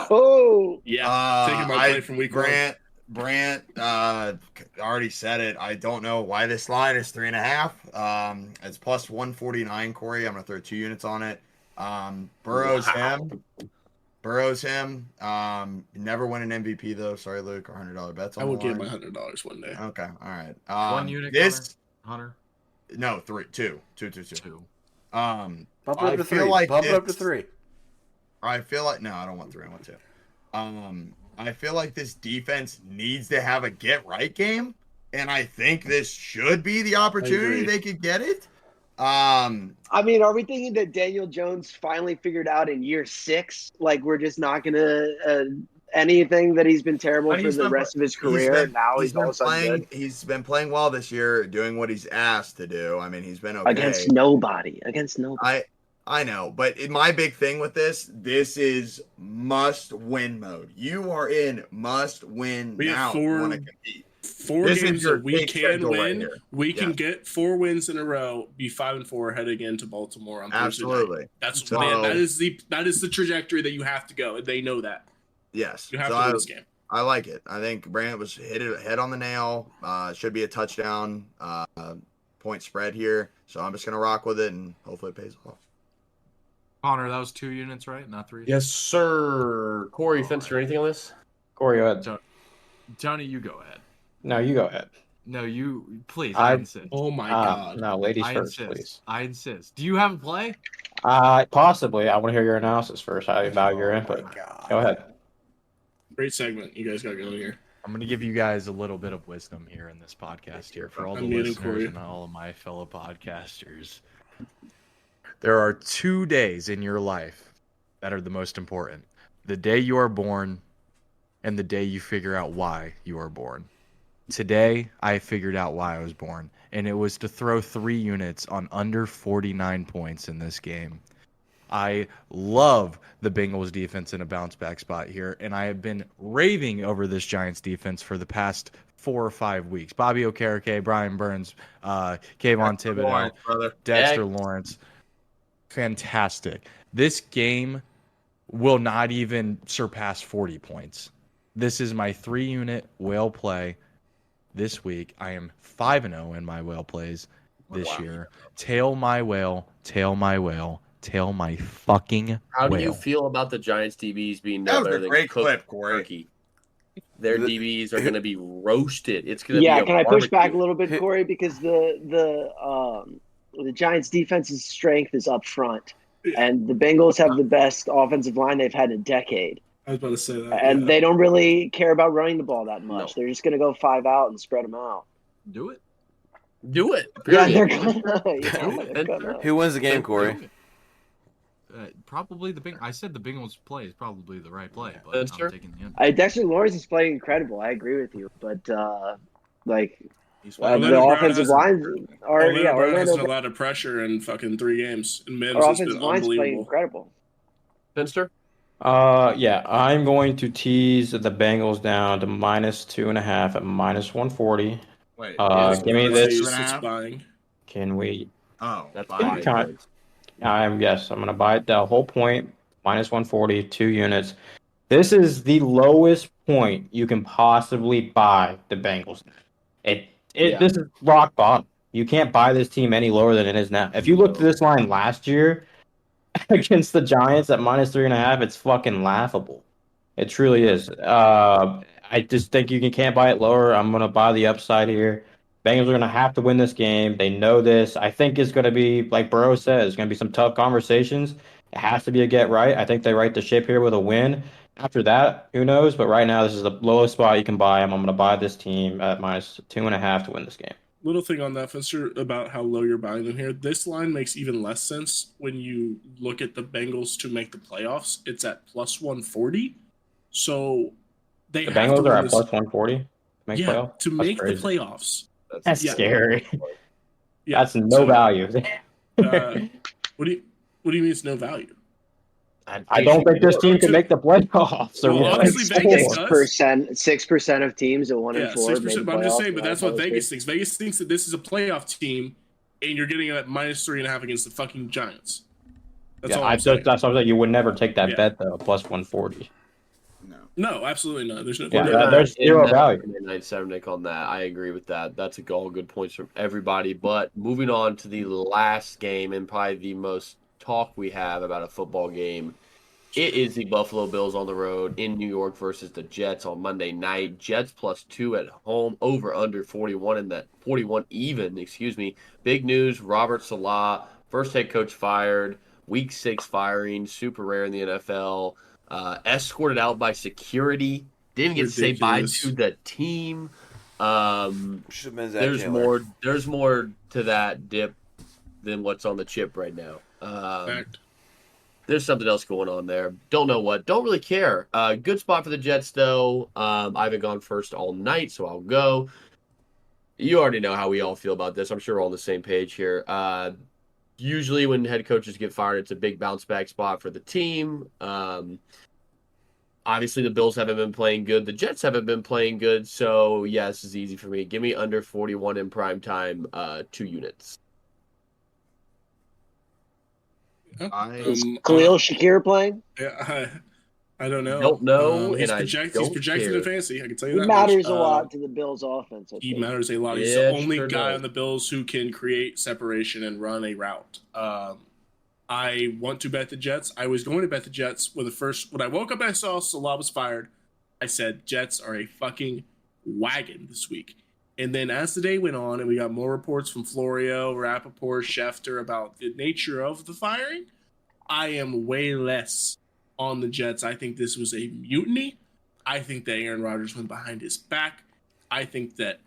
Speaker 6: Oh,
Speaker 3: Yeah, taking my play from week one.
Speaker 7: Brant already said it. I don't know why this line is 3.5. It's plus 149. Corey, I'm gonna throw 2 units on it. Burrow's him. Never win an MVP though. Sorry, Luke. Our $100 bets on
Speaker 3: I will
Speaker 7: the
Speaker 3: get
Speaker 7: line.
Speaker 3: my $100 one day.
Speaker 7: Okay, all right.
Speaker 4: 1 unit,
Speaker 7: This
Speaker 4: Hunter.
Speaker 7: no 3, 2.
Speaker 4: 2.
Speaker 8: Bump it
Speaker 7: I
Speaker 8: up to
Speaker 7: feel
Speaker 8: 3.
Speaker 7: like
Speaker 8: Bump it up to
Speaker 7: this-
Speaker 8: 3.
Speaker 7: I feel like no, I don't want 3. I want 2. I feel like this defense needs to have a get right game, and I think this should be the opportunity
Speaker 3: agree.
Speaker 7: they could get it.
Speaker 6: I mean, are we thinking that Daniel Jones finally figured out in year 6? Like, we're just not going to anything that he's been terrible
Speaker 7: But
Speaker 6: for
Speaker 7: he's
Speaker 6: the
Speaker 7: been-
Speaker 6: rest of his career. Now he's all of a sudden
Speaker 7: playing.
Speaker 6: good.
Speaker 7: He's been playing well this year, doing what he's asked to do. I mean, he's been okay.
Speaker 6: Against nobody.
Speaker 7: I know, but my big thing with this is must-win mode. You are in must-win
Speaker 3: We have
Speaker 7: now.
Speaker 3: four-
Speaker 7: You want to compete.
Speaker 3: 4
Speaker 7: This is
Speaker 3: games
Speaker 7: your
Speaker 3: that we
Speaker 7: big
Speaker 3: can
Speaker 7: schedule right
Speaker 3: win.
Speaker 7: here.
Speaker 3: We can
Speaker 7: Yeah.
Speaker 3: get 4 wins in a row, be 5-4, heading into Baltimore on Thursday night.
Speaker 7: Absolutely.
Speaker 3: That's
Speaker 7: So-
Speaker 3: man, that is the trajectory that you have to go. They know that.
Speaker 7: Yes.
Speaker 3: You have
Speaker 7: So
Speaker 3: to win this game.
Speaker 7: I like it. I think Brant was hit it head on the nail. Should be a touchdown point spread here. So I'm just gonna rock with it and hopefully it pays off.
Speaker 4: Connor, that was 2 units, right? Not 3.
Speaker 2: Yes, sir. Corey, fence or anything on this?
Speaker 5: Corey, go ahead.
Speaker 4: Tony, you go ahead.
Speaker 5: No, you go ahead.
Speaker 4: No, you please.
Speaker 5: I-
Speaker 4: I insist.
Speaker 3: Oh my god.
Speaker 5: No, ladies
Speaker 4: I
Speaker 5: first,
Speaker 4: insist.
Speaker 5: please.
Speaker 4: I insist. Do you have a play?
Speaker 5: Possibly. I want to hear your analysis first. How about your input?
Speaker 8: God.
Speaker 5: Go ahead.
Speaker 3: Great segment you guys got going here.
Speaker 4: I'm going to give you guys a little bit of wisdom here in this podcast here for all the
Speaker 3: I'm muting
Speaker 4: listeners
Speaker 3: Corey.
Speaker 4: and all of my fellow podcasters. There are 2 days in your life that are the most important. The day you are born and the day you figure out why you are born. Today, I figured out why I was born, and it was to throw 3 units on under 49 points in this game. I love the Bengals defense in a bounce back spot here, and I have been raving over this Giants defense for the past 4 or 5 weeks. Bobby Okereke, Brian Burns, Kayvon Thibodeau,
Speaker 2: Lawrence, brother.
Speaker 4: Dexter Lawrence. Fantastic. This game will not even surpass 40 points. This is my 3-unit whale play this week. I am 5-0 in my whale plays this year. Tail my whale, tail my whale, tail my fucking
Speaker 2: How do
Speaker 4: whale.
Speaker 2: you feel about the Giants DBs being
Speaker 7: That
Speaker 2: no
Speaker 7: was
Speaker 2: better
Speaker 7: a
Speaker 2: than
Speaker 7: great
Speaker 2: cooked
Speaker 7: clip, Corey.
Speaker 2: turkey? Their DBs are going to be roasted. It's going to be
Speaker 6: Yeah,
Speaker 2: a
Speaker 6: can I push back a
Speaker 2: barbecue.
Speaker 6: little bit, Corey? Because the Giants' defense's strength is up front, and the Bengals have the best offensive line they've had in a decade.
Speaker 3: I was about to say that.
Speaker 6: And
Speaker 3: yeah.
Speaker 6: they don't really care about running the ball that much.
Speaker 2: No.
Speaker 6: They're just going to go 5 out and spread them out.
Speaker 4: Do it?
Speaker 2: Do it.
Speaker 6: Yeah,
Speaker 2: period.
Speaker 6: they're gonna. Yeah, they're gonna.
Speaker 8: Who wins the game, Corey?
Speaker 4: Probably the Bengals. I said the Bengals play is probably the right play, but
Speaker 2: That's
Speaker 4: I'm
Speaker 2: true.
Speaker 4: taking the under.
Speaker 6: Dexter Lawrence is playing incredible. I agree with you, but
Speaker 3: He's
Speaker 6: the
Speaker 3: Orlando Brown
Speaker 6: offensive
Speaker 3: hasn't-
Speaker 6: line are
Speaker 3: Orlando Brown hasn't
Speaker 6: Orlando.
Speaker 3: allowed a pressure in fucking 3 games. And Mims
Speaker 6: Our
Speaker 3: has been
Speaker 6: offensive line's playing
Speaker 3: unbelievable.
Speaker 6: incredible.
Speaker 2: Finster?
Speaker 5: Yeah, I'm going to tease the Bengals down to -2.5 at -140.
Speaker 7: Wait.
Speaker 5: Give me
Speaker 3: Let's
Speaker 5: this.
Speaker 3: see,
Speaker 7: 2.5?
Speaker 3: it's buying.
Speaker 5: Can we?
Speaker 7: Oh,
Speaker 2: That's
Speaker 7: fine.
Speaker 2: fine.
Speaker 5: Kind I'm gonna buy it the whole point -140, 2 units. This is the lowest point you can possibly buy the Bengals.
Speaker 2: Yeah.
Speaker 5: This is rock bottom. You can't buy this team any lower than it is now. If you looked at this line last year against the Giants at -3.5, it's fucking laughable. It truly is. I just think you can't buy it lower. I'm gonna buy the upside here. Bengals are gonna have to win this game. They know this. I think it's gonna be like Burrow says. It's gonna be some tough conversations. It has to be a get right. I think they right the ship here with a win. After that, who knows? But right now, this is the lowest spot you can buy them. I'm gonna buy this team at -2.5 to win this game.
Speaker 3: Little thing on that, Finster, about how low you're buying them here. This line makes even less sense when you look at the Bengals to make the playoffs. It's at +140. So they
Speaker 5: The
Speaker 3: have
Speaker 5: Bengals
Speaker 3: to
Speaker 5: are
Speaker 3: win
Speaker 5: at
Speaker 3: this.
Speaker 5: +140 to make
Speaker 3: Yeah,
Speaker 5: playoff.
Speaker 3: to
Speaker 5: That's
Speaker 3: make the
Speaker 5: crazy.
Speaker 3: playoffs.
Speaker 5: That's
Speaker 3: Yeah.
Speaker 5: scary.
Speaker 3: Yeah.
Speaker 5: That's no
Speaker 3: So,
Speaker 5: value.
Speaker 3: What do you mean it's no value?
Speaker 5: I don't think this team can make the playoffs. Or
Speaker 3: Well,
Speaker 5: what?
Speaker 3: obviously
Speaker 5: It's
Speaker 3: Vegas
Speaker 5: four.
Speaker 3: does.
Speaker 6: 6% of teams at 1
Speaker 3: Yeah,
Speaker 6: and 4.
Speaker 3: 6%. But I'm just saying, but that's what Vegas
Speaker 6: Vegas.
Speaker 3: thinks. Vegas thinks that this is a playoff team, and you're getting it at -3.5 against the fucking Giants. That's all I'm saying.
Speaker 5: That's what I'm saying. You would never take that
Speaker 3: Yeah.
Speaker 5: bet though. +140.
Speaker 7: No.
Speaker 3: No, absolutely not. There's no.
Speaker 5: Yeah,
Speaker 2: We're not
Speaker 5: there's
Speaker 2: in
Speaker 5: zero
Speaker 2: that
Speaker 5: value.
Speaker 2: Monday Night Saturday on that. I agree with that. That's all good points from everybody. But moving on to the last game and probably the most talk we have about a football game, it is the Buffalo Bills on the road in New York versus the Jets on Monday night. Jets +2 at home, over under 41 in that 41 even. Excuse me. Big news: Robert Saleh, first head coach fired. Week 6 firing, super rare in the NFL. Escorted out by security. Didn't get to say bye
Speaker 3: Ridiculous.
Speaker 2: to the team.
Speaker 8: Should have been Zach
Speaker 2: There's
Speaker 8: Taylor.
Speaker 2: more to that dip than what's on the chip right now.
Speaker 3: Fact.
Speaker 2: There's something else going on there. Don't know what. Don't really care. Good spot for the Jets though. I haven't gone first all night, so I'll go. You already know how we all feel about this. I'm sure we're all on the same page here. Usually when head coaches get fired, it's a big bounce back spot for the team. Obviously, the Bills haven't been playing good. The Jets haven't been playing good. So, yeah, this is easy for me. Give me under 41 in prime time, 2 units.
Speaker 6: Is Khalil Shakir playing?
Speaker 3: Yeah, I don't know.
Speaker 2: Don't know,
Speaker 3: He's,
Speaker 2: and I
Speaker 3: he's
Speaker 2: don't
Speaker 3: projected
Speaker 2: care.
Speaker 3: in fantasy. I can tell you
Speaker 6: He
Speaker 3: that
Speaker 6: matters
Speaker 3: much.
Speaker 6: a lot to the Bills' offense. I
Speaker 3: He
Speaker 6: think.
Speaker 3: matters a lot. He's
Speaker 2: Yeah,
Speaker 3: the only
Speaker 2: sure
Speaker 3: guy
Speaker 2: does.
Speaker 3: on the Bills who can create separation and run a route. I want to bet the Jets. I was going to bet the Jets when I woke up and I saw Salah was fired. I said Jets are a fucking wagon this week. And then as the day went on and we got more reports from Florio, Rappaport, Schefter about the nature of the firing, I am way less on the Jets. I think this was a mutiny. I think that Aaron Rodgers went behind his back. I think that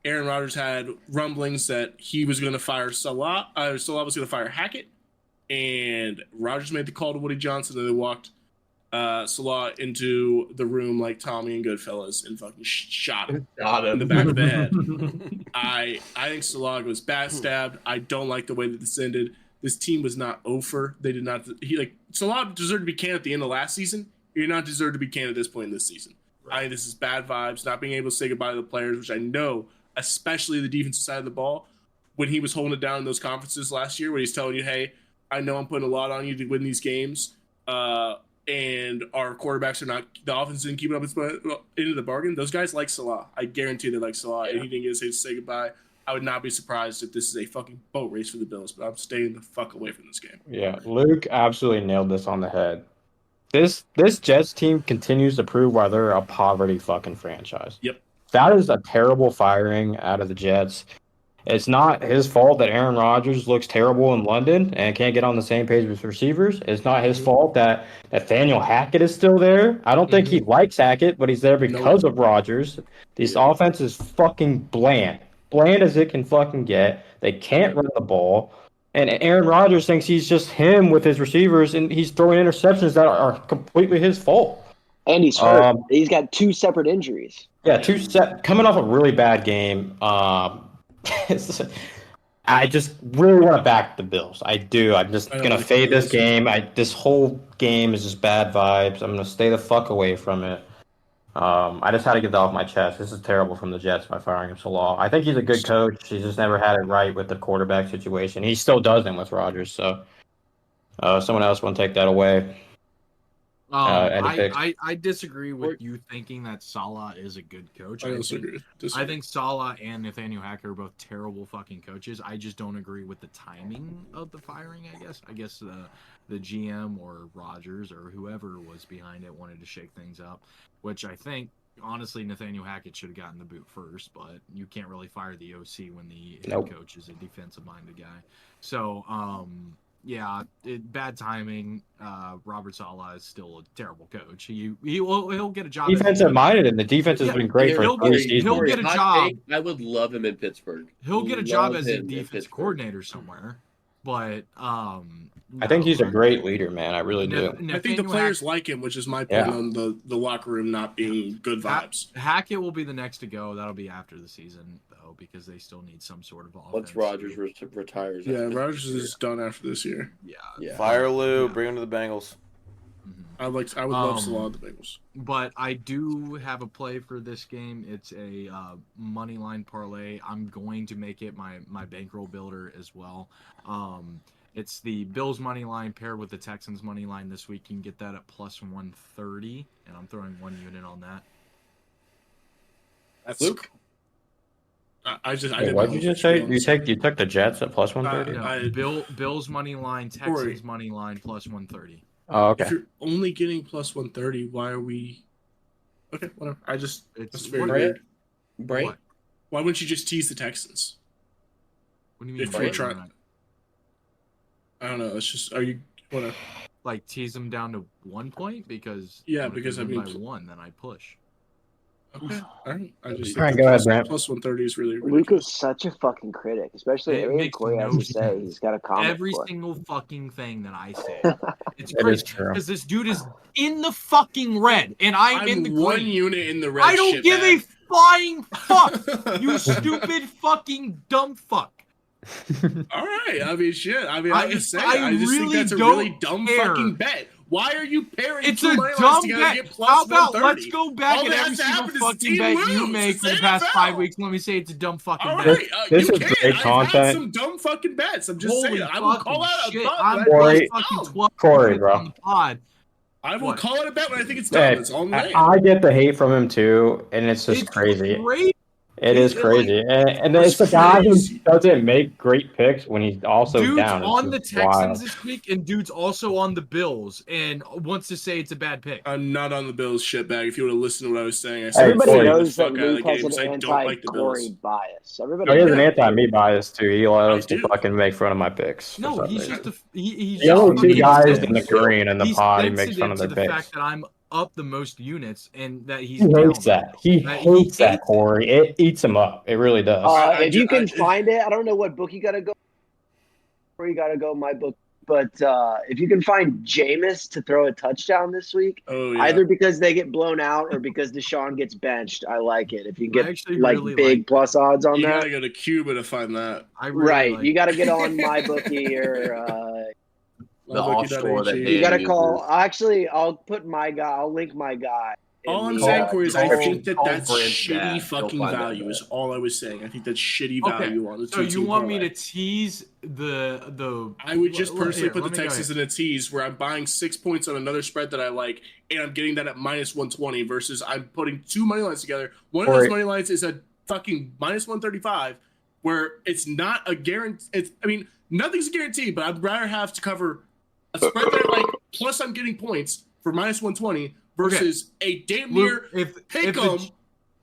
Speaker 3: Aaron Rodgers had rumblings that he was going to fire Salah. Salah was going to fire Hackett. And Rodgers made the call to Woody Johnson, and they walked Salah into the room like Tommy and Goodfellas and fucking shot him in the back of the head. I think Salah was backstabbed. I don't like the way that this ended. This team was not over. They did not. Salah deserved to be canned at the end of last season. You're not deserved to be canned at this point in this season. Right. I think this is bad vibes. Not being able to say goodbye to the players, which I know, especially the defensive side of the ball, when he was holding it down in those conferences last year, where he's telling you, "Hey, I know I'm putting a lot on you to win these games." And our quarterbacks are not, the offense didn't keep it up into the bargain. Those guys like Salah. I guarantee they like Salah. And he didn't get to say goodbye. I would not be surprised if this is a fucking boat race for the Bills, but I'm staying the fuck away from this game.
Speaker 5: Yeah, Luke absolutely nailed this on the head. This Jets team continues to prove why they're a poverty fucking franchise.
Speaker 3: Yep.
Speaker 5: That is a terrible firing out of the Jets. It's not his fault that Aaron Rodgers looks terrible in London and can't get on the same page with receivers. It's not his fault that Nathaniel Hackett is still there. I don't think he likes Hackett, but he's there because of Rodgers. This offense is fucking bland. Bland as it can fucking get. They can't run the ball. And Aaron Rodgers thinks he's just him with his receivers, and he's throwing interceptions that are completely his fault.
Speaker 6: And he's hurt. He's got 2 separate injuries.
Speaker 5: Yeah, coming off a really bad game. I just really want to back the Bills. I do. I'm just going to fade this game. This whole game is just bad vibes. I'm going to stay the fuck away from it. I just had to get that off my chest. This is terrible from the Jets by firing him so long. I think he's a good coach. He's just never had it right with the quarterback situation. He still doesn't with Rodgers. So someone else want to take that away.
Speaker 4: I disagree with you thinking that Salah is a good coach.
Speaker 3: I also agree.
Speaker 4: I think Salah and Nathaniel Hackett are both terrible fucking coaches. I just don't agree with the timing of the firing, I guess the GM or Rodgers or whoever was behind it wanted to shake things up, which I think, honestly, Nathaniel Hackett should have gotten the boot first, but you can't really fire the OC when the head coach is a defensive-minded guy. So, yeah, bad timing. Robert Salah is still a terrible coach. He'll get a job.
Speaker 5: Defensive minded, and the defense has been great for
Speaker 4: he'll get a job.
Speaker 2: I would love him in Pittsburgh.
Speaker 4: He'll get a job as a defense coordinator somewhere. But
Speaker 5: I think he's a great leader, man. I really do.
Speaker 3: I think the players like him, which is my point on the locker room not being good vibes.
Speaker 4: Hackett will be the next to go. That'll be after the season, though, because they still need some sort of offense.
Speaker 2: Once Rodgers retires.
Speaker 3: Yeah, Rodgers is done after this year.
Speaker 4: Yeah.
Speaker 8: Fire Lou, bring him to the Bengals.
Speaker 3: I would love Salah the Bengals.
Speaker 4: But I do have a play for this game. It's a money line parlay. I'm going to make it my bankroll builder as well. It's the Bills money line paired with the Texans money line this week. You can get that at plus 130, and I'm throwing 1 unit on that.
Speaker 3: That's
Speaker 2: Luke.
Speaker 5: What did you just say? You took the Jets at plus 130.
Speaker 4: Bills money line, Texans money line plus 130.
Speaker 5: Oh, okay.
Speaker 3: If you're only getting plus 130, why are we? Okay, whatever. It's very weird.
Speaker 2: Right?
Speaker 3: Why wouldn't you just tease the Texans?
Speaker 4: What do you mean?
Speaker 3: If you're trying, I don't know. It's just, are you whatever?
Speaker 4: Like tease them down to 1 point because
Speaker 3: because
Speaker 4: I mean by 1, then I push.
Speaker 3: Okay, all right. I just
Speaker 5: all right, go ahead, Brent.
Speaker 3: Plus 130 is really
Speaker 6: Luke is such a fucking critic, especially everything Corey has to say. He's got a comment.
Speaker 4: Every single fucking thing that I say, it's crazy because this dude is in the fucking red, and I'm in the green.
Speaker 3: 1 unit in the red.
Speaker 4: I don't give a flying fuck. You stupid fucking dumb fuck.
Speaker 3: All right. I mean, shit. I mean, I just think that's a really dumb fucking bet. Why are you pairing?
Speaker 4: It's a dumb bet. How about let's go back at every single fucking bet you make for the past 5 weeks? Let me say it's a dumb fucking bet.
Speaker 3: Right.
Speaker 5: This is great content.
Speaker 3: I've had some dumb fucking bets. I'm just saying. I will call out a bet.
Speaker 5: Corey, bro.
Speaker 3: I will call it a bet when I think it's dumb. It's all
Speaker 5: I get the hate from him too, and it's just crazy. It is crazy, and it's the guy who
Speaker 3: crazy.
Speaker 5: doesn't make great picks when he's also
Speaker 4: Dude's
Speaker 5: down. It's
Speaker 4: on the
Speaker 5: just
Speaker 4: Texans
Speaker 5: wild.
Speaker 4: this week, and dude's also on the Bills, and wants to say it's a bad pick.
Speaker 3: I'm not on the Bills shitbag. If you would have listened to what I was saying, I said
Speaker 6: Everybody
Speaker 5: Corey.
Speaker 6: knows that
Speaker 3: fuck out of the
Speaker 6: Luke has
Speaker 3: games.
Speaker 6: an
Speaker 3: I don't like the Bills.
Speaker 6: anti-Corey bias. Everybody
Speaker 5: Oh, he has
Speaker 6: knows.
Speaker 5: an anti-me bias too. He loves to
Speaker 3: do.
Speaker 5: fucking make fun of my picks. for
Speaker 4: No,
Speaker 5: some
Speaker 4: he's
Speaker 5: reason.
Speaker 4: just he's
Speaker 5: The only
Speaker 4: just
Speaker 5: two
Speaker 4: fucking
Speaker 5: guys
Speaker 4: sensitive.
Speaker 5: in the green and the
Speaker 4: He's
Speaker 5: pod, he makes fun
Speaker 4: sensitive
Speaker 5: of
Speaker 4: to
Speaker 5: their
Speaker 4: the
Speaker 5: picks.
Speaker 4: fact that I'm up the most units and that he's
Speaker 5: He hates
Speaker 4: down.
Speaker 5: that. He
Speaker 4: He
Speaker 5: hates that,
Speaker 4: hates it.
Speaker 5: Corey. It eats him up. It really does.
Speaker 3: I
Speaker 6: If you can
Speaker 3: I-
Speaker 6: find it, I don't know what book you got to go. Where you got to go, my book. But if you can find Jameis to throw a touchdown this week,
Speaker 3: Oh yeah.
Speaker 6: either because they get blown out or because Deshaun gets benched, I like it. If you
Speaker 4: I
Speaker 6: get
Speaker 4: actually
Speaker 6: like
Speaker 4: really
Speaker 6: big
Speaker 4: like
Speaker 6: plus odds on
Speaker 3: you
Speaker 6: that,
Speaker 3: gotta go to Cuba to find that.
Speaker 4: I really
Speaker 6: right?
Speaker 4: like
Speaker 6: You got to get on my bookie or
Speaker 2: The offshore that
Speaker 3: MyBookie.ag.
Speaker 6: you got to
Speaker 2: Dan
Speaker 6: call.
Speaker 2: uses.
Speaker 6: Actually, I'll put my guy. I'll link my guy. in
Speaker 3: All I'm
Speaker 6: the,
Speaker 3: saying, Corey, is I
Speaker 6: description.
Speaker 3: think
Speaker 2: Call
Speaker 3: that's
Speaker 2: Brent
Speaker 3: shitty
Speaker 2: Dad. He'll
Speaker 3: fucking
Speaker 2: find that
Speaker 3: value. Is
Speaker 2: bet.
Speaker 3: all I was saying. I think that's shitty
Speaker 4: Okay,
Speaker 3: value on the
Speaker 4: so you
Speaker 3: two-team
Speaker 4: want me
Speaker 3: parlay.
Speaker 4: to tease the?
Speaker 3: I would just
Speaker 4: L-
Speaker 3: personally
Speaker 4: here,
Speaker 3: put the
Speaker 4: let me go
Speaker 3: Texans
Speaker 4: here.
Speaker 3: in a tease where I'm buying 6 points on another spread that I like, and I'm getting that at minus 120 versus I'm putting two money lines together. One of those
Speaker 5: Corey.
Speaker 3: money lines is a fucking minus 135, where it's not a guarantee. I mean, nothing's a guarantee, but I'd rather have to cover a spread that I like, plus I'm getting points for minus 120 versus a damn near
Speaker 4: Luke,
Speaker 3: pick 'em.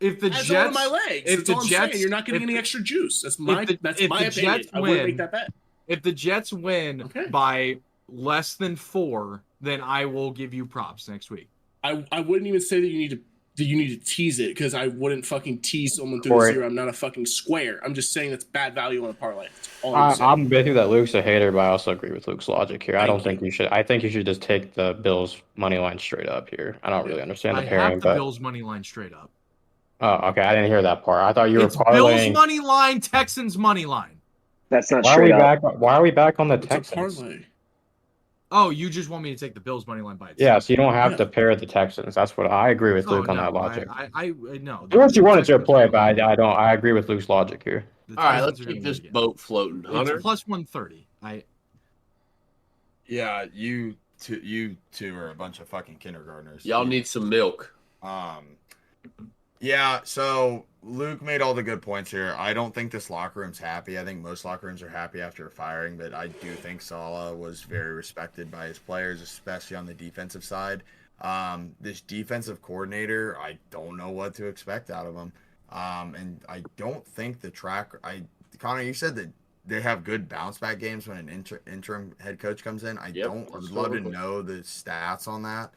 Speaker 4: if the
Speaker 3: That's
Speaker 4: Jets,
Speaker 3: all of my legs.
Speaker 4: if
Speaker 3: That's
Speaker 4: the
Speaker 3: all I'm
Speaker 4: Jets-
Speaker 3: saying. You're not getting
Speaker 4: if
Speaker 3: any
Speaker 4: the-
Speaker 3: extra juice. That's my
Speaker 4: if
Speaker 3: opinion.
Speaker 4: the Jets
Speaker 3: I wouldn't
Speaker 4: win-
Speaker 3: make that bet.
Speaker 4: if the Jets win
Speaker 3: Okay.
Speaker 4: by less than 4, then I will give you props next week.
Speaker 3: I wouldn't even say that you need to tease it because I wouldn't fucking tease someone through
Speaker 5: Corey.
Speaker 3: the zero. I'm not a fucking square. I'm just saying that's bad value on a parlay. That's all I'm saying.
Speaker 5: I'm with you that Luke's a hater, but I also agree with Luke's logic here. I
Speaker 3: Thank
Speaker 5: don't
Speaker 3: you.
Speaker 5: think you should. I think you should just take the Bills money line straight up here. I don't really understand the
Speaker 4: I
Speaker 5: pairing,
Speaker 4: have the
Speaker 5: but
Speaker 4: Bills money line straight up.
Speaker 5: oh, okay. I didn't hear that part. I thought you were
Speaker 4: It's Bills
Speaker 5: parlaying.
Speaker 4: money line, Texans money line.
Speaker 6: That's not
Speaker 5: Why are we
Speaker 6: straight up.
Speaker 5: back? Why are we back on the
Speaker 3: It's a
Speaker 5: Texans?
Speaker 3: parlay.
Speaker 4: Oh, you just want me to take the Bills money line by itself?
Speaker 5: Yeah, so you don't have
Speaker 3: Yeah.
Speaker 5: to pair the Texans. That's what I agree with
Speaker 4: Oh,
Speaker 5: Luke on
Speaker 4: no,
Speaker 5: that logic.
Speaker 4: I no.
Speaker 5: Do what you want to
Speaker 4: Texans-
Speaker 5: play, but I don't. I agree with Luke's logic here.
Speaker 4: the
Speaker 2: All right,
Speaker 4: Texans
Speaker 2: let's
Speaker 4: are gonna
Speaker 2: keep
Speaker 4: win
Speaker 2: this
Speaker 4: again.
Speaker 2: boat floating, Hunter.
Speaker 4: It's plus 130.
Speaker 7: Yeah, you two are a bunch of fucking kindergartners.
Speaker 2: Y'all need some milk.
Speaker 7: Yeah, so Luke made all the good points here. I don't think this locker room's happy. I think most locker rooms are happy after a firing, but I do think Saleh was very respected by his players, especially on the defensive side. This defensive coordinator, I don't know what to expect out of him. And I don't think Connor, you said that they have good bounce back games when an interim head coach comes in. I would love to know the stats on that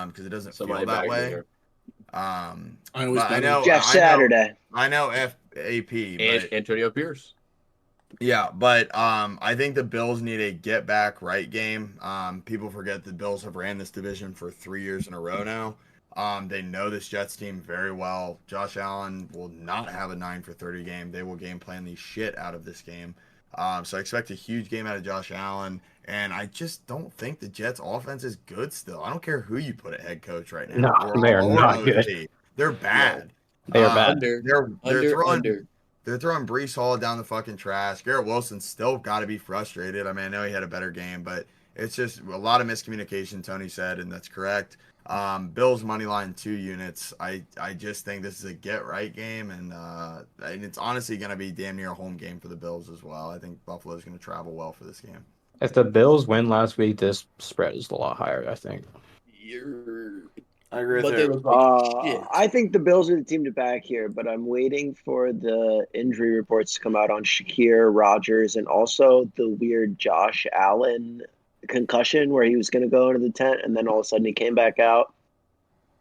Speaker 7: because it doesn't
Speaker 2: Somebody
Speaker 7: feel that
Speaker 2: back
Speaker 7: way.
Speaker 2: there.
Speaker 3: I always
Speaker 7: But I
Speaker 3: bet
Speaker 7: know
Speaker 6: Jeff Saturday.
Speaker 7: I know FAP,
Speaker 2: And
Speaker 7: but
Speaker 2: Antonio Pierce.
Speaker 7: yeah, but I think the Bills need a get back right game. People forget the Bills have ran this division for 3 years in a row now. They know this Jets team very well. Josh Allen will not have a 9 for 30 game. They will game plan the shit out of this game. So I expect a huge game out of Josh Allen. And I just don't think the Jets offense is good still. I don't care who you put at head coach right now.
Speaker 5: No, they are not
Speaker 7: OT.
Speaker 5: good.
Speaker 7: They're bad.
Speaker 5: They are bad.
Speaker 7: They're throwing Brees Hall down the fucking trash. Garrett Wilson still got to be frustrated. I mean, I know he had a better game, but it's just a lot of miscommunication, Tony said, and that's correct. Bills money line 2 units. I just think this is a get right game, and it's honestly going to be damn near a home game for the Bills as well. I think Buffalo's going to travel well for this game.
Speaker 5: If the Bills win last week, this spread is a lot higher, I think.
Speaker 8: I agree
Speaker 2: But
Speaker 8: with
Speaker 2: they
Speaker 8: you.
Speaker 2: look like shit.
Speaker 6: I think the Bills are the team to back here, but I'm waiting for the injury reports to come out on Shakir, Rodgers, and also the weird Josh Allen concussion where he was going to go into the tent and then all of a sudden he came back out.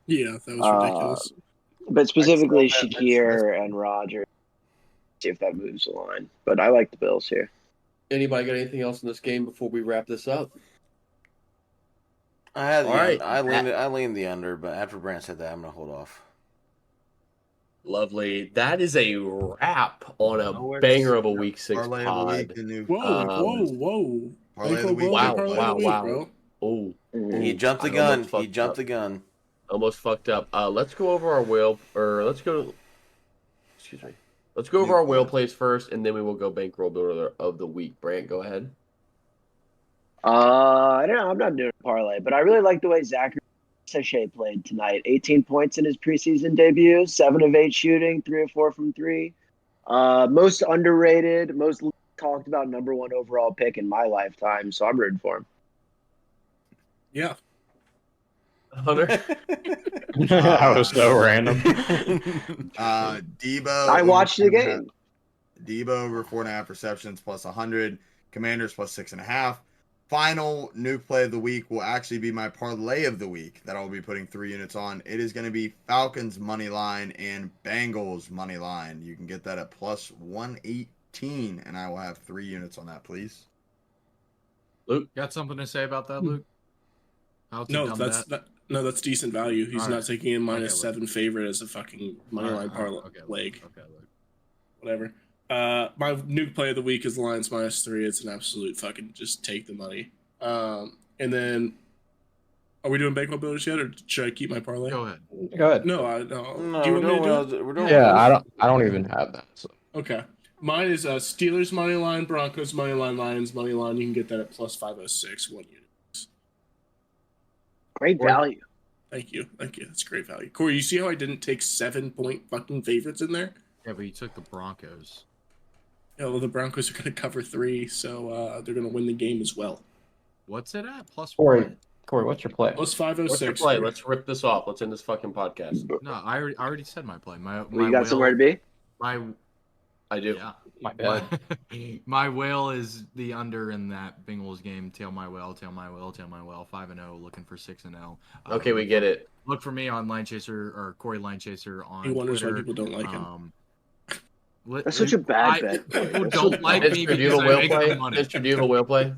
Speaker 3: Yeah, that was ridiculous.
Speaker 6: But specifically
Speaker 7: I saw that.
Speaker 6: Shakir and Rodgers. See if that moves the line. But I like the Bills here.
Speaker 2: Anybody got anything else in this game before we wrap this up?
Speaker 8: I had
Speaker 2: All right.
Speaker 8: I leaned the under, but after Brant said that, I'm gonna hold off.
Speaker 2: Lovely. That is a wrap on a
Speaker 7: Oh, it's
Speaker 2: banger of a week 6
Speaker 7: Parlay of the week,
Speaker 2: pod.
Speaker 7: the new
Speaker 3: Whoa.
Speaker 7: Parlay of the week.
Speaker 2: Wow,
Speaker 3: Parlay of the
Speaker 2: wow,
Speaker 3: week,
Speaker 2: wow.
Speaker 3: bro.
Speaker 2: Oh,
Speaker 8: He jumped the
Speaker 2: I
Speaker 8: gun.
Speaker 2: almost
Speaker 8: He
Speaker 2: fucked
Speaker 8: jumped
Speaker 2: up.
Speaker 8: the gun.
Speaker 2: almost fucked up. Let's go over our whale, or let's go. Excuse me. Let's go over our whale plays first, and then we will go bankroll builder of the week. Brant, go ahead.
Speaker 6: I don't know. I'm not doing a parlay, but I really like the way Zachary Sachet played tonight. 18 points in his preseason debut, 7 of 8 shooting, 3 of 4 from 3. Most underrated, most talked about number 1 overall pick in my lifetime, so I'm rooting for him.
Speaker 3: Yeah.
Speaker 2: Hunter.
Speaker 5: That was so random.
Speaker 7: Debo.
Speaker 6: I watched the
Speaker 7: over
Speaker 6: game.
Speaker 7: Debo over 4.5 receptions plus 100. Commanders plus 6.5. Final nuke play of the week will actually be my parlay of the week that I'll be putting 3 units on. It is going to be Falcons money line and Bengals money line. You can get that at plus 118, and I will have 3 units on that, please.
Speaker 2: Luke,
Speaker 4: Got something to say about that, Luke? How's
Speaker 3: No,
Speaker 4: he done
Speaker 3: that's
Speaker 4: that?
Speaker 3: that's decent value. He's
Speaker 4: All
Speaker 3: not
Speaker 4: right.
Speaker 3: taking in minus
Speaker 4: Okay,
Speaker 3: 7 favorite as a fucking money line parlay
Speaker 4: Okay,
Speaker 3: leg.
Speaker 4: Okay, Luke.
Speaker 3: Whatever. My nuke play of the week is the Lions minus 3. It's an absolute fucking just take the money. And then, are we doing bankroll builders yet, or should I keep my parlay?
Speaker 4: Go ahead.
Speaker 5: Go ahead.
Speaker 3: No,
Speaker 8: No,
Speaker 3: do you
Speaker 8: we're
Speaker 3: want me to
Speaker 8: doing
Speaker 3: do it?
Speaker 8: we're doing
Speaker 5: Yeah, I don't even have that. So.
Speaker 3: Okay. Mine is Steelers money line, Broncos money line, Lions money line. You can get that at plus 506, 1 unit.
Speaker 6: Great value.
Speaker 3: Thank you. That's great value. Corey, you see how I didn't take 7-point fucking favorites in there?
Speaker 4: Yeah, but you took the Broncos.
Speaker 3: Yeah, well, the Broncos are going to cover 3, so they're going to win the game as well.
Speaker 4: What's it at? Plus
Speaker 5: Corey,
Speaker 4: one?
Speaker 5: Corey, what's your play?
Speaker 3: Plus
Speaker 2: what's your
Speaker 3: 506.
Speaker 2: play? Let's rip this off. Let's end this fucking podcast.
Speaker 4: No, I already said my play. My
Speaker 6: Well, you got somewhere to be?
Speaker 4: My
Speaker 2: I do.
Speaker 4: yeah.
Speaker 5: My bad.
Speaker 4: My whale is the under in that Bengals game. Tail my whale. 5-0, looking for 6-0.
Speaker 2: Okay, we get it.
Speaker 4: Look for me on Line Chaser or Corey Line Chaser on
Speaker 3: He wonders
Speaker 4: Twitter.
Speaker 3: why people don't like him.
Speaker 6: That's such a bad bet.
Speaker 4: People don't like me
Speaker 2: Mr. Do you have
Speaker 4: because
Speaker 2: a
Speaker 4: I
Speaker 2: whale
Speaker 4: make
Speaker 2: play?
Speaker 4: the money.
Speaker 2: Mr. Do you have a whale play?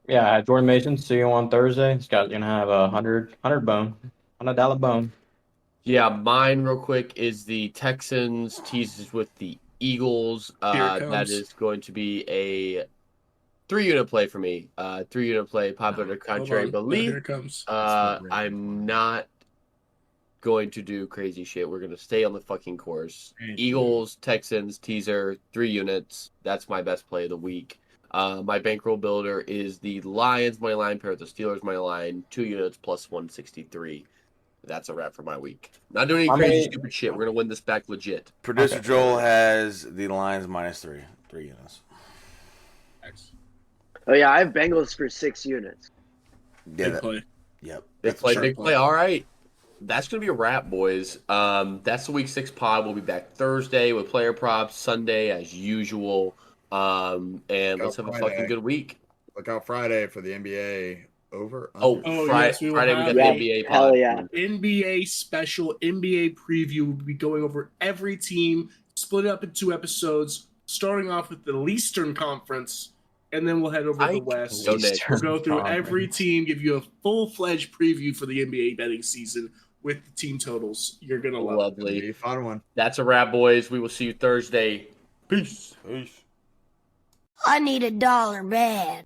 Speaker 5: Yeah, Jordan Mason. See you on Thursday. He's gonna have a 100 bone, $100 bone.
Speaker 2: Yeah, mine real quick is the Texans teases with the Eagles.
Speaker 3: Here it
Speaker 2: That
Speaker 3: comes.
Speaker 2: is going to be a 3-unit play for me. 3-unit play, popular contrary
Speaker 3: Hold on.
Speaker 2: belief.
Speaker 3: Here it comes.
Speaker 2: I'm not going to do crazy shit. We're going to stay on the fucking course. Eagles, Texans, teaser, 3 units. That's my best play of the week. My bankroll builder is the Lions money line pair with the Steelers money line, 2 units plus 163. That's a wrap for my week. Not doing any crazy stupid shit. We're going to win this back legit.
Speaker 8: Producer Joel has the Lions minus 3 units.
Speaker 6: Oh, yeah, I have Bengals for 6 units.
Speaker 8: Yeah,
Speaker 3: Big play.
Speaker 8: yep.
Speaker 2: Big
Speaker 3: That's a
Speaker 2: play,
Speaker 3: sharp
Speaker 2: big
Speaker 3: play.
Speaker 2: play. All right. That's going to be a wrap, boys. That's the week 6 pod. We'll be back Thursday with player props, Sunday as usual. And let's have a
Speaker 7: Friday.
Speaker 2: fucking good week.
Speaker 7: Look out Friday for the NBA over.
Speaker 2: Oh,
Speaker 7: under.
Speaker 3: Oh,
Speaker 2: Friday,
Speaker 3: yes, we will
Speaker 2: Friday we got
Speaker 3: have
Speaker 2: the
Speaker 6: Yeah,
Speaker 2: NBA pod.
Speaker 6: hell yeah.
Speaker 3: NBA special, NBA preview. We'll be going over every team, split it up in 2 episodes, starting off with the Eastern Conference, and then we'll head over to the West.
Speaker 2: Go Knicks.
Speaker 3: We'll go through every
Speaker 5: Conference.
Speaker 3: team, give you a full-fledged preview for the NBA betting season with the team totals. You're going to love it.
Speaker 7: It'll
Speaker 2: Lovely.
Speaker 7: be a fun one.
Speaker 2: That's a wrap, boys. We will see you Thursday. Peace.
Speaker 8: Peace.
Speaker 1: I need $1 bad.